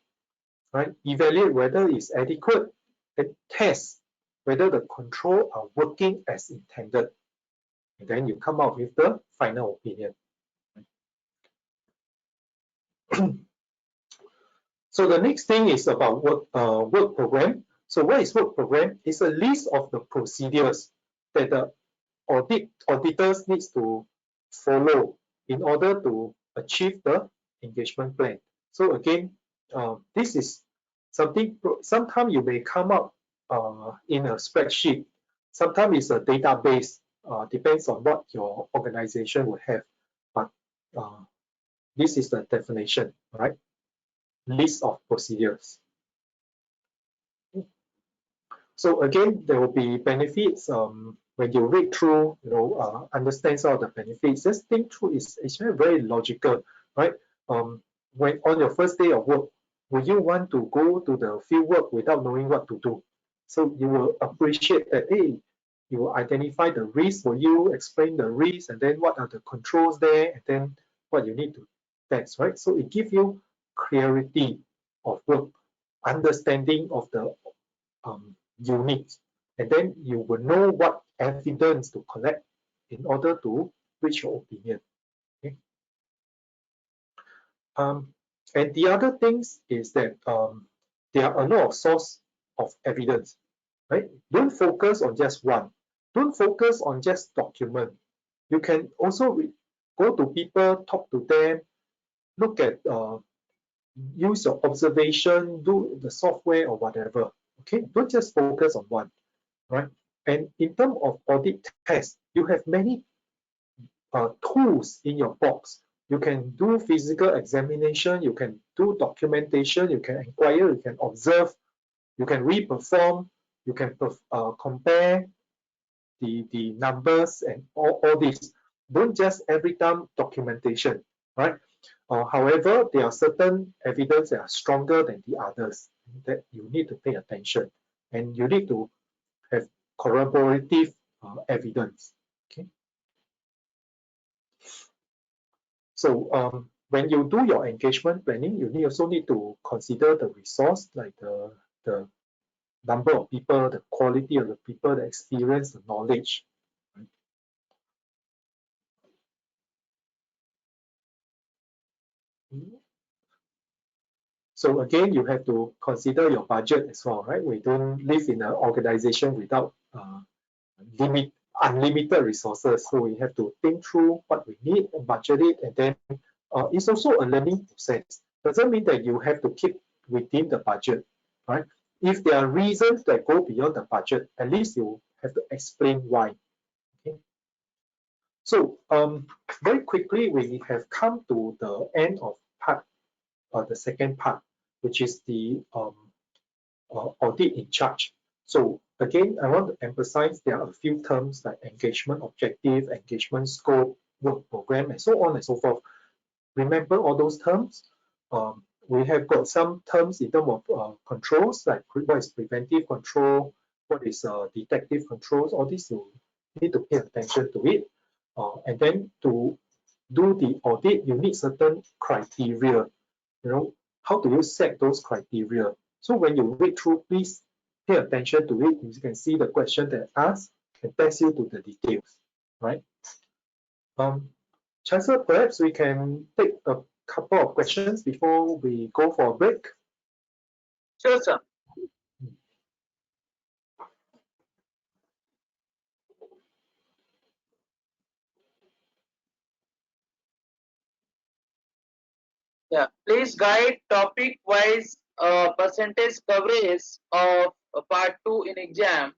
[SPEAKER 2] right? Evaluate whether it's adequate, and test whether the control are working as intended. And then you come out with the final opinion. So the next thing is about work program. So what is work program? It's a list of the procedures that the auditors needs to follow in order to achieve the engagement plan. So again, this is something, sometimes you may come up in a spreadsheet, sometimes it's a database, depends on what your organization would have, but this is the definition, right? List of procedures. So again, there will be benefits when you read through, understand some of the benefits. Just think through, it's very logical, right? When on your first day of work, will you want to go to the field work without knowing what to do? So you will appreciate that, hey, you will identify the risk, will you explain the risk, and then what are the controls there, and then what you need to test, right? So it gives you clarity of work, understanding of the units. and then you will know what evidence to collect in order to reach your opinion. Okay? And the other things is that there are a lot of source of evidence, right? Don't focus on just one. Don't focus on just document. You can also go to people, talk to them, look at, use your observation, do the software or whatever. Okay, don't just focus on one, right? And in terms of audit tests, you have many tools in your box. You can do physical examination, you can do documentation, you can inquire, you can observe, you can reperform, you can compare the numbers and all this. Don't just every time documentation, right? However, there are certain evidence that are stronger than the others that you need to pay attention, and you need to have corroborative evidence. Okay. So when you do your engagement planning, you also need to consider the resource, like the number of people, the quality of the people, the experience, the knowledge. So again, you have to consider your budget as well, right? We don't live in an organization without unlimited resources. So we have to think through what we need and budget it, and then it's also a learning process. Doesn't mean that you have to keep within the budget, right? If there are reasons that go beyond the budget, at least you have to explain why. Okay. So very quickly, we have come to the end of part, the second part, which is the audit in charge. So again, I want to emphasize there are a few terms like engagement objective, engagement scope, work program, and so on and so forth. Remember all those terms. We have got some terms in terms of controls, like what is preventive control, what is detective controls. All these you need to pay attention to it. And then to do the audit, you need certain criteria. You know, how do you set those criteria? So when you read through, please pay attention to it. You can see the question that asks and takes you to the details, right? Chancellor, perhaps we can take a couple of questions before we go for a break.
[SPEAKER 3] Sure, sir. Yeah, please guide topic-wise percentage coverage of part 2 in exam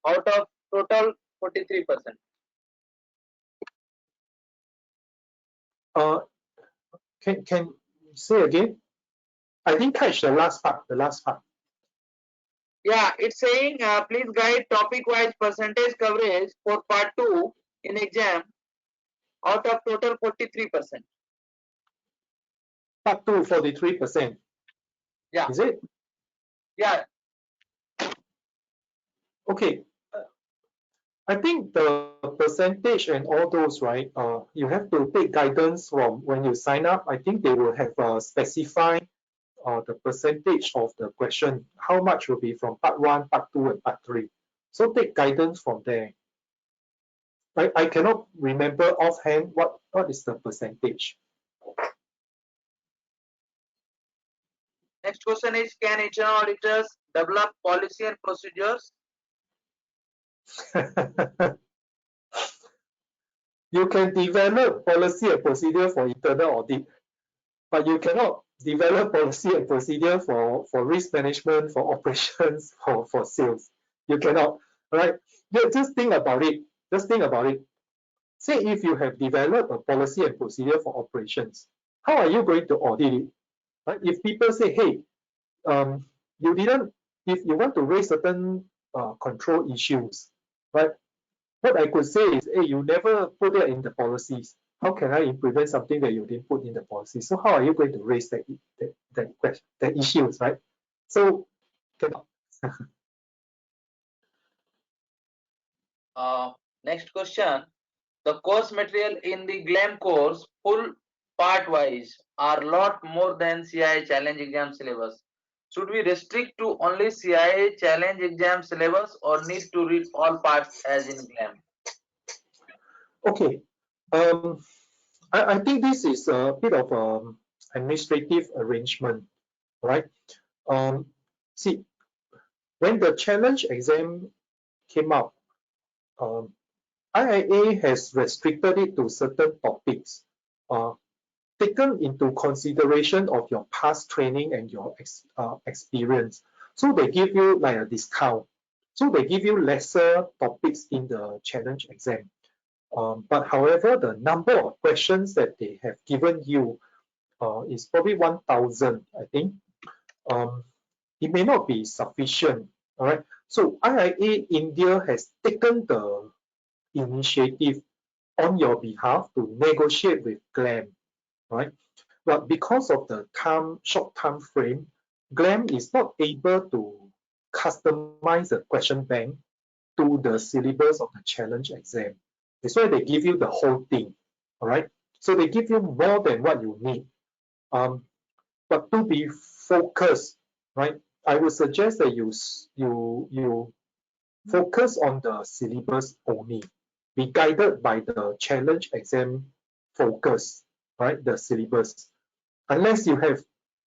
[SPEAKER 3] out of total 43%.
[SPEAKER 2] Can you say again? I didn't catch the last part. The last part.
[SPEAKER 3] Yeah, it's saying please guide topic-wise percentage coverage for part 2 in exam out of total 43%.
[SPEAKER 2] Part 2, 43%.
[SPEAKER 3] Yeah.
[SPEAKER 2] Is it?
[SPEAKER 3] Yeah.
[SPEAKER 2] Okay. I think the percentage and all those, right? You have to take guidance from when you sign up. I think they will have specified the percentage of the question, how much will be from part 1, part 2, and part 3. So take guidance from there. I cannot remember offhand what is the percentage.
[SPEAKER 3] Next question is, can internal auditors develop policy and procedures?
[SPEAKER 2] You can develop policy and procedure for internal audit, but you cannot develop policy and procedure for risk management, for operations, for sales. You cannot, right? Just think about it. Just think about it. Say if you have developed a policy and procedure for operations, how are you going to audit it? Right? If people say, hey, you didn't, if you want to raise certain control issues, right? What I could say is, hey, you never put that in the policies. How can I implement something that you didn't put in the policy? So how are you going to raise that question, that issues, right? So cannot.
[SPEAKER 3] Next question. The course material in the GLAM course, full part wise, are lot more than CI challenge exam syllabus. Should we restrict to only CIA challenge exam syllabus or need to read all parts as in GLAM?
[SPEAKER 2] Okay. I think this is a bit of administrative arrangement, right? See, when the challenge exam came out, IIA has restricted it to certain topics, taken into consideration of your past training and your experience. So they give you like a discount. So they give you lesser topics in the challenge exam. But however, the number of questions that they have given you is probably 1,000, I think. It may not be sufficient. All right. So IIA India has taken the initiative on your behalf to negotiate with GLAM, right? But because of the short time frame, GLAM is not able to customize the question bank to the syllabus of the challenge exam. That's why they give you the whole thing, all right? So they give you more than what you need. But to be focused, right? I would suggest that you focus on the syllabus only. Be guided by the challenge exam focus, right? The syllabus. Unless you have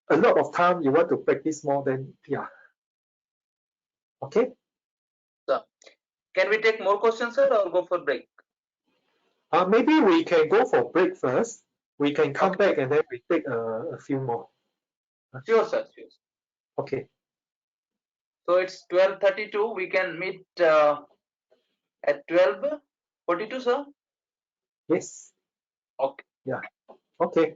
[SPEAKER 2] a lot of time, you want to practice more, then yeah. Okay.
[SPEAKER 3] So, can we take more questions, sir, or go for break?
[SPEAKER 2] Maybe we can go for break first. We can come back and then we take a few more.
[SPEAKER 3] Sure, sir. Sure.
[SPEAKER 2] Okay.
[SPEAKER 3] So it's 12:32. We can meet at 12:42, sir.
[SPEAKER 2] Yes.
[SPEAKER 3] Okay.
[SPEAKER 2] Yeah. Okay.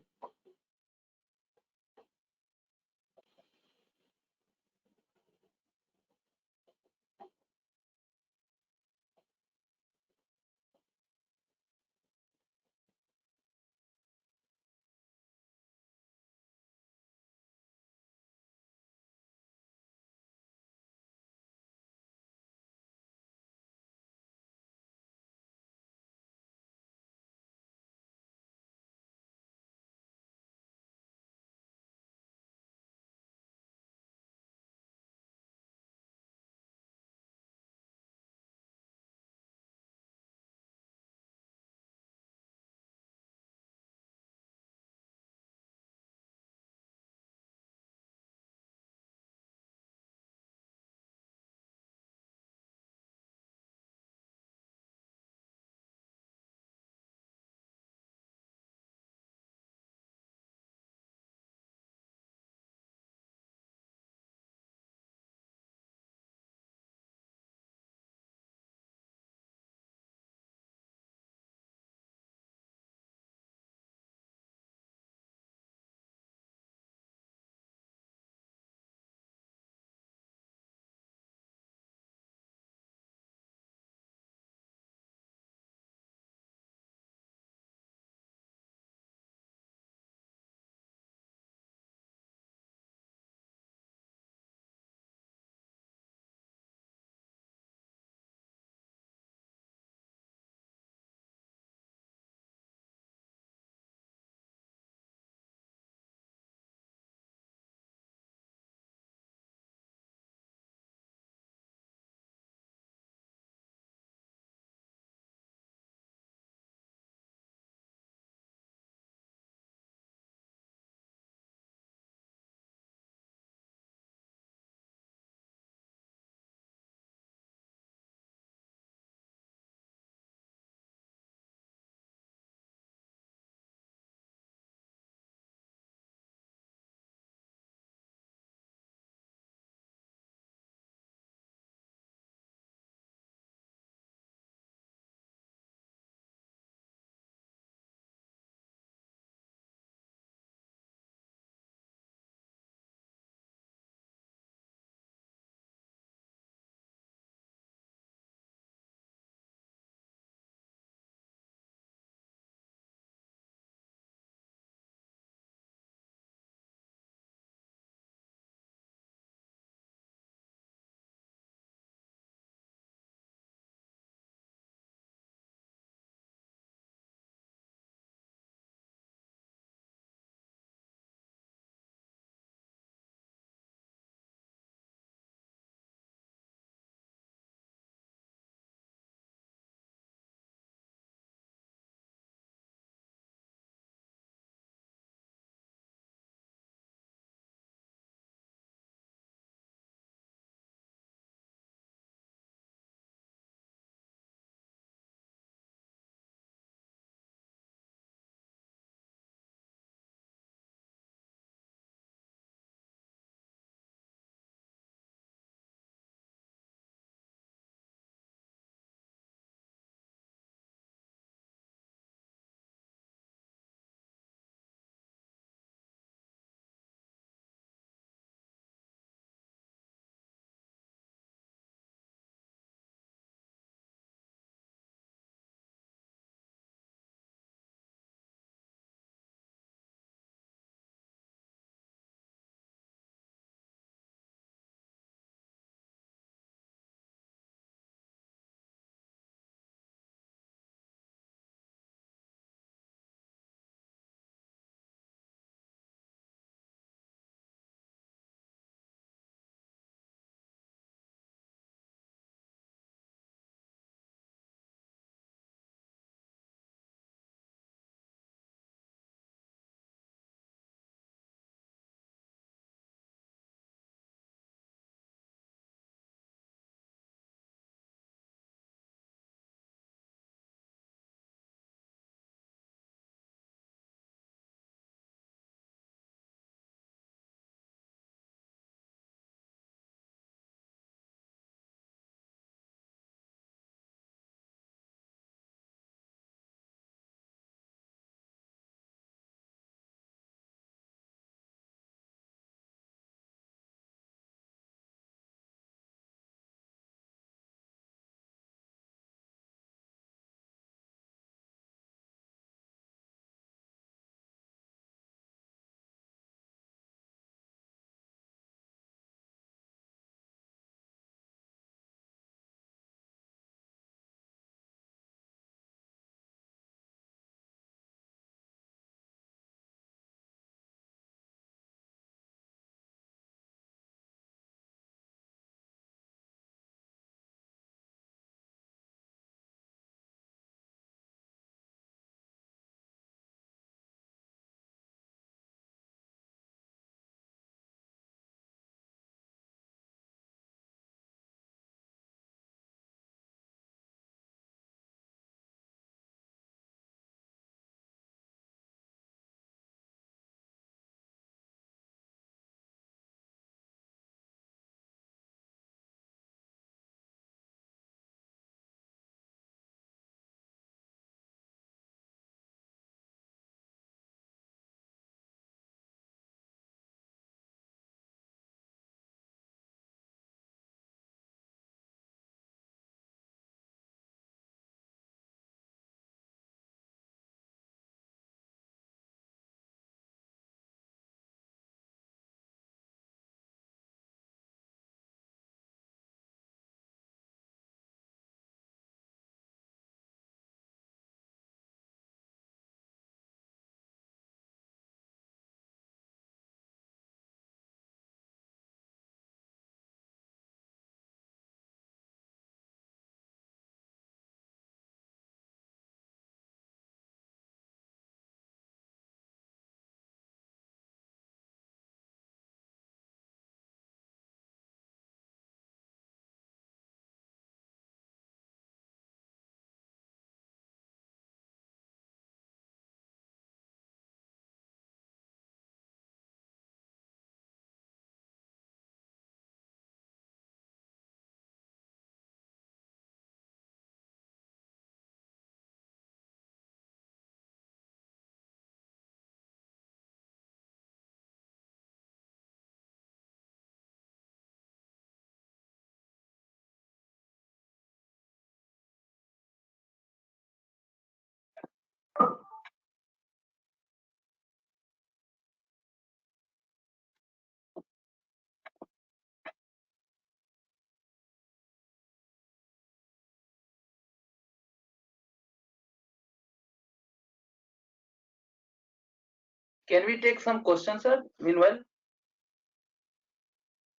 [SPEAKER 3] Can we take some questions, sir? Meanwhile.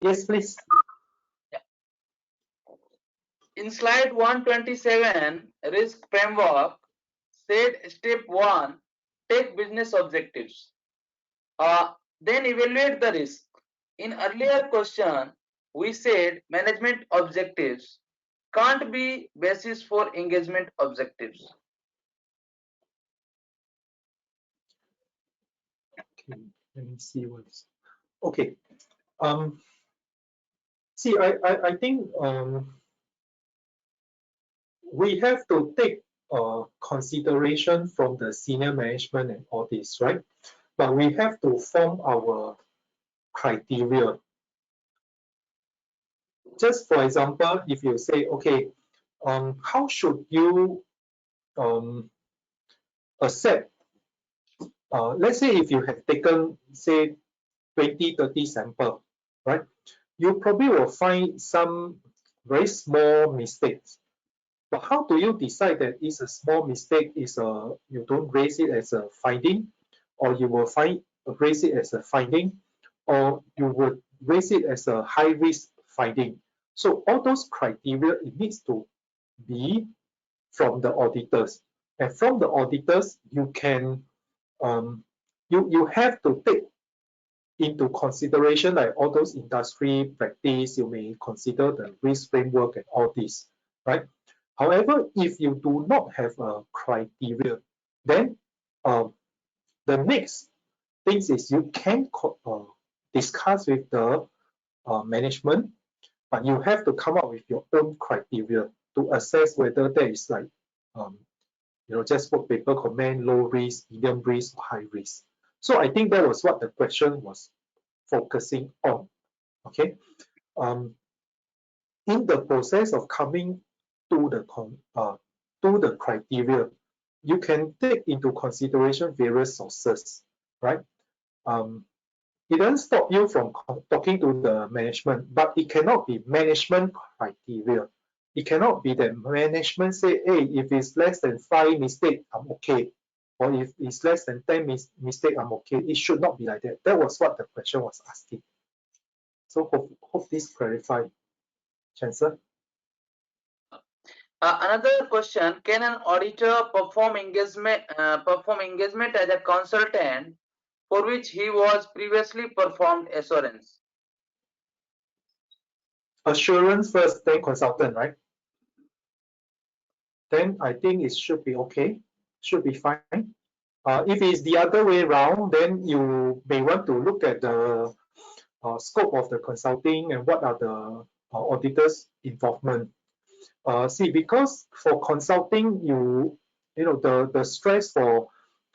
[SPEAKER 2] Yes, please.
[SPEAKER 3] In slide 127, risk framework said step 1, take business objectives. Then evaluate the risk. In earlier question, we said management objectives can't be basis for engagement objectives.
[SPEAKER 2] Okay, let me see what's okay. See, I think we have to take consideration from the senior management and all this, right? But we have to form our criteria. Just for example, if you say, okay, how should you accept? Let's say if you have taken, say, 20, 30 sample, right? You probably will find some very small mistakes. But how do you decide that it's a small mistake? You don't raise it as a finding, or you will raise it as a finding, or you would raise it as a high risk finding. So all those criteria, it needs to be from the auditors, and from the auditors you can you have to take into consideration like all those industry practice. You may consider the risk framework and all this, right? However, if you do not have a criteria, then the next thing is you can discuss with the management, but you have to come up with your own criteria to assess whether there is like, just for paper comment, low risk, medium risk, or high risk. So I think that was what the question was focusing on. Okay. In the process of coming to the criteria, you can take into consideration various sources, right? It doesn't stop you from talking to the management, but it cannot be management criteria. It cannot be that management say, hey, if it's less than 5 mistakes, I'm okay. Or if it's less than 10 mistakes, I'm okay. It should not be like that. That was what the question was asking. So hope this clarified. Chancellor?
[SPEAKER 3] Another question: can an auditor perform engagement as a consultant for which he was previously performed assurance?
[SPEAKER 2] Assurance first, then consultant, right? Then I think it should be okay, should be fine. If it's the other way around, then you may want to look at the scope of the consulting and what are the auditors' involvement. See, because for consulting, the stress for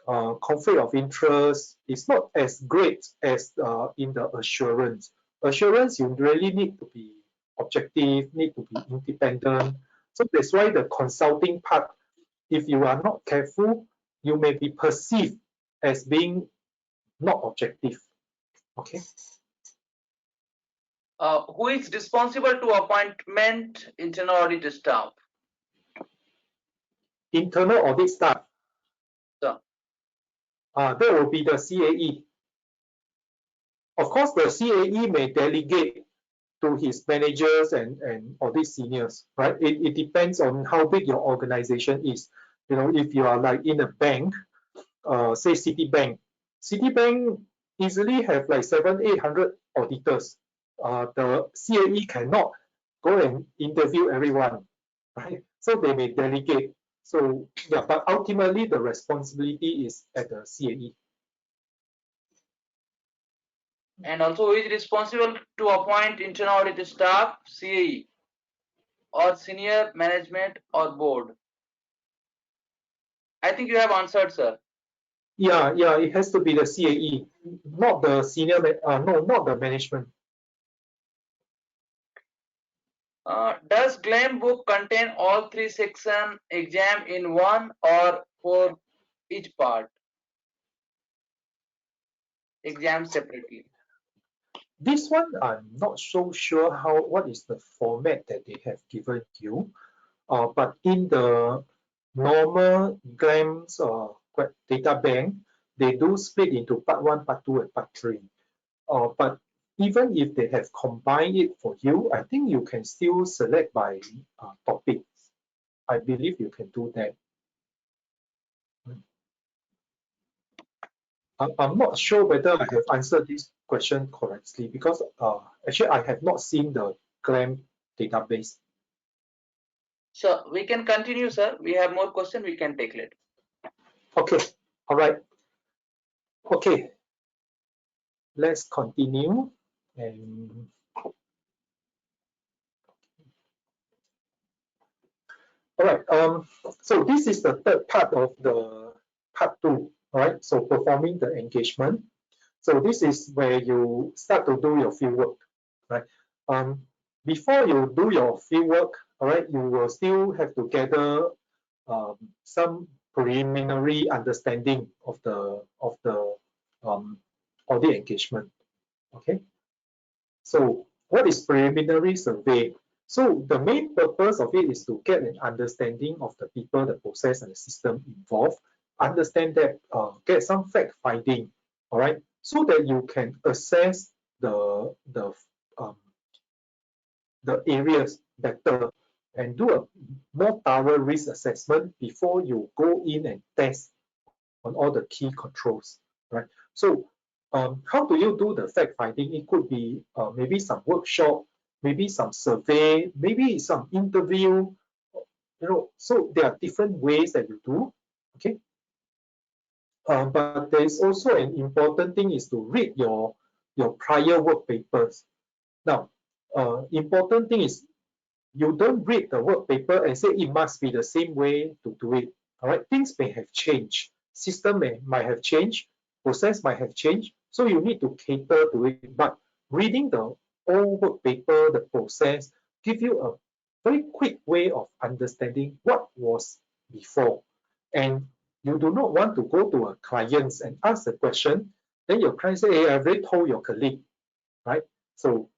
[SPEAKER 2] conflict of interest is not as great as in the assurance. Assurance, you really need to be objective, need to be independent. So that's why the consulting part, if you are not careful, you may be perceived as being not objective. Okay.
[SPEAKER 3] Who is responsible to appointment internal audit staff?
[SPEAKER 2] Internal audit staff.
[SPEAKER 3] So,
[SPEAKER 2] that will be the CAE. Of course, the CAE may delegate to his managers and audit seniors, right? It depends on how big your organization is. If you are like in a bank, say Citibank easily have like 700-800 auditors. The CAE cannot go and interview everyone, right? So they may delegate. So yeah, but ultimately the responsibility is at the CAE.
[SPEAKER 3] and also who is responsible to appoint internal audit staff? CAE or senior management or board? I think you have answered, sir.
[SPEAKER 2] Yeah, it has to be the CAE, not the senior, no, not the management.
[SPEAKER 3] Does claim book contain all 3 section exam in one or for each part? Exam separately.
[SPEAKER 2] This one, I'm not so sure what is the format that they have given you. But in the normal GLAMS data bank, they do split into part 1, part 2, and part 3. But even if they have combined it for you, I think you can still select by topics. I believe you can do that. I'm not sure whether I have answered this question correctly because actually I have not seen the CLAMP database.
[SPEAKER 3] So we can continue, sir. We have more questions we can take later.
[SPEAKER 2] Okay, all right. Okay, let's continue. And all right, so this is the third part of the part 2, all right? So performing the engagement. So this is where you start to do your fieldwork, right? Before you do your fieldwork, all right, you will still have to gather some preliminary understanding of the audit engagement. Okay. So what is preliminary survey? So the main purpose of it is to get an understanding of the people, the process, and the system involved. Understand that, get some fact finding, all right, so that you can assess the areas better and do a more thorough risk assessment before you go in and test on all the key controls, right? So how do you do the fact finding? It could be maybe some workshop, maybe some survey, maybe some interview, so there are different ways that you do, okay? But there is also an important thing is to read your prior work papers. Now, important thing is you don't read the work paper and say it must be the same way to do it. All right, things may have changed, system might have changed, process might have changed, so you need to cater to it. But reading the old work paper, the process, give you a very quick way of understanding what was before. And you do not want to go to a client and ask the question, then your client say, hey, I've already told your colleague, right? So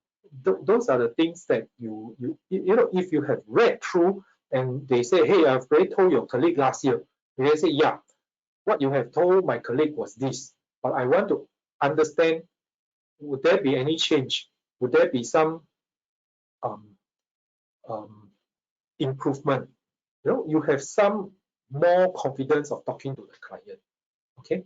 [SPEAKER 2] those are the things that you know, if you have read through and they say, hey, I've already told your colleague last year, you say, yeah, what you have told my colleague was this, but I want to understand, would there be any change? Would there be some improvement? You know, you have some more confidence of talking to the client, okay?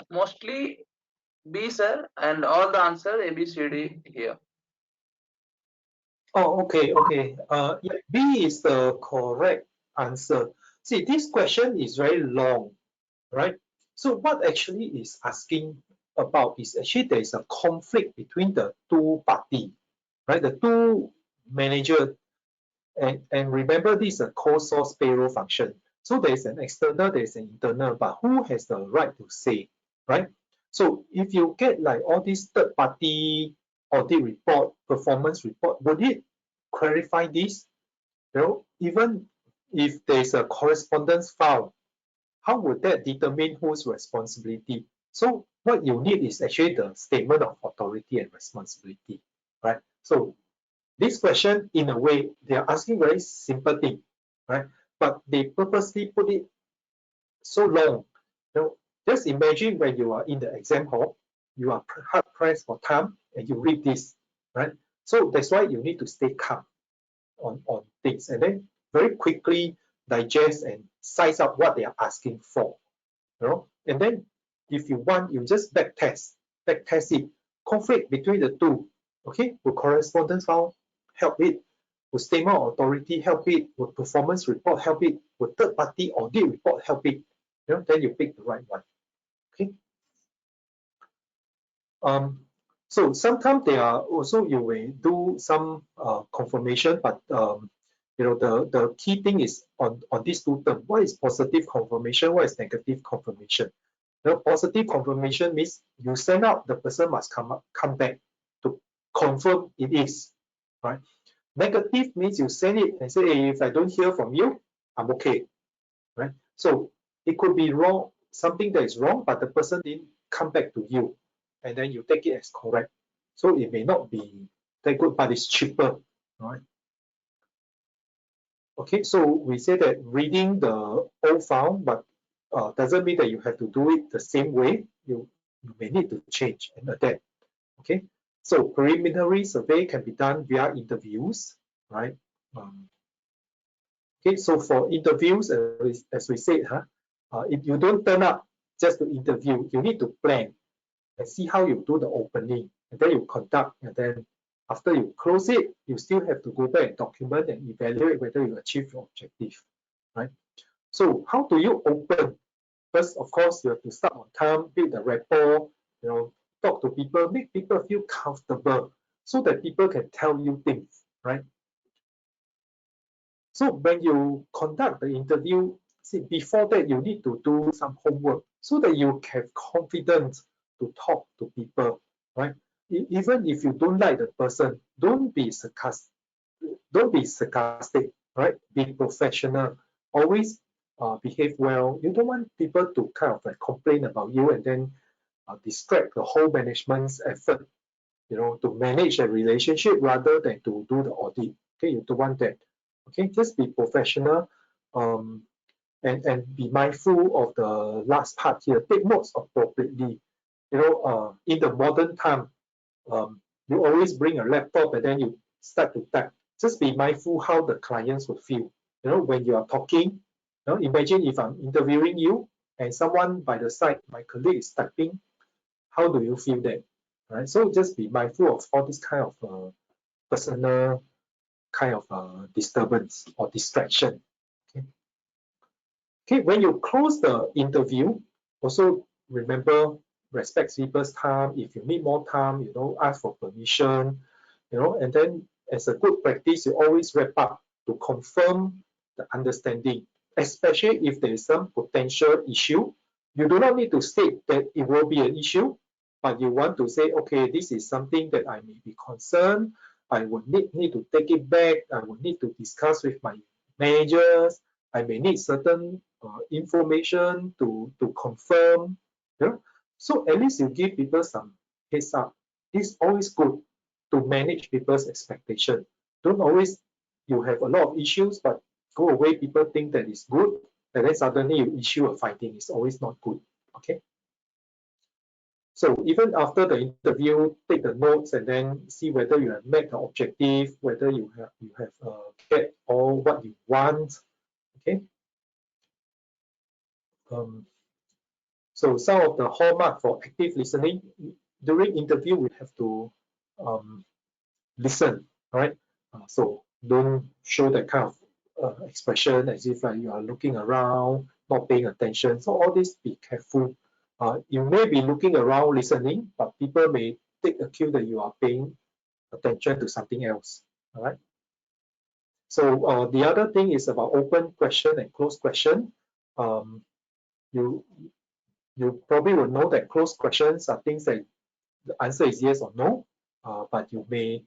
[SPEAKER 3] Mostly B, sir, and all the answer A, B, C, D here.
[SPEAKER 2] Oh, okay, okay. Yeah, B is the correct answer. See, this question is very long, right? So what actually is asking about is actually there is a conflict between the two party, right? The two manager, and remember this is a co-source payroll function. So there is an external, there is an internal, but who has the right to say, right? So if you get like all these third party audit report, performance report, would it clarify this? You know, even if there's a correspondence file, how would that determine whose responsibility? So what you need is actually the statement of authority and responsibility, right? So this question, in a way, they are asking very simple thing, right? But they purposely put it so long. You know, just imagine when you are in the exam hall you are hard pressed for time and you read this, right? So that's why you need to stay calm on things and then very quickly digest and size up what they are asking for, you know. And then if you want, you just back test it. Conflict between the two, okay? Will correspondence file help it? Will statement of authority help it? Will performance report help it? Will third party audit report help it? You know, then you pick the right one. Okay. So sometimes they are also, you may do some confirmation, but you know, the key thing is on these two terms. What is positive confirmation? What is negative confirmation? The positive confirmation means you send out, the person must come back to confirm it is, right? Negative means you send it and say, hey, if I don't hear from you, I'm okay, right? So it could be wrong, something that is wrong, but the person didn't come back to you, and then you take it as correct. So it may not be that good, but it's cheaper, right? Okay, so we say that reading the old file, but doesn't mean that you have to do it the same way. You may need to change and adapt. Okay, so preliminary survey can be done via interviews, right? Okay, so for interviews, as we said, if you don't turn up just to interview, you need to plan and see how you do the opening, and then you conduct, and then after you close it, you still have to go back and document and evaluate whether you achieve your objective, right? So how do you open? First, of course, you have to start on time, build the rapport, you know, talk to people, make people feel comfortable so that people can tell you things, right? So when you conduct the interview, see, before that, you need to do some homework so that you have confidence to talk to people, right? Even if you don't like the person, don't be sarcastic, right? Be professional, always behave well. You don't want people to kind of like complain about you and then distract the whole management's effort, you know, to manage a relationship rather than to do the audit. Okay, you don't want that. Okay, just be professional, and be mindful of the last part here. Take notes appropriately. You know, in the modern time, you always bring a laptop and then you start to type. Just be mindful how the clients would feel. You know, when you are talking, you know, imagine if I'm interviewing you and someone by the side, my colleague is typing, how do you feel that? Right? So just be mindful of all this kind of personal kind of disturbance or distraction. Okay. Okay, when you close the interview, also remember respect people's time. If you need more time, you know, ask for permission, you know, and then as a good practice, you always wrap up to confirm the understanding, especially if there is some potential issue. You do not need to state that it will be an issue, but you want to say, okay, this is something that I may be concerned. I would need to take it back. I would need to discuss with my managers. I may need certain information to confirm. You know? So at least you give people some heads up. It's always good to manage people's expectation. Don't always, you have a lot of issues, but go away, people think that it's good, and then suddenly you issue a finding. It's always not good. Okay. So even after the interview, take the notes and then see whether you have met the objective, whether you have get all what you want. Okay. So some of the hallmark for active listening, during interview we have to listen, right? So don't show that kind of expression as if you are looking around, not paying attention. So all this, be careful. You may be looking around listening, but people may take a cue that you are paying attention to something else. All right. So the other thing is about open question and closed question. You probably will know that closed questions are things that the answer is yes or no, but you may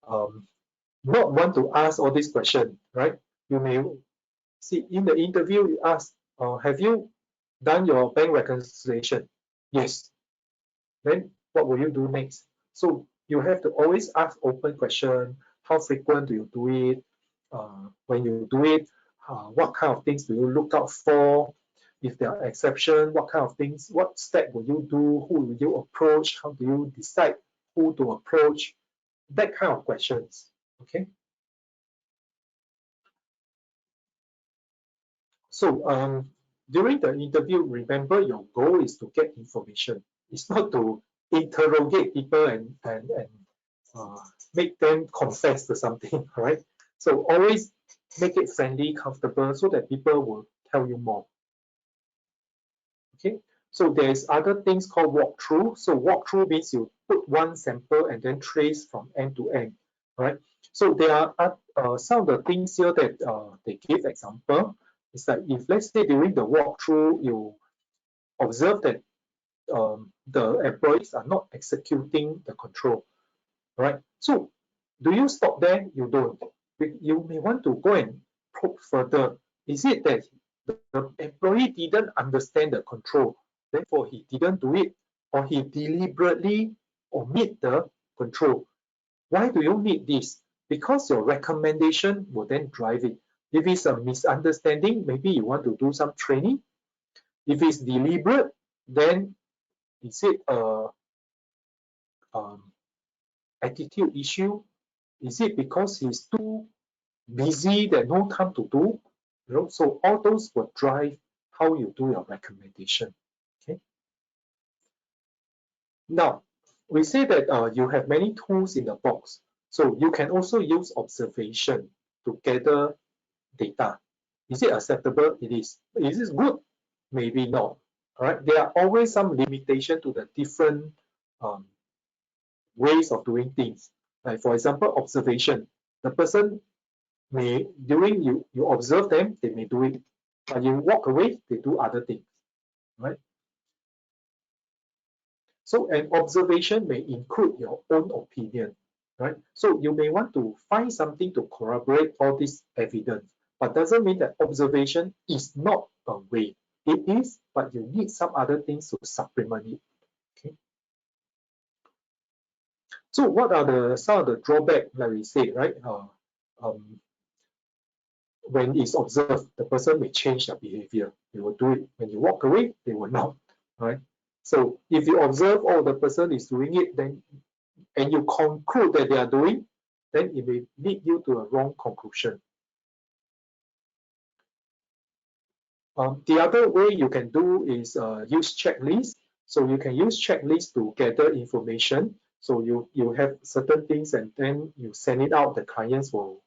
[SPEAKER 2] not want to ask all these questions, right? You may see in the interview, you ask, have you done your bank reconciliation? Yes. Then what will you do next? So you have to always ask open question. How frequent do you do it? When you do it, what kind of things do you look out for? if there are exceptions, what kind of things, what step will you do, who will you approach, how do you decide who to approach, that kind of questions, okay? So during the interview, remember your goal is to get information. It's not to interrogate people and make them confess to something, right? So always make it friendly, comfortable, so that people will tell you more. Okay, so there's other things called walkthrough. So walkthrough means you put one sample and then trace from end to end, right? So there are some of the things here that they give example. It's like if let's say during the walkthrough you observe that the employees are not executing the control, right? So do you stop there? You don't. You may want to go and probe further. Is it that the employee didn't understand the control, therefore he didn't do it, or he deliberately omit the control? Why do you need this? Because your recommendation will then drive it. If it's a misunderstanding, maybe you want to do some training. If it's deliberate, then is it a attitude issue? Is it because he's too busy that no time to do? You know, so all those will drive how you do your recommendation. Okay. Now we say that you have many tools in the box, so you can also use observation to gather data. Is it acceptable? It is. Is it good? Maybe not. All right. There are always some limitation to the different ways of doing things. Like for example, observation. The person may during you observe them, they may do it, but you walk away, they do other things, right? So an observation may include your own opinion, right? So you may want to find something to corroborate all this evidence, but doesn't mean that observation is not a way. It is, but you need some other things to supplement it. Okay. So what are some of the drawbacks that we say, right? When it's observed, the person may change their behavior. They will do it. When you walk away, they will not, right? So if you observe, oh, the person is doing it, then and you conclude that they are doing, then it may lead you to a wrong conclusion. The other way you can do is use checklists. So you can use checklists to gather information. So you have certain things and then you send it out. The clients will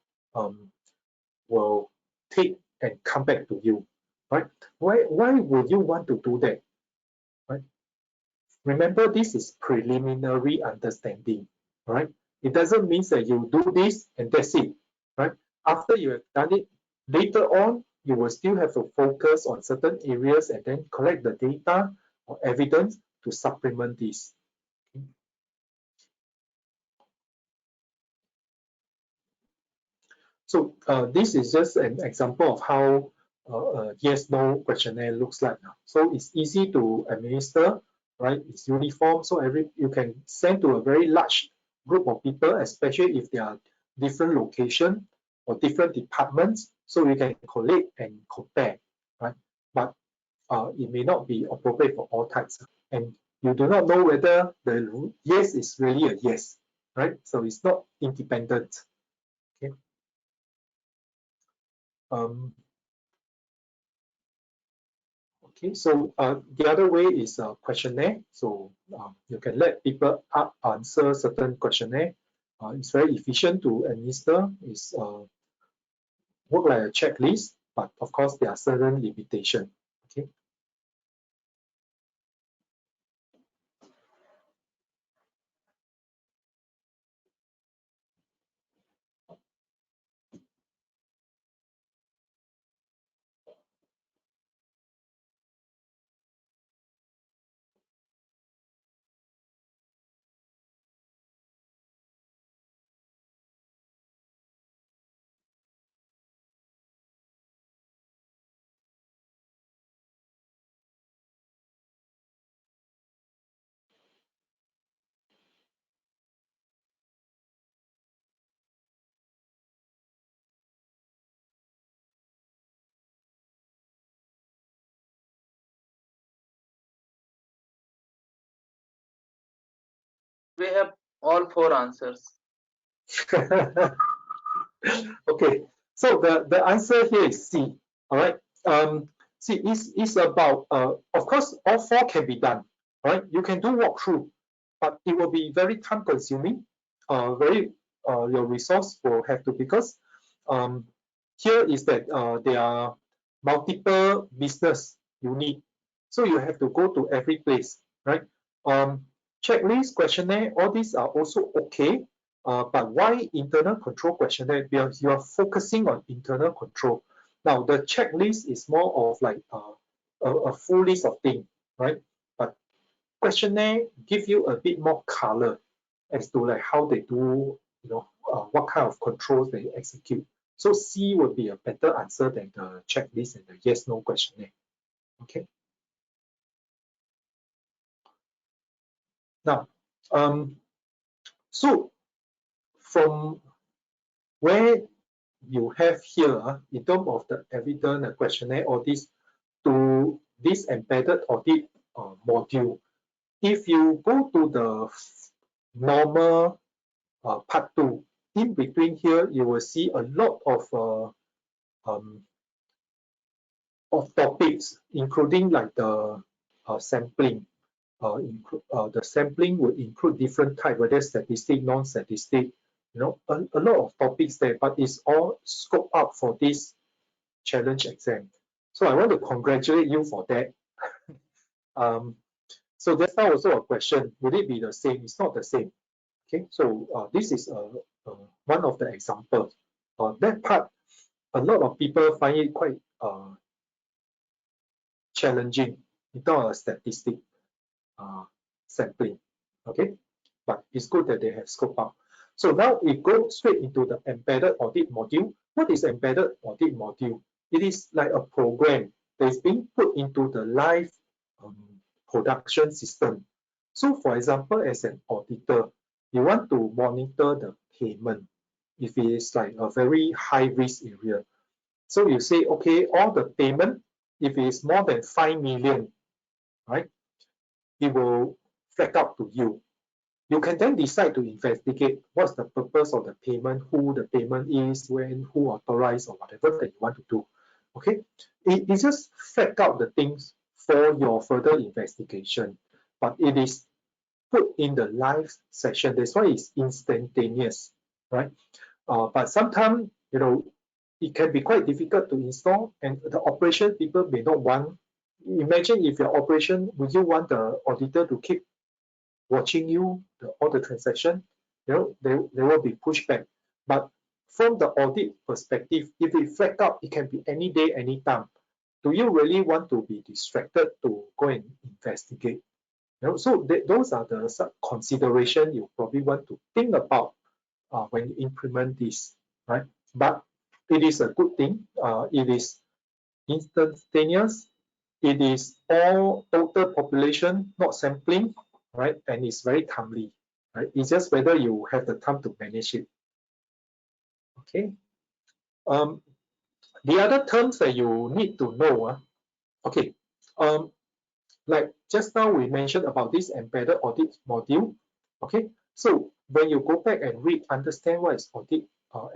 [SPEAKER 2] take and come back to you, right? Why would you want to do that, right? Remember, this is preliminary understanding, right? It doesn't mean that you do this and that's it, right? After you have done it, later on, you will still have to focus on certain areas and then collect the data or evidence to supplement this. So this is just an example of how a yes/no questionnaire looks like now. So it's easy to administer, right? It's uniform, so you can send to a very large group of people, especially if they are different location or different departments, so you can collate and compare, right? But it may not be appropriate for all types, and you do not know whether the yes is really a yes, right? So it's not independent. Okay. Okay, so the other way is a questionnaire. So you can let people answer certain questionnaire. It's very efficient to administer. It's work like a checklist, but of course there are certain limitations. Okay.
[SPEAKER 3] We have all 4 answers.
[SPEAKER 2] Okay, so the answer here is C. All right. See, it's about of course all 4 can be done. Right, you can do walkthrough, but it will be very time consuming. Very your resource will have to, because here is that there are multiple business you need, so you have to go to every place, right? Checklist, questionnaire, all these are also okay. But why internal control questionnaire? Because you are focusing on internal control. Now, the checklist is more of like a full list of things, right? But questionnaire give you a bit more color as to like how they do, what kind of controls they execute. So C would be a better answer than the checklist and the yes/no questionnaire. Okay. Now, so from where you have here, in terms of the evidence questionnaire or this to this embedded audit module, if you go to the normal part 2, in between here, you will see a lot of topics, including like the sampling. The sampling would include different type, whether statistic, non-statistic, a lot of topics there, but it's all scoped out for this challenge exam. So I want to congratulate you for that. So that's now also a question, would it be the same? It's not the same. Okay, so this is one of the examples. That part, a lot of people find it quite challenging in terms of statistic sampling. Okay, but it's good that they have scope out. So now we go straight into the embedded audit module. What is embedded audit module? It is like a program that is being put into the live production system. So for example, as an auditor, you want to monitor the payment if it is like a very high risk area. So you say, okay, all the payment, if it is more than 5 million, right, it will flag up to you. You can then decide to investigate what's the purpose of the payment, who the payment is, when, who authorized, or whatever that you want to do. Okay, it just flag out the things for your further investigation, but it is put in the live session. That's why it's instantaneous, right? But sometimes, it can be quite difficult to install, and the operation people may not want. Imagine if your operation, would you want the auditor to keep watching you, all the transaction? There will be pushback. But from the audit perspective, if it flag up, it can be any day, any time. Do you really want to be distracted to go and investigate? So those are the consideration you probably want to think about when you implement this, right? But it is a good thing. It is instantaneous. It is all total population, not sampling, right? And it's very timely, right? It's just whether you have the time to manage it. Okay. The other terms that you need to know, okay. Like just now we mentioned about this embedded audit module. Okay, so when you go back and read, understand what is audit,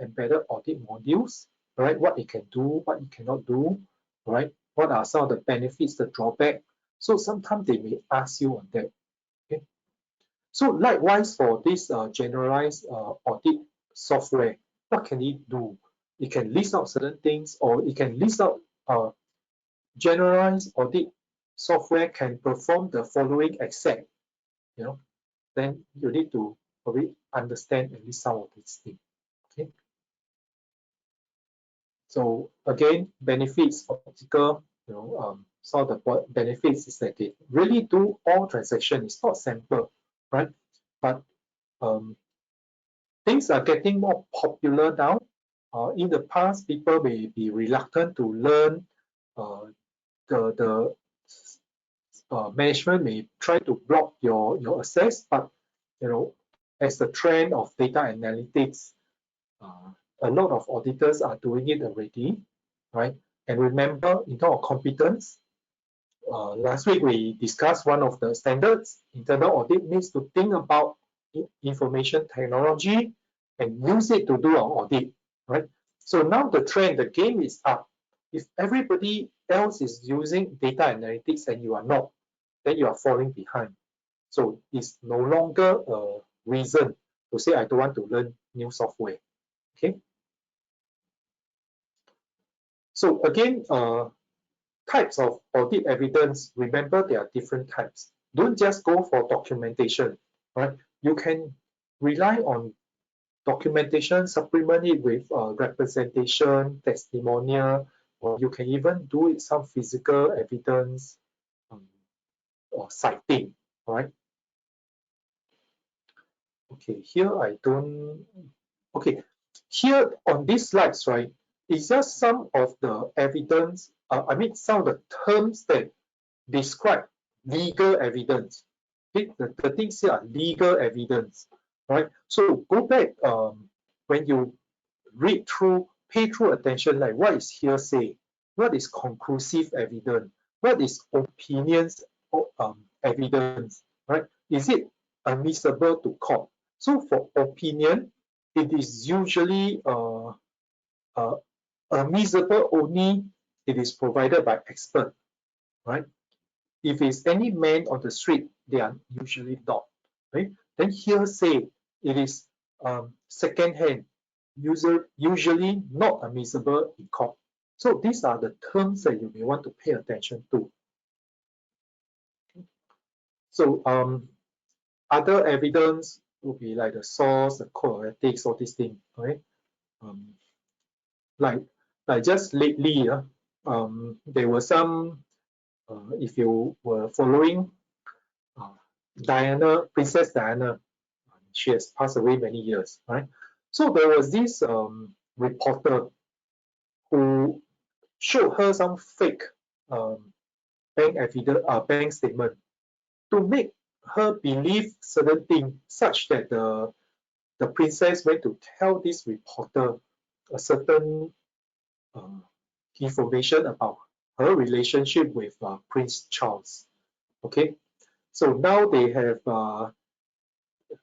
[SPEAKER 2] embedded audit modules, right? What it can do, what it cannot do, right? What are some of the benefits, the drawback? So sometimes they may ask you on that. Okay, so likewise for this generalized audit software, what can it do? It can list out certain things, or it can list out generalized audit software can perform the following except, then you need to probably understand at least some of these things. Okay. So again, benefits optical, some of the benefits is that they really do all transactions. It's not sample, right? But things are getting more popular now. In the past, people may be reluctant to learn. The management may try to block your access, but as the trend of data analytics, a lot of auditors are doing it already, right? And remember, in terms of competence, last week we discussed one of the standards. Internal audit needs to think about information technology and use it to do an audit, right? So now the trend, the game is up. If everybody else is using data analytics and you are not, then you are falling behind. So it's no longer a reason to say I don't want to learn new software. Okay. So again, types of audit evidence, remember there are different types. Don't just go for documentation, right? You can rely on documentation, supplement it with representation, testimonial, or you can even do it some physical evidence or citing, right? Okay, here I don't, okay, here on these slides, right, it's just some of the evidence, I mean, some of the terms that describe legal evidence. Okay, the things here are legal evidence, right? So go back when you read through, pay through attention, like what is hearsay, what is conclusive evidence, what is opinions evidence, right? Is it admissible to court? So for opinion, it is usually admissible only it is provided by expert, right? If it's any man on the street, they are usually not, right? Then hearsay, it is second-hand, usually not admissible in court. So these are the terms that you may want to pay attention to. So other evidence would be like the source, the code of ethics, all these things, right? Like just lately, there were some, if you were following Diana, Princess Diana, she has passed away many years, right? So there was this reporter who showed her some fake bank evidence, bank statement to make her believe certain things, such that the princess went to tell this reporter a certain information about her relationship with Prince Charles. Okay, so now they have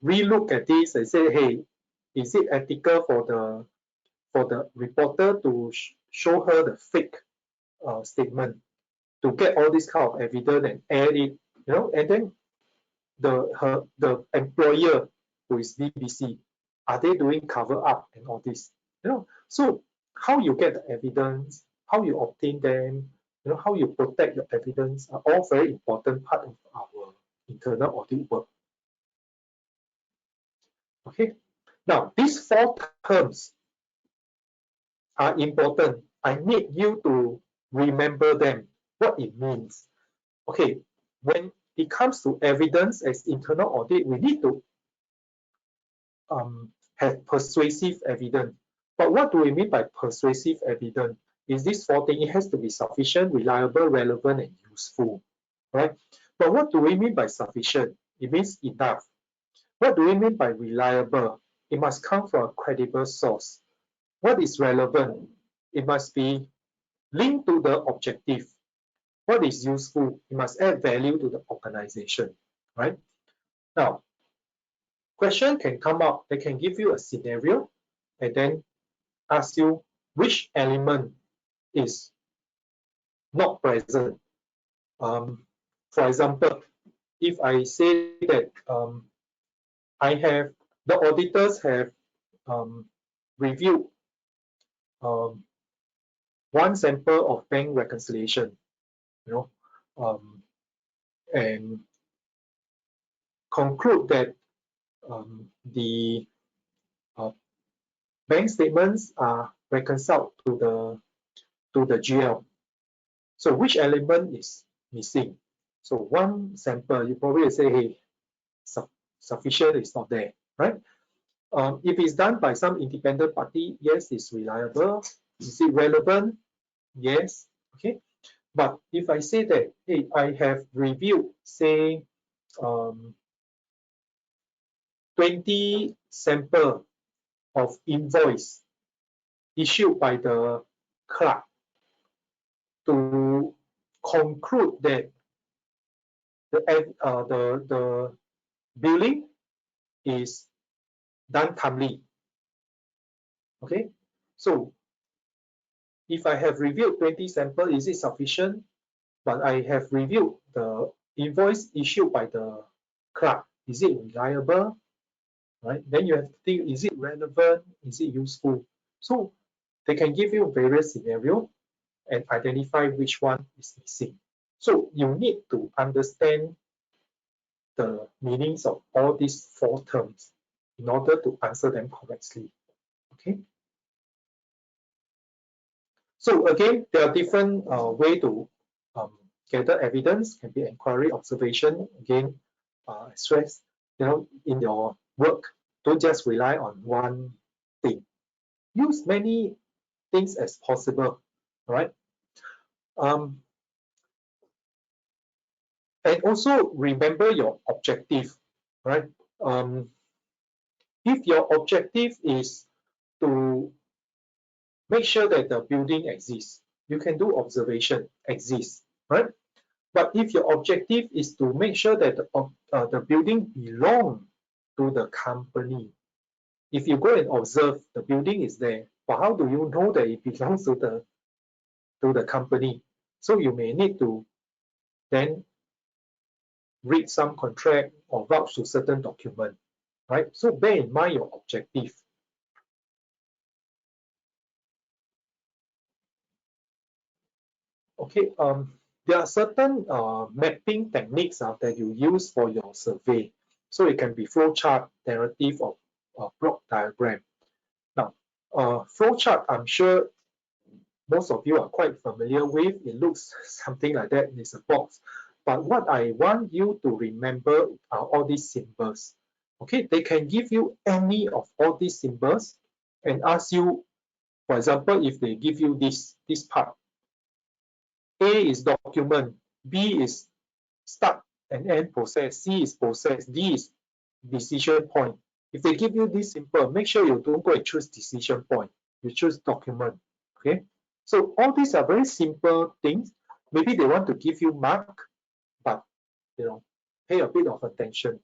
[SPEAKER 2] relook at this and say, hey, is it ethical for the reporter to show her the fake statement to get all this kind of evidence and add it, you know, and then the employer, who is BBC, are they doing cover up and all this, you know? So how you get the evidence, how you obtain them, you know, how you protect the evidence are all very important part of our internal audit work. Okay, now these four terms are important. I need you to remember them, what it means. Okay, when it comes to evidence as internal audit, we need to have persuasive evidence. But what do we mean by persuasive evidence? Is this four things? It has to be sufficient, reliable, relevant, and useful, right? But what do we mean by sufficient? It means enough. What do we mean by reliable? It must come from a credible source. What is relevant? It must be linked to the objective. What is useful? It must add value to the organization, right? Now, question can come up. They can give you a scenario and then ask you which element is not present. For example, if I say that the auditors have reviewed one sample of bank reconciliation, you know, and conclude that the bank statements are reconciled to the GL. So which element is missing? So one sample, you probably say, hey, sufficient is not there, right? If it's done by some independent party, yes, it's reliable. Is it relevant? Yes. Okay. But if I say that, hey, I have reviewed, say, 20 sample of invoice issued by the clerk to conclude that the billing is done timely. Okay, so if I have reviewed 20 samples, is it sufficient? But I have reviewed the invoice issued by the clerk. Is it reliable? Right? Then you have to think, is it relevant? Is it useful? So they can give you various scenarios and identify which one is missing. So you need to understand the meanings of all these 4 terms in order to answer them correctly. Okay. So again, there are different ways to gather evidence. Can be inquiry, observation. Again, stress. In your work, don't just rely on one thing. Use many things as possible. Right. And also remember your objective. Right. If your objective is to make sure that the building exists, you can do observation exists, right? But if your objective is to make sure that the building belongs to the company, if you go and observe the building is there, but how do you know that it belongs to the company? So you may need to then read some contract or vouch to certain document, right? So bear in mind your objective. Okay, there are certain mapping techniques that you use for your survey. So it can be flow chart, narrative, or block diagram. Now, flow chart, I'm sure most of you are quite familiar with. It looks something like that. It's a box. But what I want you to remember are all these symbols. Okay, they can give you any of all these symbols and ask you, for example, if they give you this part, A is document, B is start and end process, C is process, D is decision point. If they give you this simple, make sure you don't go and choose decision point. You choose document. Okay. So all these are very simple things. Maybe they want to give you mark, but pay a bit of attention.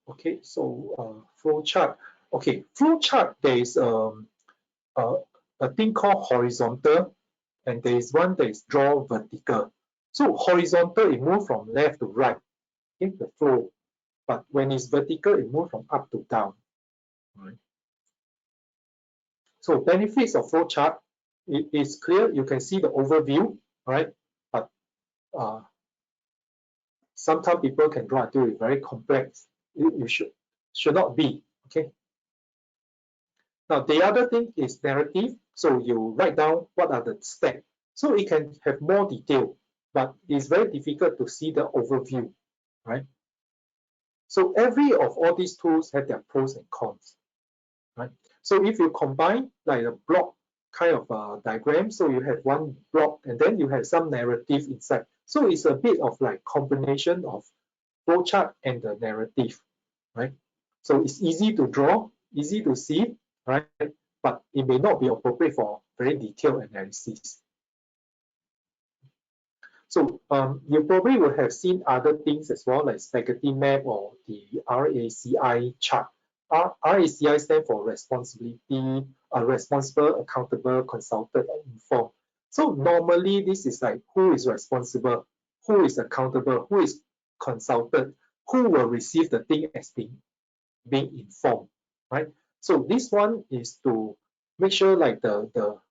[SPEAKER 2] Okay, so flow chart. Okay, flow chart, there is a thing called horizontal, and there is one that is draw vertical. So horizontal, it moves from left to right in the flow, but when it's vertical, it moves from up to down. Right? So benefits of flow chart, it is clear. You can see the overview, right? But sometimes people can draw until it's very complex. You should not be. Okay. Now the other thing is narrative. So you write down what are the steps. So it can have more detail, but it's very difficult to see the overview, right? So every of all these tools have their pros and cons, right? So if you combine like a block kind of diagram, so you have one block and then you have some narrative inside. So it's a bit of like combination of flowchart and the narrative, right? So it's easy to draw, easy to see, right? But it may not be appropriate for very detailed analysis. So you probably will have seen other things as well, like spaghetti map or the RACI chart. RACI stands for responsibility, responsible, accountable, consulted, and informed. So normally this is like who is responsible, who is accountable, who is consulted, who will receive the thing as being informed, right? So this one is to make sure like the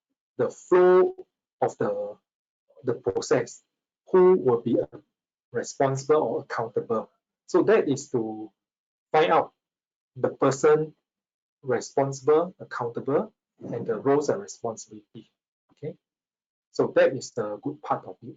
[SPEAKER 2] flow of the process, who will be responsible or accountable. So that is to find out the person responsible, accountable, and the roles and responsibility. Okay, so that is the good part of it.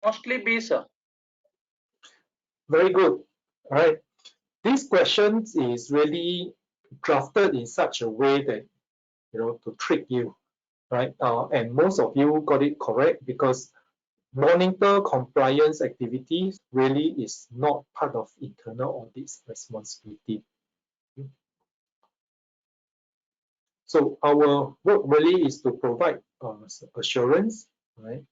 [SPEAKER 3] Mostly B, sir.
[SPEAKER 2] Very good. All right. This question is really drafted in such a way that, to trick you, right? And most of you got it correct because monitor compliance activities really is not part of internal audit's responsibility. So our work really is to provide assurance, right?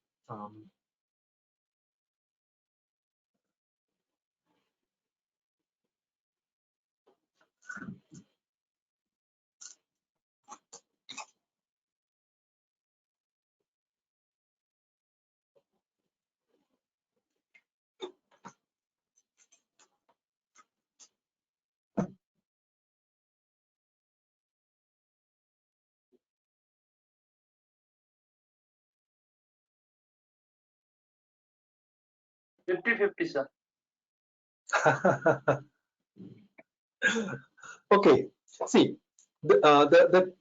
[SPEAKER 3] Fifty-fifty, sir.
[SPEAKER 2] Okay, see, the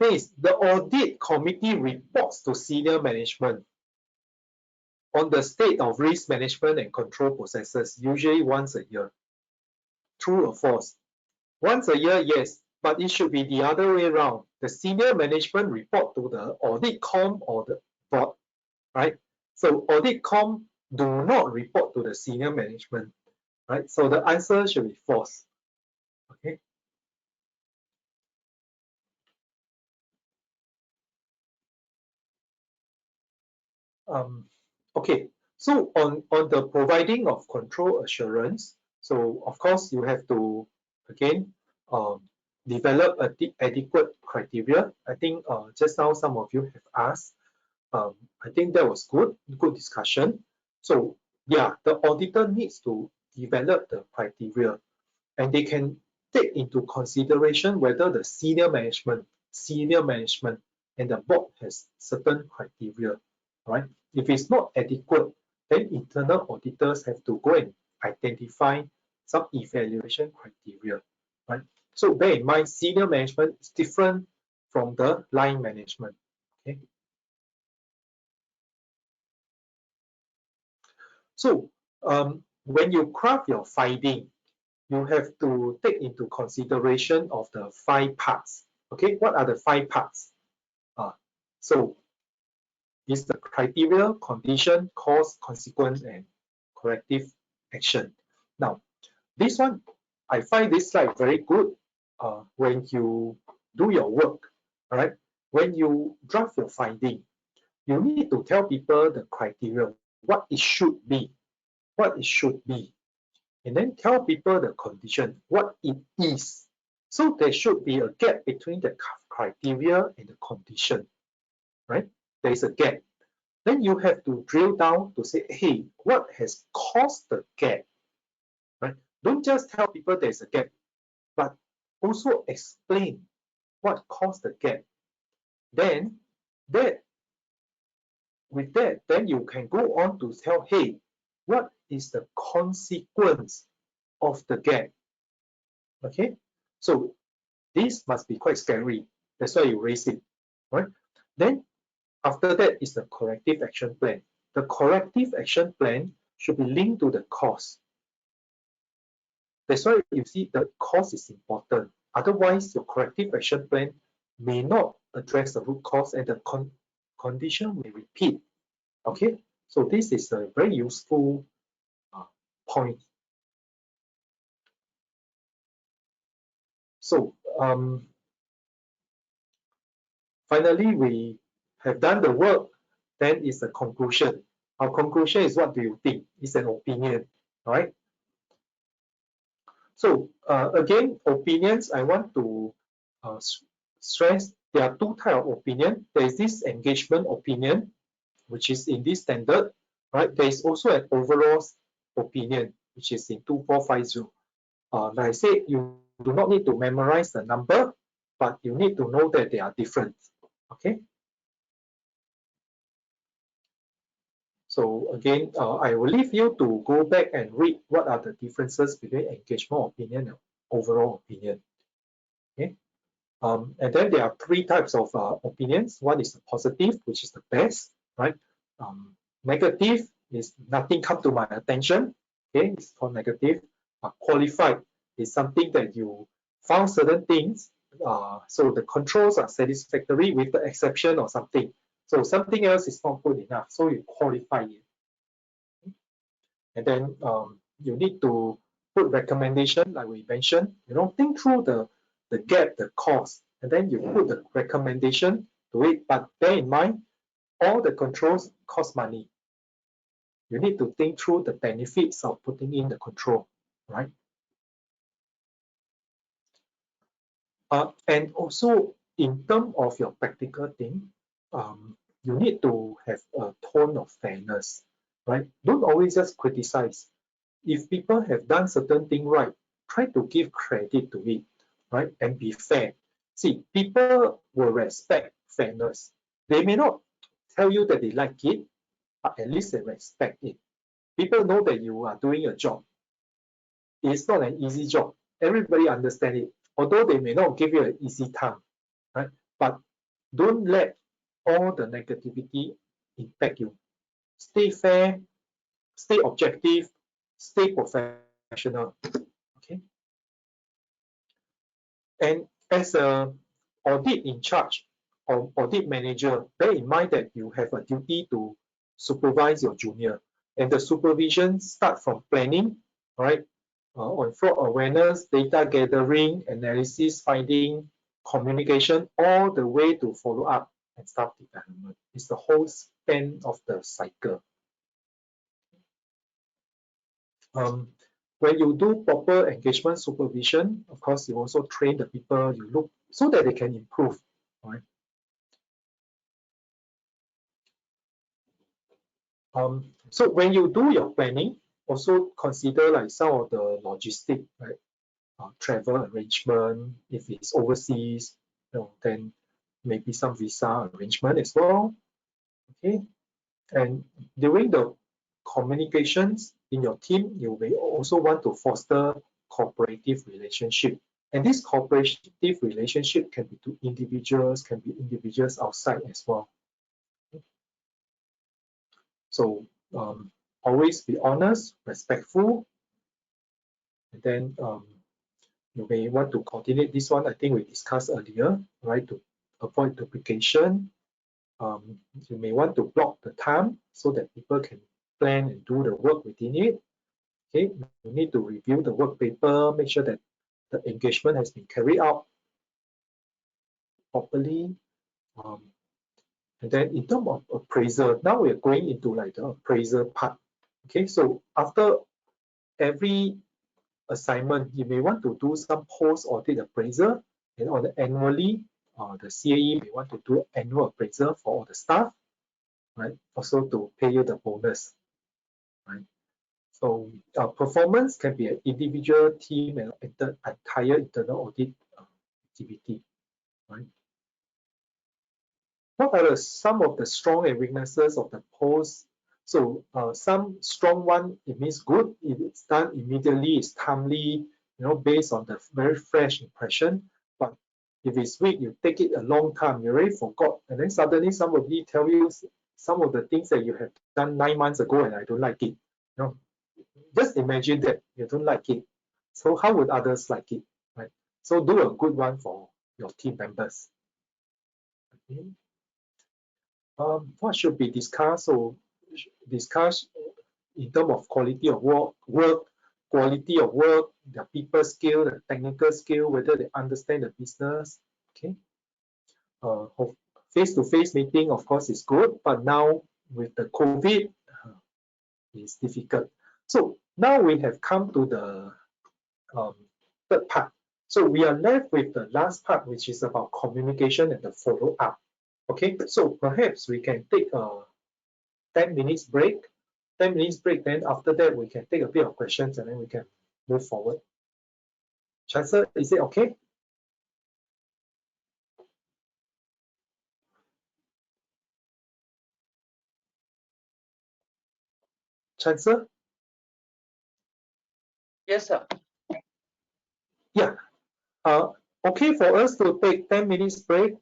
[SPEAKER 2] thing is, the audit committee reports to senior management on the state of risk management and control processes, usually once a year. True or false? Once a year, yes, but it should be the other way around. The senior management report to the audit com or the board, right? So audit com do not report to the senior management, right? So the answer should be false. Okay. Okay, so on the providing of control assurance, so of course you have to again develop adequate criteria. I think just now some of you have asked. I think that was good discussion. So yeah, the auditor needs to develop the criteria, and they can take into consideration whether the senior management and the board has certain criteria, right? If it's not adequate, then internal auditors have to go and identify some evaluation criteria, right? So bear in mind, senior management is different from the line management, okay? So when you craft your finding, you have to take into consideration of the 5 parts. Okay, what are the 5 parts? So it's the criteria, condition, cause, consequence, and corrective action. Now, this one, I find this slide very good when you do your work, all right? When you draft your finding, you need to tell people the criteria, what it should be, and then tell people the condition, what it is. So there should be a gap between the criteria and the condition, right? There is a gap. Then you have to drill down to say, hey, what has caused the gap, right? Don't just tell people there's a gap, but also explain what caused the gap. Then with that, then you can go on to tell, hey, what is the consequence of the gap? Okay, so this must be quite scary. That's why you raise it, right? Then after that is the corrective action plan. The corrective action plan should be linked to the cause. That's why you see the cause is important. Otherwise, your corrective action plan may not address the root cause and the condition will repeat. Okay, so this is a very useful point. So finally, we have done the work. Then is the conclusion. Our conclusion is, what do you think? It's an opinion, right? So again, opinions, I want to stress there are 2 types of opinion. There is this engagement opinion, which is in this standard, right? There is also an overall opinion, which is in 2450. Like I said, you do not need to memorize the number, but you need to know that they are different, okay? So again, I will leave you to go back and read what are the differences between engagement opinion and overall opinion. Okay, and then there are 3 types of opinions. One is the positive, which is the best, right? Negative, is nothing come to my attention. Okay, it's called negative. Qualified is something that you found certain things. So the controls are satisfactory with the exception or something. So something else is not good enough. So you qualify it. And then you need to put recommendation, like we mentioned. Think through the gap, the cost, and then you put the recommendation to it. But bear in mind, all the controls cost money. You need to think through the benefits of putting in the control, right? And also, in terms of your practical thing, you need to have a tone of fairness, right? Don't always just criticize. If people have done certain thing right, try to give credit to it, right? And be fair. See, people will respect fairness. They may not tell you that they like it, but at least they respect it. People know that you are doing a job. It's not an easy job. Everybody understands it. Although they may not give you an easy time, right? But don't let all the negativity impact you. Stay fair, stay objective, stay professional. Okay. And as a audit in charge or audit manager, bear in mind that you have a duty to supervise your junior. And the supervision starts from planning, right? On fraud awareness, data gathering, analysis, finding, communication, all the way to follow up and staff development. It's the whole span of the cycle. When you do proper engagement supervision, of course, you also train the people you look so that they can improve, right? So when you do your planning, also consider like some of the logistic, right? Travel arrangement, if it's overseas, then maybe some visa arrangement as well. Okay, and during the communications in your team, you may also want to foster cooperative relationship. And this cooperative relationship can be to individuals, can be individuals outside as well. So always be honest, respectful, and then you may want to coordinate this one. I think we discussed earlier, right? To avoid duplication. You may want to block the time so that people can plan and do the work within it. Okay, you need to review the work paper, make sure that the engagement has been carried out properly. And then in terms of appraisal, now we're going into like the appraisal part. Okay, so after every assignment, you may want to do some post-audit appraisal, and on the annually, the CAE may want to do annual appraisal for all the staff, right? Also to pay you the bonus, right? So performance can be an individual, team, and entire internal audit activity, right? What are some of the strong and weaknesses of the post? So some strong one, it means good. If it's done immediately, it's timely, based on the very fresh impression. But if it's weak, you take it a long time, you already forgot. And then suddenly somebody tell you some of the things that you have done 9 months ago and I don't like it. Just imagine that you don't like it. So how would others like it, right? So do a good one for your team members. Okay. What should be discussed? So discuss in terms of quality of work, quality of work, the people skill, the technical skill, whether they understand the business. Okay. Face-to-face meeting, of course, is good, but now with the COVID, it's difficult. So now we have come to the third part. So we are left with the last part, which is about communication and the follow-up. Okay, so perhaps we can take a 10 minutes break. 10 minutes break, then after that we can take a bit of questions and then we can move forward. Chancellor, is it okay? Chancellor?
[SPEAKER 3] Yes, sir.
[SPEAKER 2] Yeah. Okay for us to take 10 minutes break?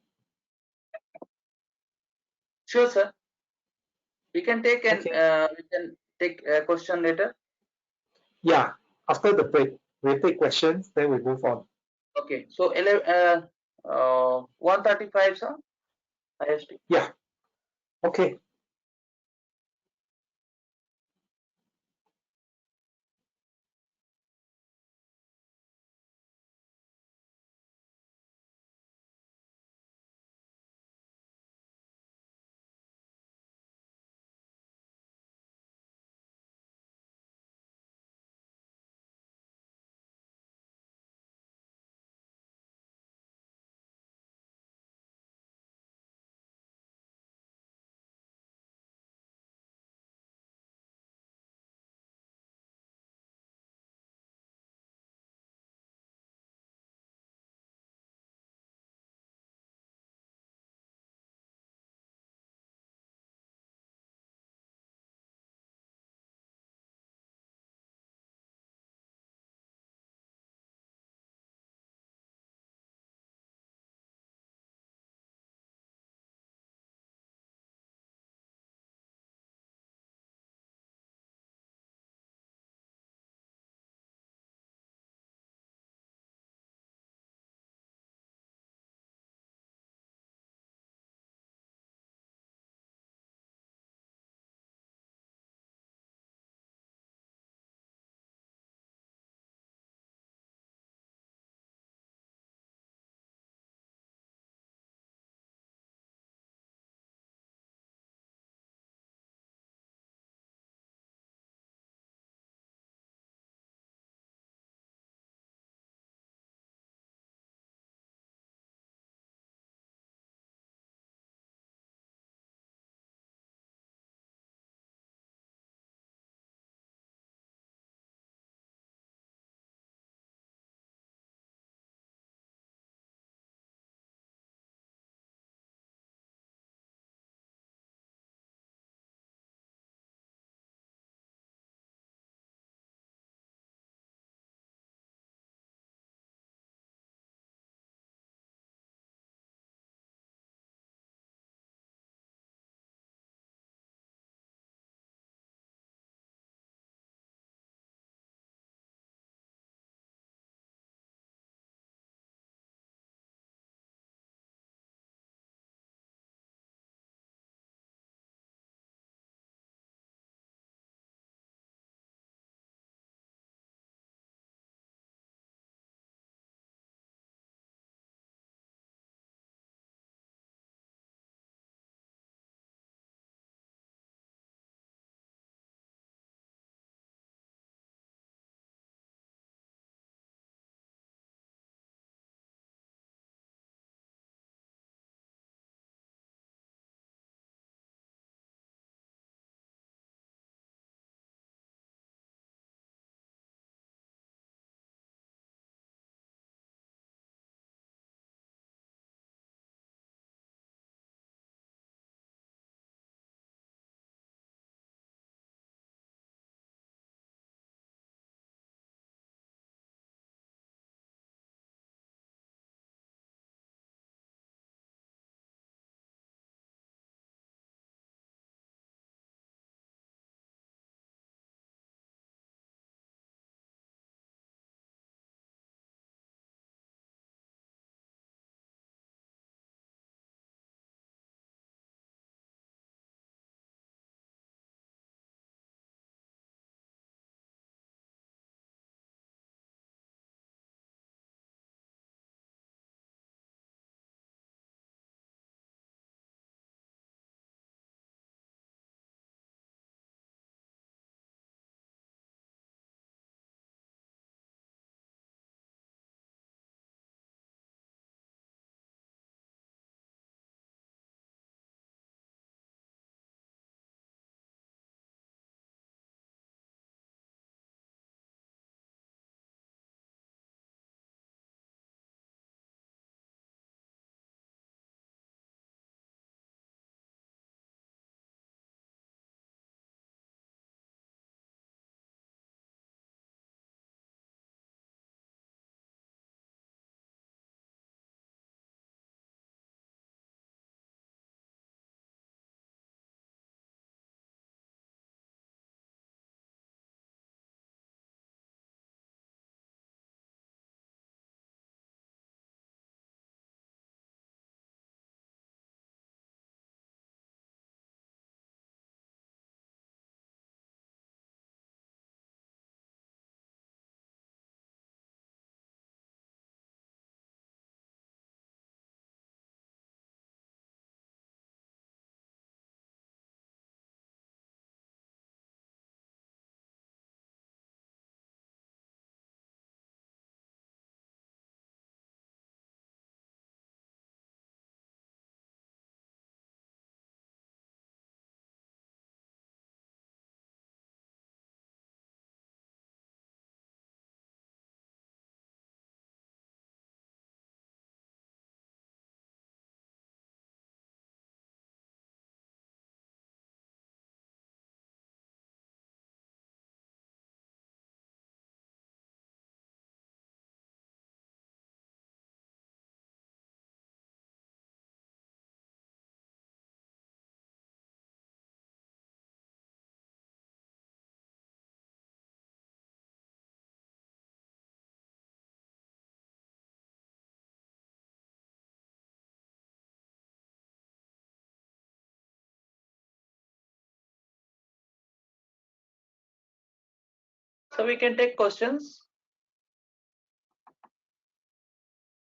[SPEAKER 3] Sure, sir. We can take a question later.
[SPEAKER 2] Yeah, after the break, we'll take questions, then we move on.
[SPEAKER 3] Okay, so 135, sir. IST.
[SPEAKER 2] Yeah, okay.
[SPEAKER 3] So we can take questions.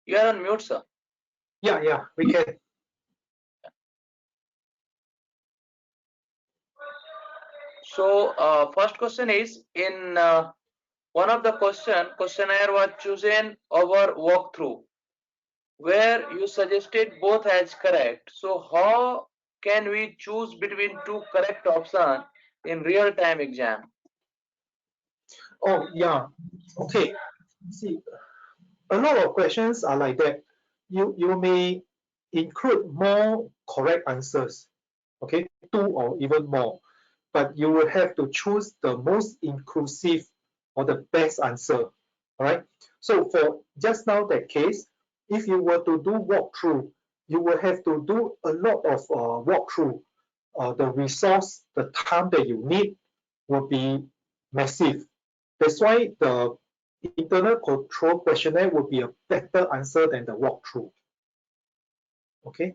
[SPEAKER 3] You are on mute, sir.
[SPEAKER 2] Yeah, we can.
[SPEAKER 3] So first question is in one of the questionnaire was chosen over walkthrough, where you suggested both as correct. So how can we choose between two correct options in real-time exam?
[SPEAKER 2] Oh, yeah. Okay. See, a lot of questions are like that. You may include more correct answers, okay, 2 or even more, but you will have to choose the most inclusive or the best answer. All right. So for just now that case, if you were to do walkthrough, you will have to do a lot of walkthrough. The resource, the time that you need will be massive. That's why the internal control questionnaire will be a better answer than the walkthrough. Okay.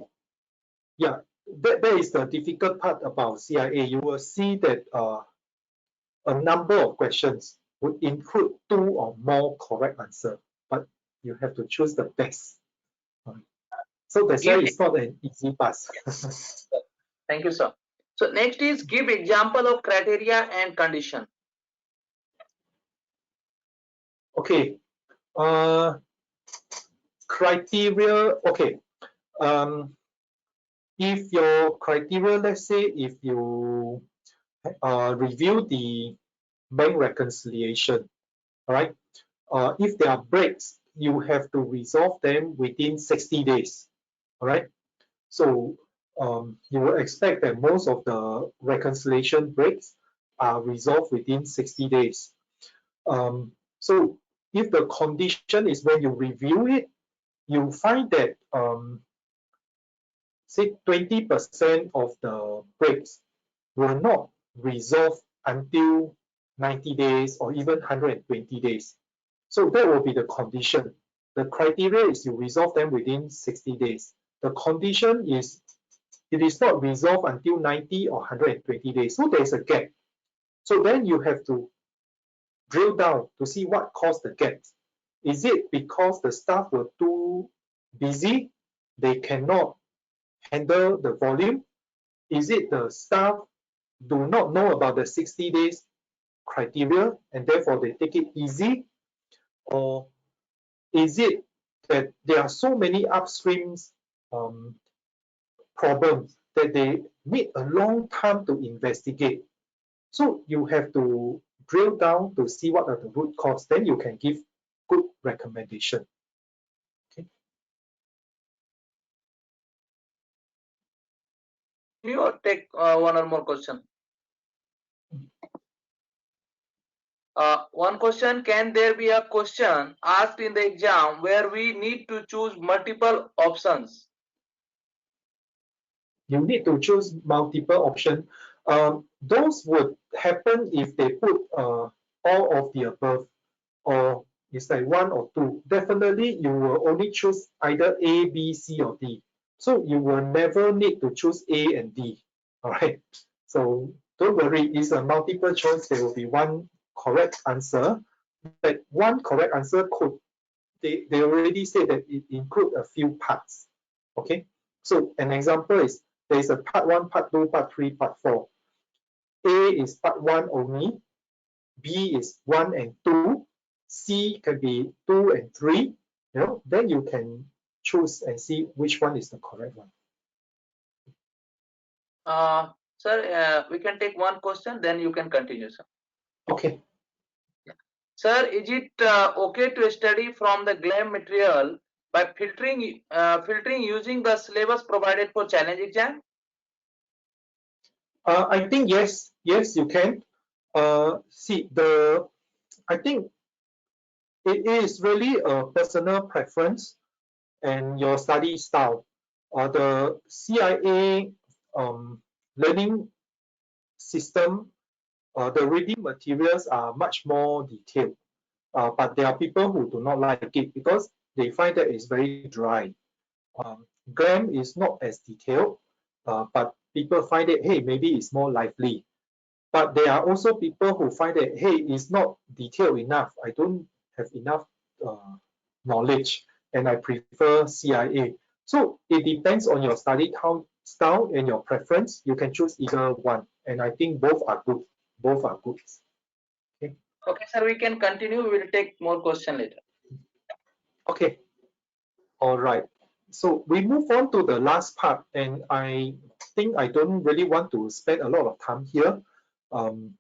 [SPEAKER 2] Yeah, that is the difficult part about CIA. You will see that a number of questions would include 2 or more correct answer, but you have to choose the best. So that's why
[SPEAKER 3] Give
[SPEAKER 2] it's not an easy pass.
[SPEAKER 3] Thank you, sir. So next is give example of criteria and condition.
[SPEAKER 2] Okay. Criteria. Okay. If your criteria, let's say, if you review the bank reconciliation, all right. If there are breaks, you have to resolve them within 60 days. All right. So you will expect that most of the reconciliation breaks are resolved within 60 days. So if the condition is when you review it, you find that say 20% of the breaks will not resolve until 90 days or even 120 days. So that will be the condition. The criteria is you resolve them within 60 days. The condition is it is not resolved until 90 or 120 days. So there's a gap. So then you have to drill down to see what caused the gap. Is it because the staff were too busy? They cannot handle the volume? Is it the staff do not know about the 60 days criteria and therefore they take it easy? Or is it that there are so many upstreams problems that they need a long time to investigate? So you have to drill down to see what are the root cause, then you can give good recommendation. Okay.
[SPEAKER 3] You take one or more question. One question, can there be a question asked in the exam where we need to choose multiple options?
[SPEAKER 2] You need to choose multiple options. Those would happen if they put all of the above, or it's like 1 or 2. Definitely, you will only choose either A, B, C, or D. So you will never need to choose A and D. All right. So don't worry, it's a multiple choice. There will be one correct answer. But one correct answer could, they already say that it include a few parts. Okay. So an example is there is a part 1, part 2, part 3, part 4. A is part 1 only. B is 1 and 2. C can be 2 and 3. Then you can choose and see which one is the correct one.
[SPEAKER 3] Sir, we can take one question, then you can continue, sir.
[SPEAKER 2] Okay.
[SPEAKER 3] Sir, is it okay to study from the GLAM material by filtering using the syllabus provided for challenge exam?
[SPEAKER 2] I think yes, you can. See, I think it is really a personal preference and your study style. The CIA learning system, the reading materials are much more detailed. But there are people who do not like it because they find that it's very dry. GLAM is not as detailed, but people find it, hey, maybe it's more lively. But there are also people who find that, hey, it's not detailed enough. I don't have enough knowledge, and I prefer CIA. So it depends on your study style and your preference. You can choose either one, and I think both are good. Both are good. Okay.
[SPEAKER 3] Okay, sir, we can continue. We will take more question later.
[SPEAKER 2] Okay. All right. So we move on to the last part, and I think I don't really want to spend a lot of time here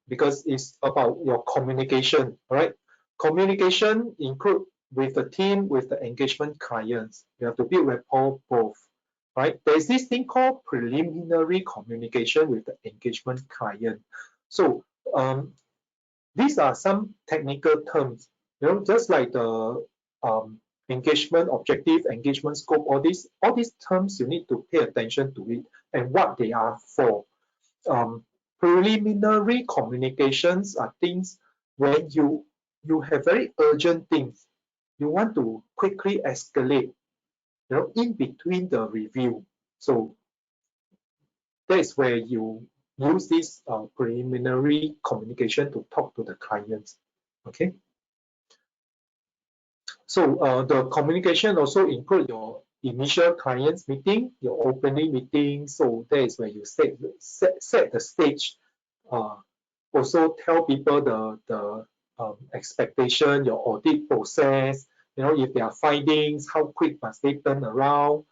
[SPEAKER 2] because it's about your communication, right? Communication include with the team, with the engagement clients. You have to build rapport both, right? There's this thing called preliminary communication with the engagement client. So these are some technical terms, just like the engagement objective, engagement scope, all these terms you need to pay attention to it and what they are for. Preliminary communications are things when you have very urgent things, you want to quickly escalate, in between the review. So that is where you use this preliminary communication to talk to the clients. Okay. So the communication also include your initial clients meeting, your opening meeting. So that is where you set the stage. Also tell people the expectation, your audit process. If there are findings, how quick must they turn around,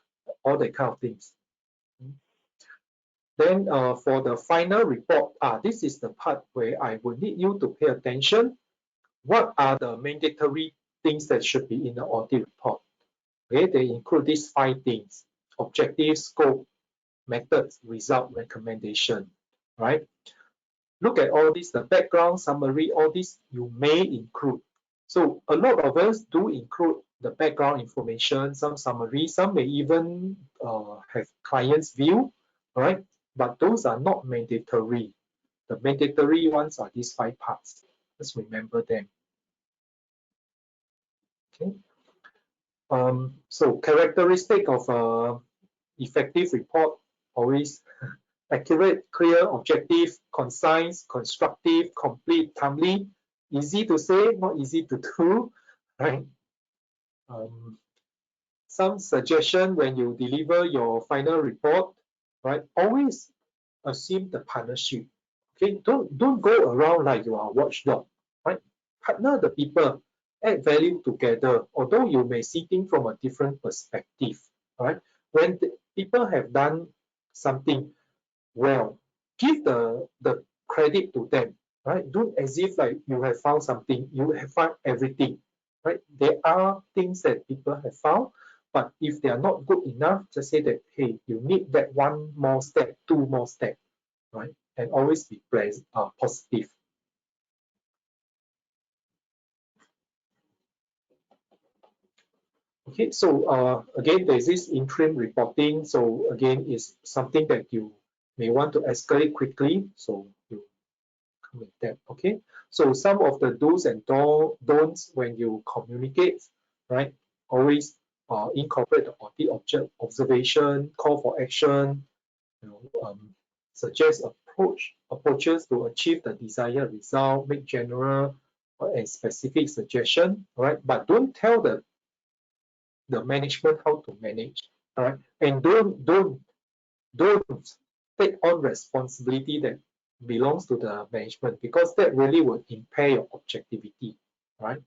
[SPEAKER 2] all that kind of things. Then for the final report, this is the part where I will need you to pay attention. What are the mandatory things that should be in the audit report? Okay, they include these 5 things: objective, scope, methods, result, recommendation, right? Look at all this, the background summary, all this you may include. So a lot of us do include the background information, some summary, some may even have client's view, right? But those are not mandatory. The mandatory ones are these 5 parts. Let's remember them. Okay. So characteristic of effective report: always accurate, clear, objective, concise, constructive, complete, timely, easy to say, not easy to do, right? Some suggestion when you deliver your final report, right? Always assume the partnership. Okay, don't go around like you are a watchdog, right? Partner the people, add value together, although you may see things from a different perspective, right? When people have done something well, give the credit to them, right? Don't as if like you have found something, you have found everything, right? There are things that people have found, but if they are not good enough, just say that, hey, you need that 1 more step, 2 more steps, right? And always be positive. Okay, so again, there's this interim reporting. So again, it's something that you may want to escalate quickly. So you come with that. Okay, so some of the do's and don'ts when you communicate, right? Always incorporate the audit observation, call for action, suggest approaches to achieve the desired result, make general and specific suggestion, right? But don't tell the management how to manage, all right? And don't take on responsibility that belongs to the management, because that really will impair your objectivity, right?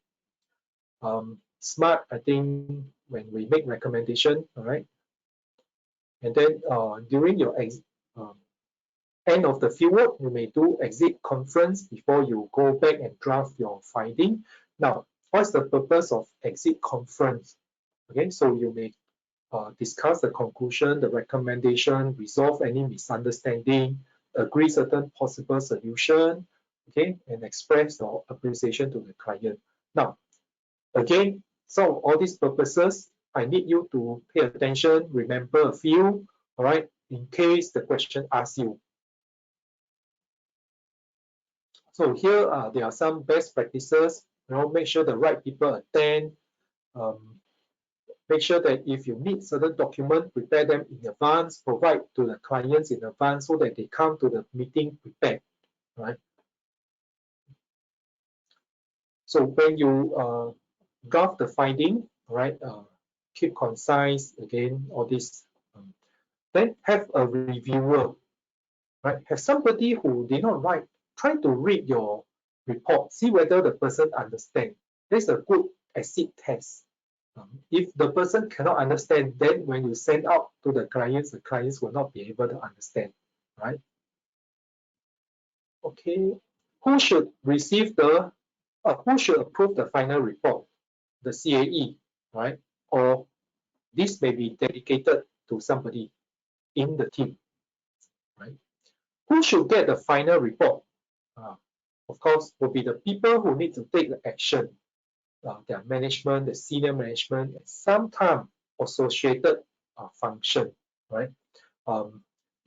[SPEAKER 2] Smart, I think, when we make recommendation, all right? And then during your end of the fieldwork, you may do exit conference before you go back and draft your finding. Now, what's the purpose of exit conference? Okay, so you may discuss the conclusion, the recommendation, resolve any misunderstanding, agree certain possible solution, okay, and express your appreciation to the client. Now, again, so all these purposes, I need you to pay attention, remember a few, all right, in case the question asks you. So here there are some best practices. Make sure the right people attend. Make sure that if you need certain documents, prepare them in advance, provide to the clients in advance so that they come to the meeting prepared. right? So when you draft the finding, right, keep concise, again, all this. Then have a reviewer, right? Have somebody who did not write, try to read your report, see whether the person understands. This is a good acid test. If the person cannot understand, then when you send out to the clients will not be able to understand, right? Okay, who should receive the, who should approve the final report? The CAE, right? Or this may be dedicated to somebody in the team, right? Who should get the final report? Of course, will be the people who need to take the action, their management, the senior management, and sometimes associated function, right?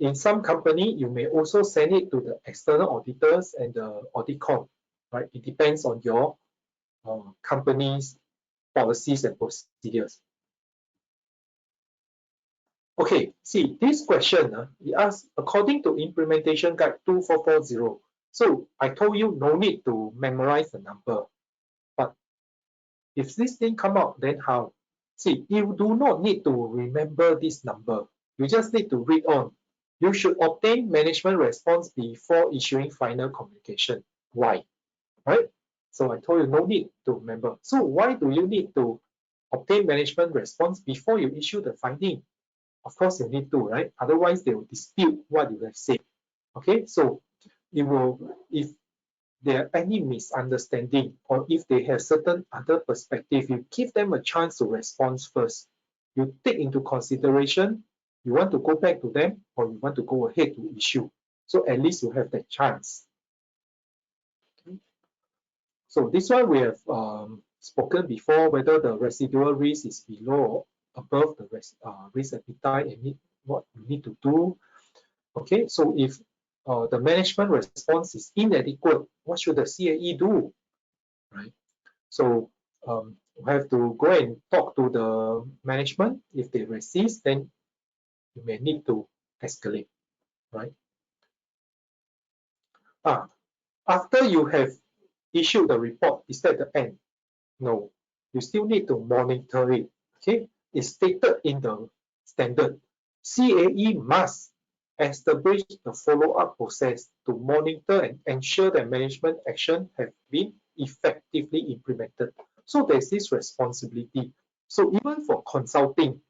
[SPEAKER 2] In some company, you may also send it to the external auditors and the audit corp, right? It depends on your company's policies and procedures. Okay, see this question, it asks according to Implementation Guide 2440. So I told you no need to memorize the number, but if this thing come out, then how? See, you do not need to remember this number. You just need to read on. You should obtain management response before issuing final communication. Why? Right? So I told you no need to remember. So why do you need to obtain management response before you issue the finding? Of course you need to, right? Otherwise they will dispute what you have said. Okay, so it will, if there are any misunderstanding or if they have certain other perspective, you give them a chance to respond first. You take into consideration, you want to go back to them or you want to go ahead to issue. So at least you have that chance. Okay. So this one we have spoken before, whether the residual risk is below or above the risk appetite and what you need to do. Okay, so if the management response is inadequate, what should the CAE do? Right. So you have to go and talk to the management. If they resist, then you may need to escalate. Right. After you have issued the report, is that the end? No, you still need to monitor it. Okay, it's stated in the standard. CAE must establish the follow-up process to monitor and ensure that management action have been effectively implemented. So there's this responsibility. So even for consulting,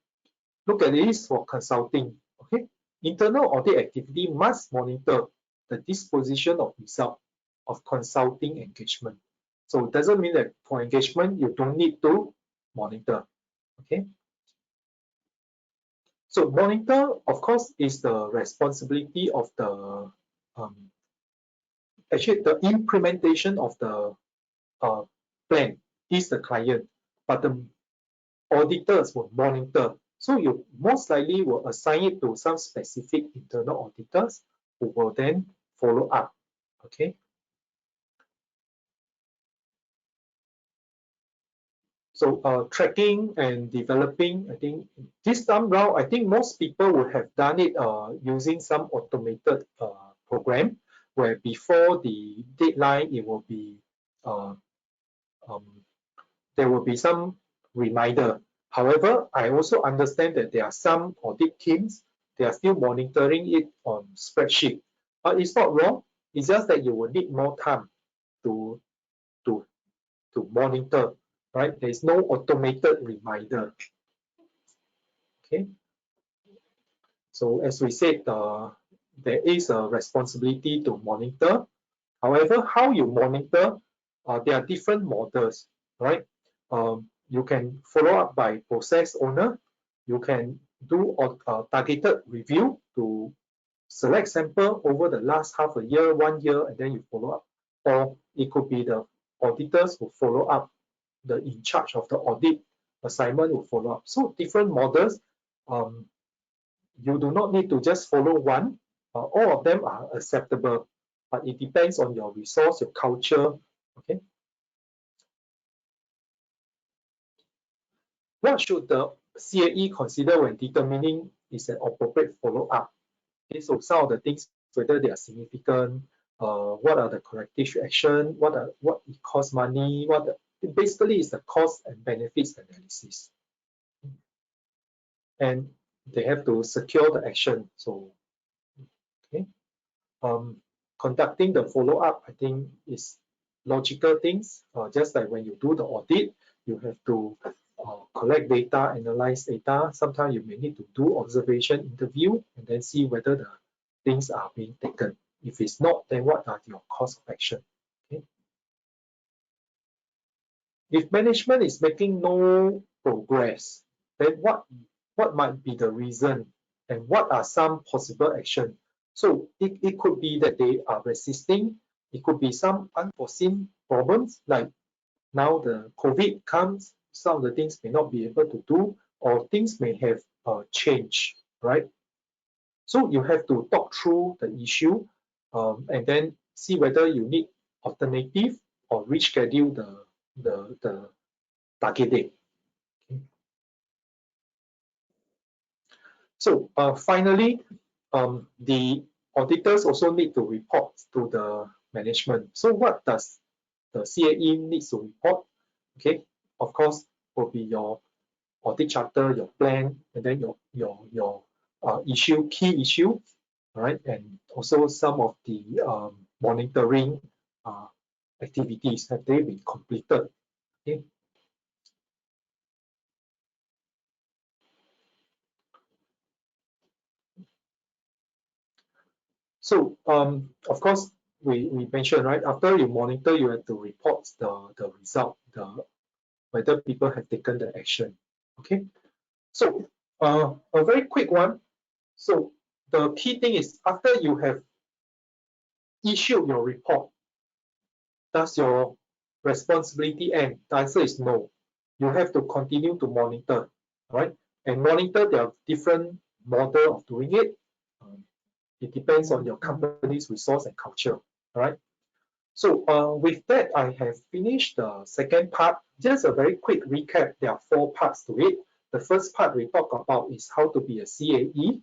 [SPEAKER 2] look at this for consulting. Okay, internal audit activity must monitor the disposition of result of consulting engagement. So it doesn't mean that for engagement, you don't need to monitor, okay? So monitor, of course, is the responsibility of the, actually the implementation of the plan is the client, but the auditors will monitor. So you most likely will assign it to some specific internal auditors who will then follow up, okay? So tracking and developing, I think this time round, I think most people would have done it using some automated program where before the deadline, it will be there will be some reminder. However, I also understand that there are some audit teams, they are still monitoring it on spreadsheet. But it's not wrong. It's just that you will need more time to monitor, right? There is no automated reminder. Okay. So as we said, there is a responsibility to monitor. However, how you monitor, there are different models, right? You can follow up by process owner. You can do a targeted review to select sample over the last half a year, 1 year, and then you follow up. Or it could be the auditors who follow up, the in charge of the audit assignment will follow up. So different models. You do not need to just follow one. All of them are acceptable, but it depends on your resource, your culture. Okay. What should the CAE consider when determining is an appropriate follow-up? Okay, so some of the things, whether they are significant, what are the corrective action, what it costs money, it basically is the cost and benefits analysis. And they have to secure the action. So, okay. Conducting the follow-up, I think, is logical things. Just like when you do the audit, you have to collect data, analyze data. Sometimes you may need to do observation interview and then see whether the things are being taken. If it's not, then what are your course of action? Okay. If management is making no progress, then what might be the reason and what are some possible action? So it could be that they are resisting. It could be some unforeseen problems, like now the COVID comes, some of the things may not be able to do, or things may have changed, right? So you have to talk through the issue and then see whether you need alternative or reschedule the target date. Okay. So finally, the auditors also need to report to the management. So what does the CAE needs to report? Okay, of course, will be your audit charter, your plan, and then your key issue, right? And also some of the monitoring activities, have they been completed? Okay. So of course, we mentioned, right, after you monitor, you have to report the result, whether people have taken the action. Okay. So a very quick one. So the key thing is, after you have issued your report, does your responsibility end? The answer is no. You have to continue to monitor, right? And monitor, there are different model of doing it. It depends on your company's resource and culture, all right? So with that, I have finished the second part. Just a very quick recap. There are 4 parts to it. The first part we talk about is how to be a CAE.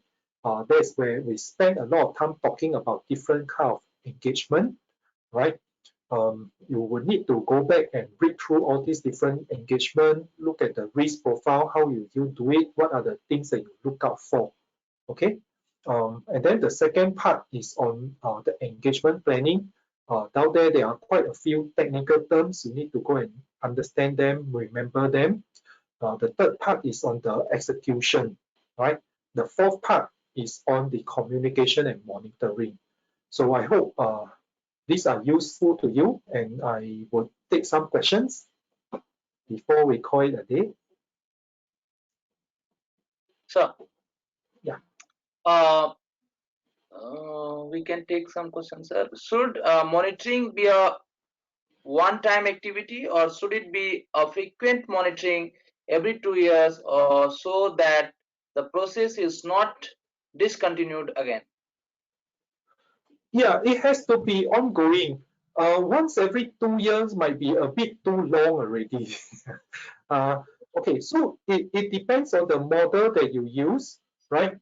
[SPEAKER 2] That's where we spend a lot of time talking about different kind of engagement, right? You would need to go back and read through all these different engagement, look at the risk profile, how you do it, what are the things that you look out for, okay? And then the second part is on the engagement planning. Down there are quite a few technical terms. You need to go and understand them, remember them. The third part is on the execution, right? The fourth part is on the communication and monitoring. So I hope these are useful to you, and I will take some questions before we call it a day.
[SPEAKER 3] Sure.
[SPEAKER 2] Yeah.
[SPEAKER 3] We can take some questions, sir. Should monitoring be a one-time activity, or should it be a frequent monitoring every 2 years, or so that the process is not discontinued again?
[SPEAKER 2] Yeah, it has to be ongoing. Once every 2 years might be a bit too long already. Okay, so it depends on the model that you use, right?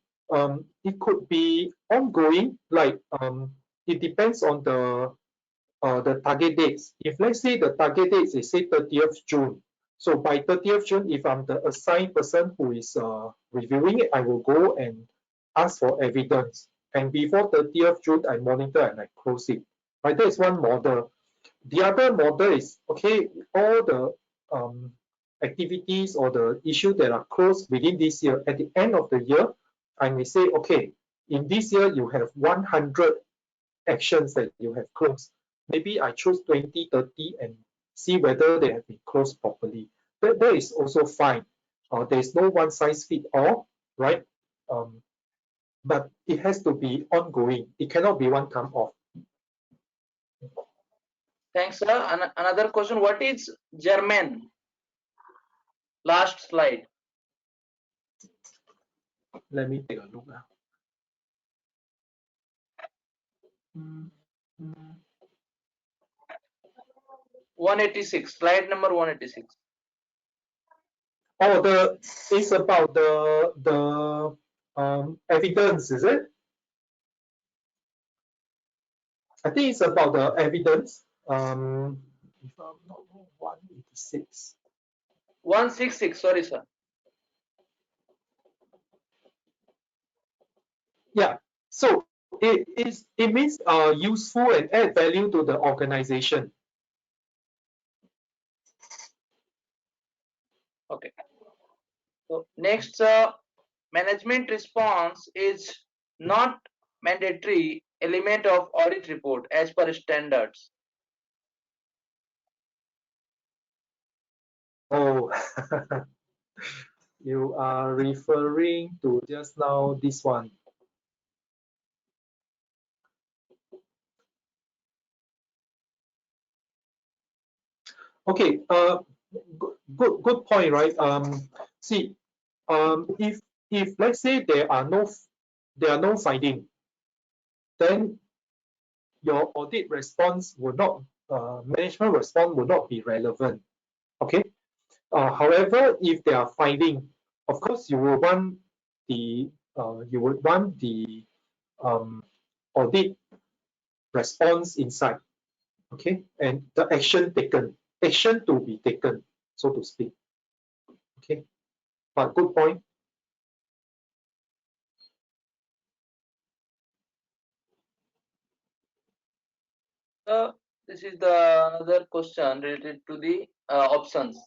[SPEAKER 2] It could be ongoing, like it depends on the target dates. If let's say the target date is say 30th June, so by 30th June, if I'm the assigned person who is reviewing it, I will go and ask for evidence. And before 30th June, I monitor and I close it. Right, that is one model. The other model is, okay, all the activities or the issue that are closed within this year, at the end of the year, I may say, okay, in this year, you have 100 actions that you have closed. Maybe I choose 20, 30 and see whether they have been closed properly. That is also fine. There's no one size fit all, right? But it has to be ongoing. It cannot be one time off.
[SPEAKER 3] Thanks, sir. Another question: what is German? Last slide.
[SPEAKER 2] Let me take a look now.
[SPEAKER 3] 186. Slide number 186.
[SPEAKER 2] Oh, it's about the evidence, is it? I think it's about the evidence. If I'm not wrong, 186.
[SPEAKER 3] 166, sorry, sir.
[SPEAKER 2] Yeah. So it means useful and add value to the organization.
[SPEAKER 3] Okay. So next, management response is not mandatory element of audit report as per standards.
[SPEAKER 2] Oh, you are referring to just now this one. Okay, good point, right? See, if let's say there are no finding, then your audit response will not management response will not be relevant. Okay. However, if there are finding, of course you will want the audit response inside. Okay, and the action to be taken, so to speak. Okay, but good point.
[SPEAKER 3] This is the another question related to the options.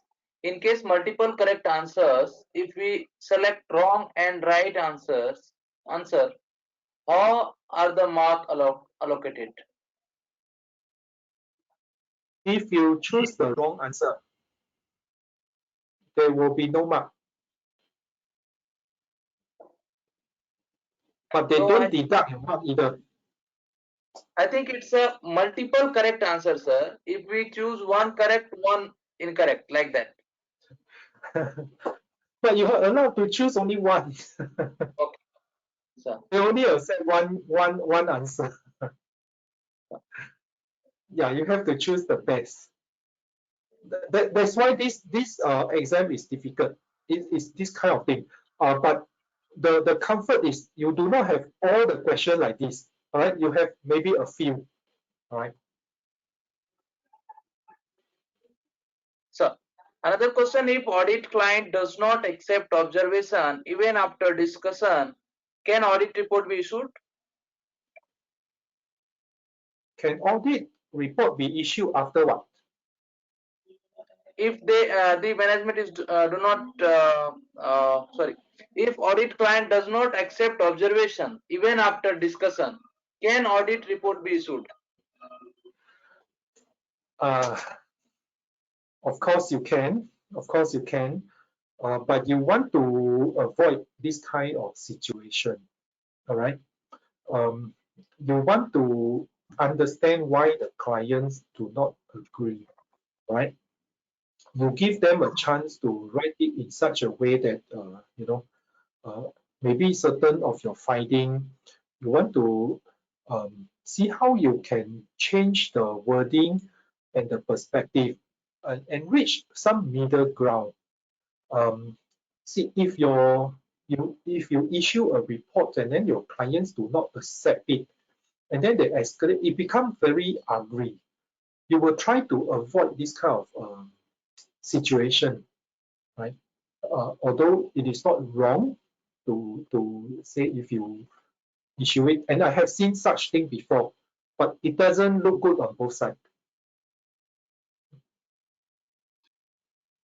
[SPEAKER 3] In case multiple correct answers, if we select wrong and right answer, how are the mark allocated?
[SPEAKER 2] If you choose the wrong answer, there will be no mark. But they don't deduct your mark either.
[SPEAKER 3] I think it's a multiple correct answer, sir. If we choose one correct, one incorrect, like that.
[SPEAKER 2] But you are allowed to choose only one.
[SPEAKER 3] Okay, sir.
[SPEAKER 2] They only accept one answer. Yeah, you have to choose the best. That's why this exam is difficult. It's this kind of thing. But the comfort is you do not have all the questions like this. All right, you have maybe a few. All right.
[SPEAKER 3] So another question: if audit client does not accept observation even after discussion, can audit report be issued?
[SPEAKER 2] Can audit report be issued after what?
[SPEAKER 3] If they the management is do not sorry, if audit client does not accept observation even after discussion, can audit report be issued?
[SPEAKER 2] Uh, of course you can. Of course you can. But you want to avoid this kind of situation. All right. You want to understand why the clients do not agree, right? You give them a chance to write it in such a way that maybe certain of your finding, you want to see how you can change the wording and the perspective and reach some middle ground. See, if you issue a report and then your clients do not accept it, and then they escalate, it becomes very ugly. You will try to avoid this kind of situation, right? Although it is not wrong to say if you issue it, and I have seen such thing before, but it doesn't look good on both sides.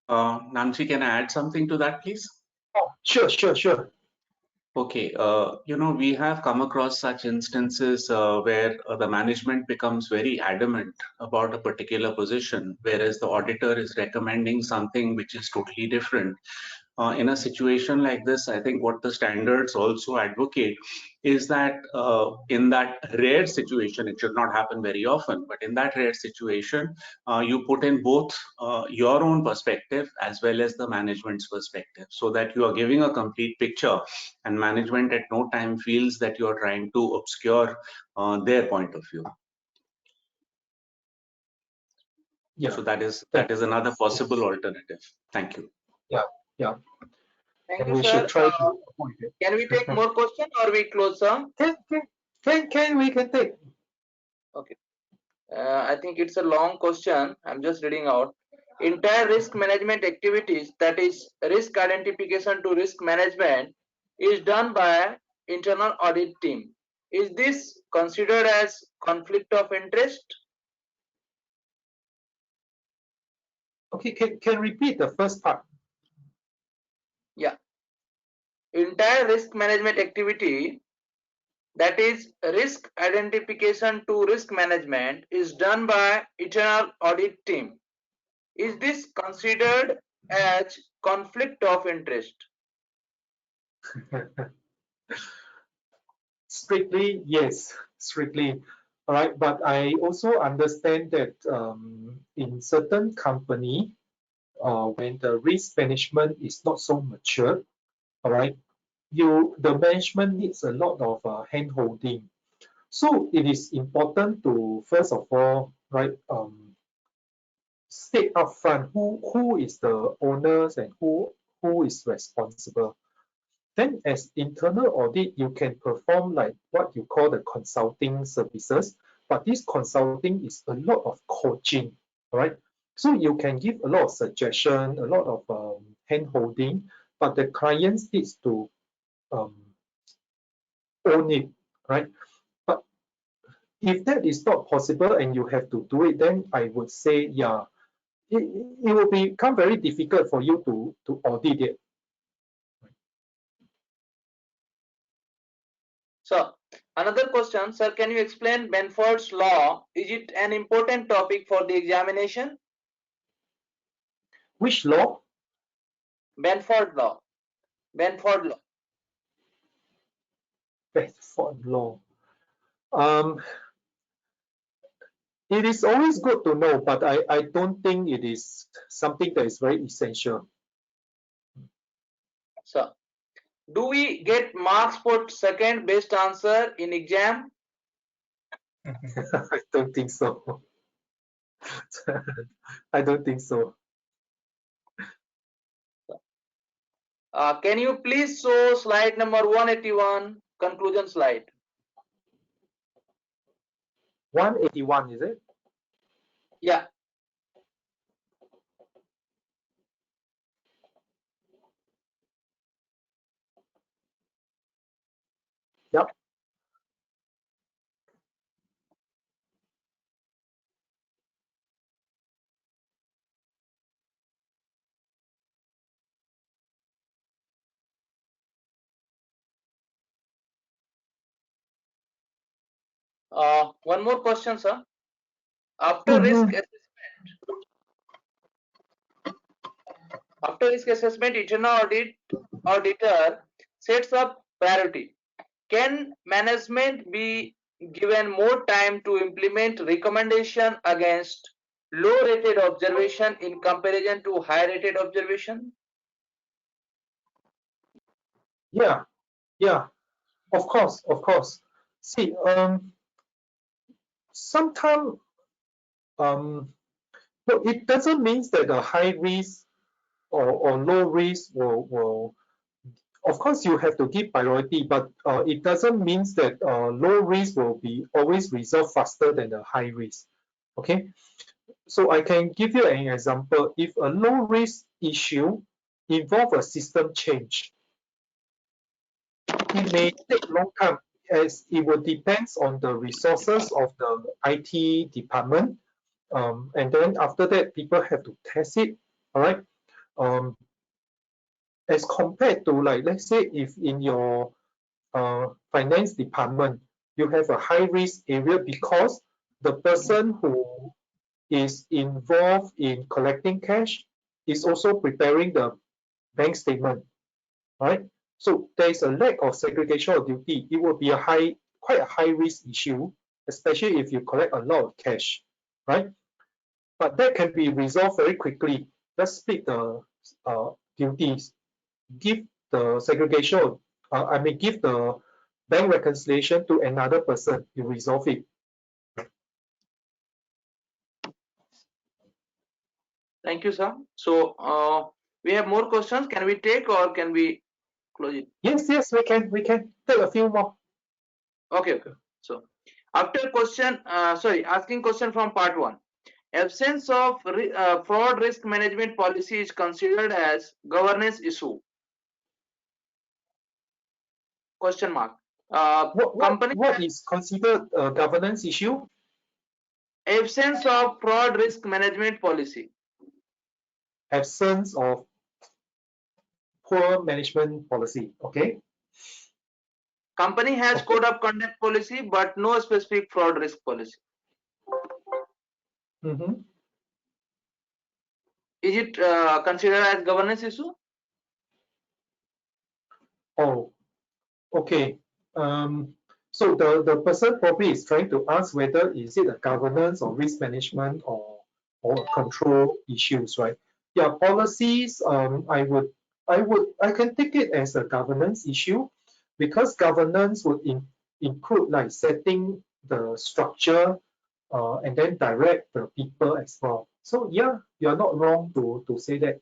[SPEAKER 4] Nancy, can I add something to that, please?
[SPEAKER 2] Oh, sure.
[SPEAKER 4] Okay, we have come across such instances where the management becomes very adamant about a particular position, whereas the auditor is recommending something which is totally different. In a situation like this, I think what the standards also advocate is that in that rare situation, it should not happen very often, but in that rare situation, you put in both your own perspective as well as the management's perspective, so that you are giving a complete picture and management at no time feels that you are trying to obscure their point of view.
[SPEAKER 2] Yeah.
[SPEAKER 4] So that is another possible alternative. Thank you.
[SPEAKER 2] Yeah.
[SPEAKER 3] Thank
[SPEAKER 2] And
[SPEAKER 3] you,
[SPEAKER 2] we
[SPEAKER 3] sir.
[SPEAKER 2] should try to avoid it.
[SPEAKER 3] Can we take more question or we close, sir?
[SPEAKER 2] Can we can take?
[SPEAKER 3] Okay. I think it's a long question. I'm just reading out. Entire risk management activities, that is risk identification to risk management, is done by internal audit team. Is this considered as conflict of interest?
[SPEAKER 2] Okay, can repeat the first part.
[SPEAKER 3] Yeah. Entire risk management activity, that is risk identification to risk management, is done by internal audit team. Is this considered as conflict of interest?
[SPEAKER 2] Strictly, yes, strictly. All right, but I also understand that in certain company, when the risk management is not so mature, all right, the management needs a lot of hand holding. So it is important to first of all, right, state upfront who is the owners and who is responsible. Then as internal audit, you can perform like what you call the consulting services, but this consulting is a lot of coaching, right? So you can give a lot of suggestion, a lot of hand holding, but the clients needs to um, own it, right? But if that is not possible and you have to do it, then I would say, yeah, it will become very difficult for you to audit it.
[SPEAKER 3] So another question, sir, can you explain Benford's law? Is it an important topic for the examination?
[SPEAKER 2] Which law?
[SPEAKER 3] Benford law. Benford law.
[SPEAKER 2] Bedford law. It is always good to know, but I don't think it is something that is very essential.
[SPEAKER 3] So do we get marks for second best answer in exam?
[SPEAKER 2] I don't think so. I don't think so.
[SPEAKER 3] Can you please show slide number 181, conclusion slide?
[SPEAKER 2] 181, is it?
[SPEAKER 3] Yeah.
[SPEAKER 2] Yep.
[SPEAKER 3] One more question, sir. After risk assessment, internal auditor sets up priority. Can management be given more time to implement recommendation against low rated observation in comparison to high rated observation?
[SPEAKER 2] Yeah, yeah. Of course, of course. See, sometimes no, it doesn't mean that a high risk or low risk will of course you have to give priority, but it doesn't mean that low risk will be always resolved faster than the high risk. Okay, so I can give you an example. If a low risk issue involve a system change, it may take long time as it will depends on the resources of the IT department. And then after that, people have to test it. All right. As compared to like, let's say if in your finance department, you have a high risk area because the person who is involved in collecting cash is also preparing the bank statement, right? So there is a lack of segregation of duty. It will be quite a high risk issue, especially if you collect a lot of cash, right? But that can be resolved very quickly. Let's split the duties, give the segregation, give the bank reconciliation to another person, you resolve it.
[SPEAKER 3] Thank you, sir. So we have more questions. Can we take or can we close it?
[SPEAKER 2] Yes, we can take a few more.
[SPEAKER 3] Okay. So After question, asking question from part 1. Absence of fraud risk management policy is considered as governance issue. Question mark.
[SPEAKER 2] What is considered a governance issue?
[SPEAKER 3] Absence of fraud risk management policy.
[SPEAKER 2] Absence of poor management policy. Okay.
[SPEAKER 3] Company has
[SPEAKER 2] Okay.
[SPEAKER 3] code of conduct policy, but no specific fraud risk policy.
[SPEAKER 2] Mm-hmm.
[SPEAKER 3] Is it considered as governance issue?
[SPEAKER 2] Oh, okay. So the person probably is trying to ask whether is it a governance or risk management or control issues, right? Yeah, policies. I can take it as a governance issue because governance would include like setting the structure and then direct the people as well. So yeah, you're not wrong to say that.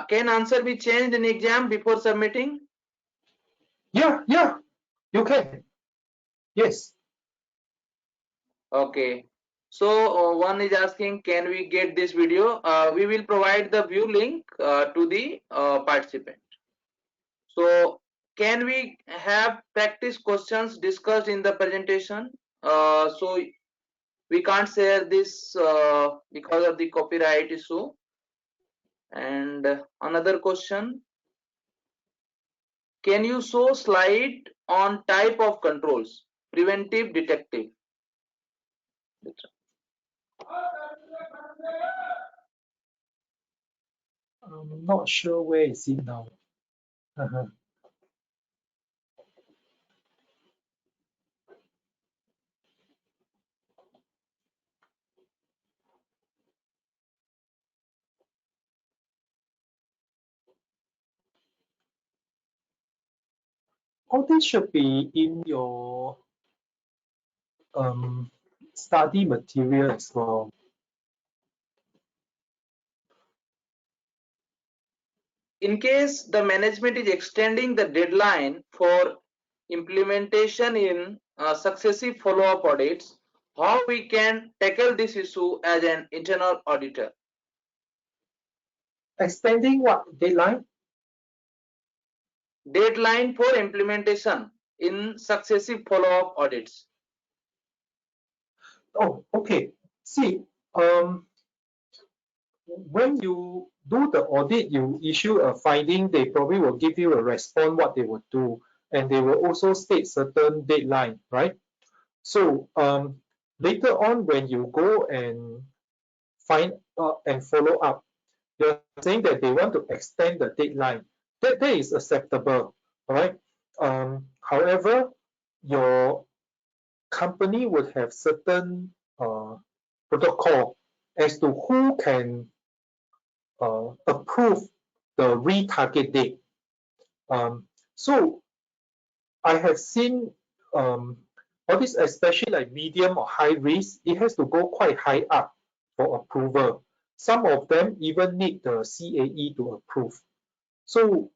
[SPEAKER 3] Can answer be changed in exam before submitting?
[SPEAKER 2] Yeah, you can. Yes.
[SPEAKER 3] Okay. So one is asking, can we get this video? We will provide the view link to the participant. So can we have practice questions discussed in the presentation? So we can't share this because of the copyright issue. And another question, can you show slide on type of controls, preventive, detective?
[SPEAKER 2] I'm not sure where is it now. All this should be in your study material as well.
[SPEAKER 3] In case the management is extending the deadline for implementation in successive follow-up audits, how we can tackle this issue as an internal auditor?
[SPEAKER 2] Extending what deadline?
[SPEAKER 3] Deadline for implementation in successive follow-up audits.
[SPEAKER 2] Oh, okay. See, when you do the audit, you issue a finding, they probably will give you a response what they will do, and they will also state certain deadline, right? So later on, when you go and find and follow up, you're saying that they want to extend the deadline. That is acceptable, all right? However, your company would have certain protocol as to who can approve the retarget date. So I have seen all this, especially like medium or high risk, it has to go quite high up for approval. Some of them even need the CAE to approve. So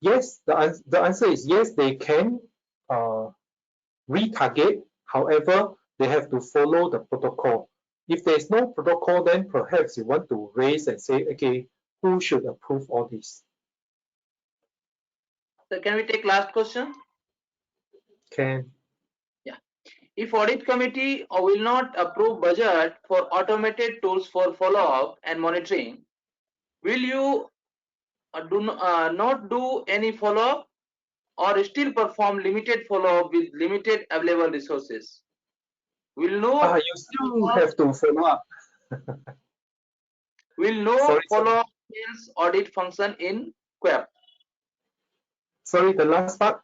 [SPEAKER 2] yes, the answer is yes, they can retarget. However, they have to follow the protocol. If there's no protocol, then perhaps you want to raise and say, okay, who should approve all this?
[SPEAKER 3] So can we take last question?
[SPEAKER 2] Can.
[SPEAKER 3] Yeah. If audit committee will not approve budget for automated tools for follow-up and monitoring, will you not do any follow-up or still perform limited follow-up with limited available resources? Will no
[SPEAKER 2] You still have to follow up.
[SPEAKER 3] Will no follow-up sales audit function in QAP?
[SPEAKER 2] Sorry, the last part.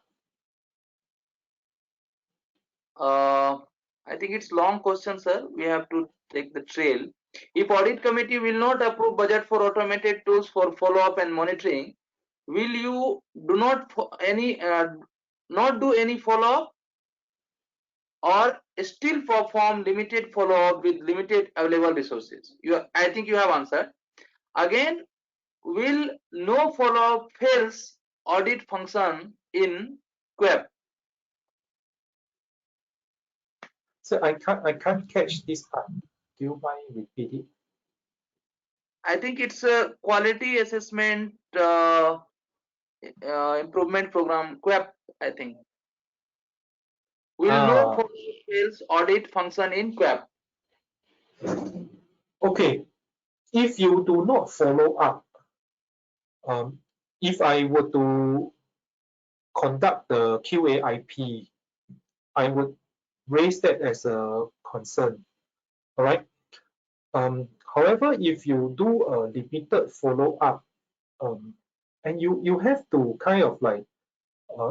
[SPEAKER 3] I think it's long question, sir. We have to take the trail. If audit committee will not approve budget for automated tools for follow-up and monitoring, will you not do any follow-up or still perform limited follow-up with limited available resources? I think you have answered. Again, will no follow-up fails audit function in QEP?
[SPEAKER 2] So I can't catch this part. Do you mind repeating?
[SPEAKER 3] I think it's a quality assessment improvement program, QEP, I think. Will no fails audit function in QEP?
[SPEAKER 2] Okay, if you do not follow up, if I were to conduct the QAIP, I would raise that as a concern. All right. However, if you do a repeated follow up, and you have to kind of like,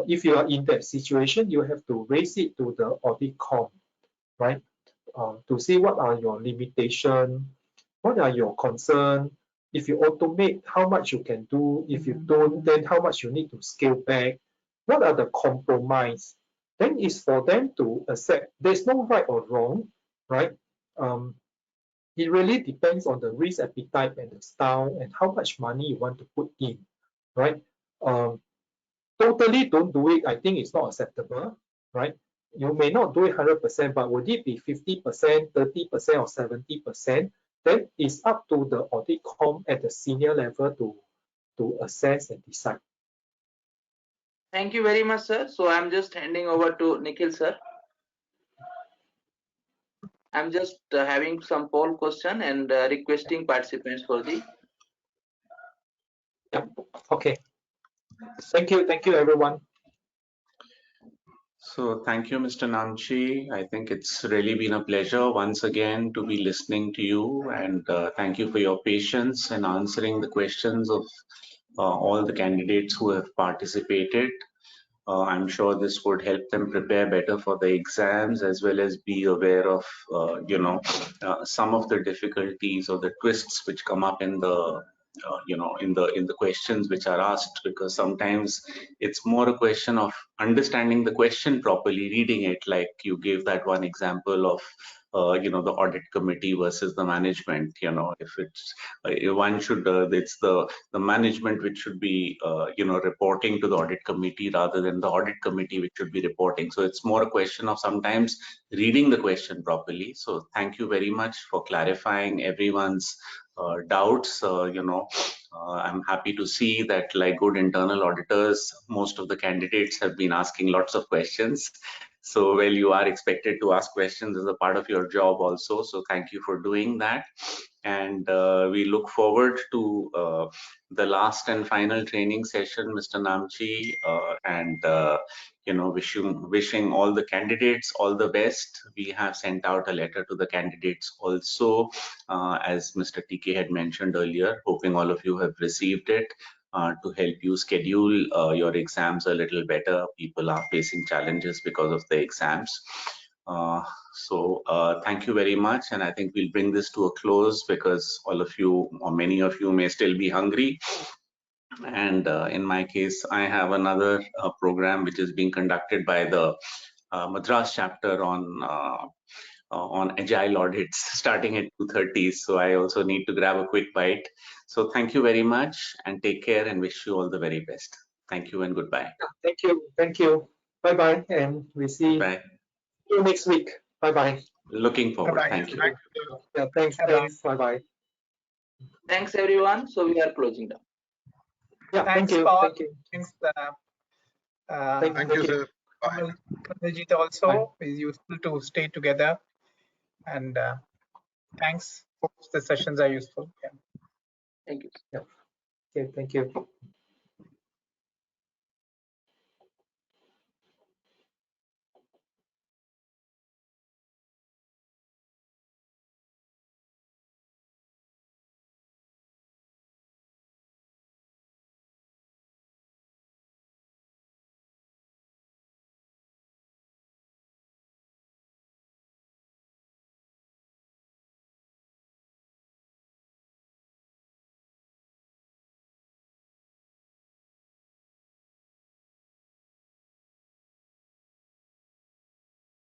[SPEAKER 2] if you are in that situation, you have to raise it to the audit com, right? To see what are your limitations, what are your concerns. If you automate, how much you can do. If you don't, then how much you need to scale back. What are the compromise? Then it's for them to accept. There's no right or wrong, right? It really depends on the risk appetite and the style and how much money you want to put in, right? Totally don't do it, I think it's not acceptable, right? You may not do it 100%, but would it be 50%, 30%, or 70%? Then it's up to the audit com at the senior level to assess and decide.
[SPEAKER 3] Thank you very much, sir. So I'm just handing over to Nikhil, sir. I'm just having some poll question and requesting participants for the.
[SPEAKER 2] Yeah. Okay. Thank you, everyone.
[SPEAKER 4] So thank you, Mr. Namchi. I think it's really been a pleasure once again to be listening to you, and thank you for your patience in answering the questions of all the candidates who have participated. I'm sure this would help them prepare better for the exams, as well as be aware of, some of the difficulties or the twists which come up in the, in the questions which are asked, because sometimes it's more a question of understanding the question properly, reading it, like you gave that one example of, the audit committee versus the management. If it's one should, it's the management which should be, reporting to the audit committee rather than the audit committee which should be reporting. So it's more a question of sometimes reading the question properly. So thank you very much for clarifying everyone's doubts. I'm happy to see that, like good internal auditors, most of the candidates have been asking lots of questions. So, well, you are expected to ask questions as a part of your job also. So thank you for doing that. And we look forward to the last and final training session, Mr. Namchi, and wishing all the candidates all the best. We have sent out a letter to the candidates also, as Mr. TK had mentioned earlier, hoping all of you have received it. To help you schedule your exams a little better. People are facing challenges because of the exams. So thank you very much, and I think we'll bring this to a close because all of you, or many of you, may still be hungry. And in my case, I have another program which is being conducted by the Madras chapter on agile audits starting at 2:30. So I also need to grab a quick bite. So thank you very much, and take care, and wish you all the very best. Thank you and goodbye.
[SPEAKER 2] Thank you. Bye-bye, and we see you next week. Bye-bye.
[SPEAKER 4] Looking forward.
[SPEAKER 1] Bye-bye.
[SPEAKER 4] Thank you.
[SPEAKER 2] Yeah, thanks. Bye-bye.
[SPEAKER 3] Thanks, everyone. So we are closing down.
[SPEAKER 2] Yeah,
[SPEAKER 1] Thanks,
[SPEAKER 2] thank you.
[SPEAKER 1] Paul.
[SPEAKER 2] Thank you.
[SPEAKER 1] Thanks,
[SPEAKER 2] Thank you, sir.
[SPEAKER 1] Kanwaljit also. It's useful to stay together. And thanks. Hope the sessions are useful. Yeah.
[SPEAKER 3] Thank you.
[SPEAKER 2] Yeah. Okay, thank you.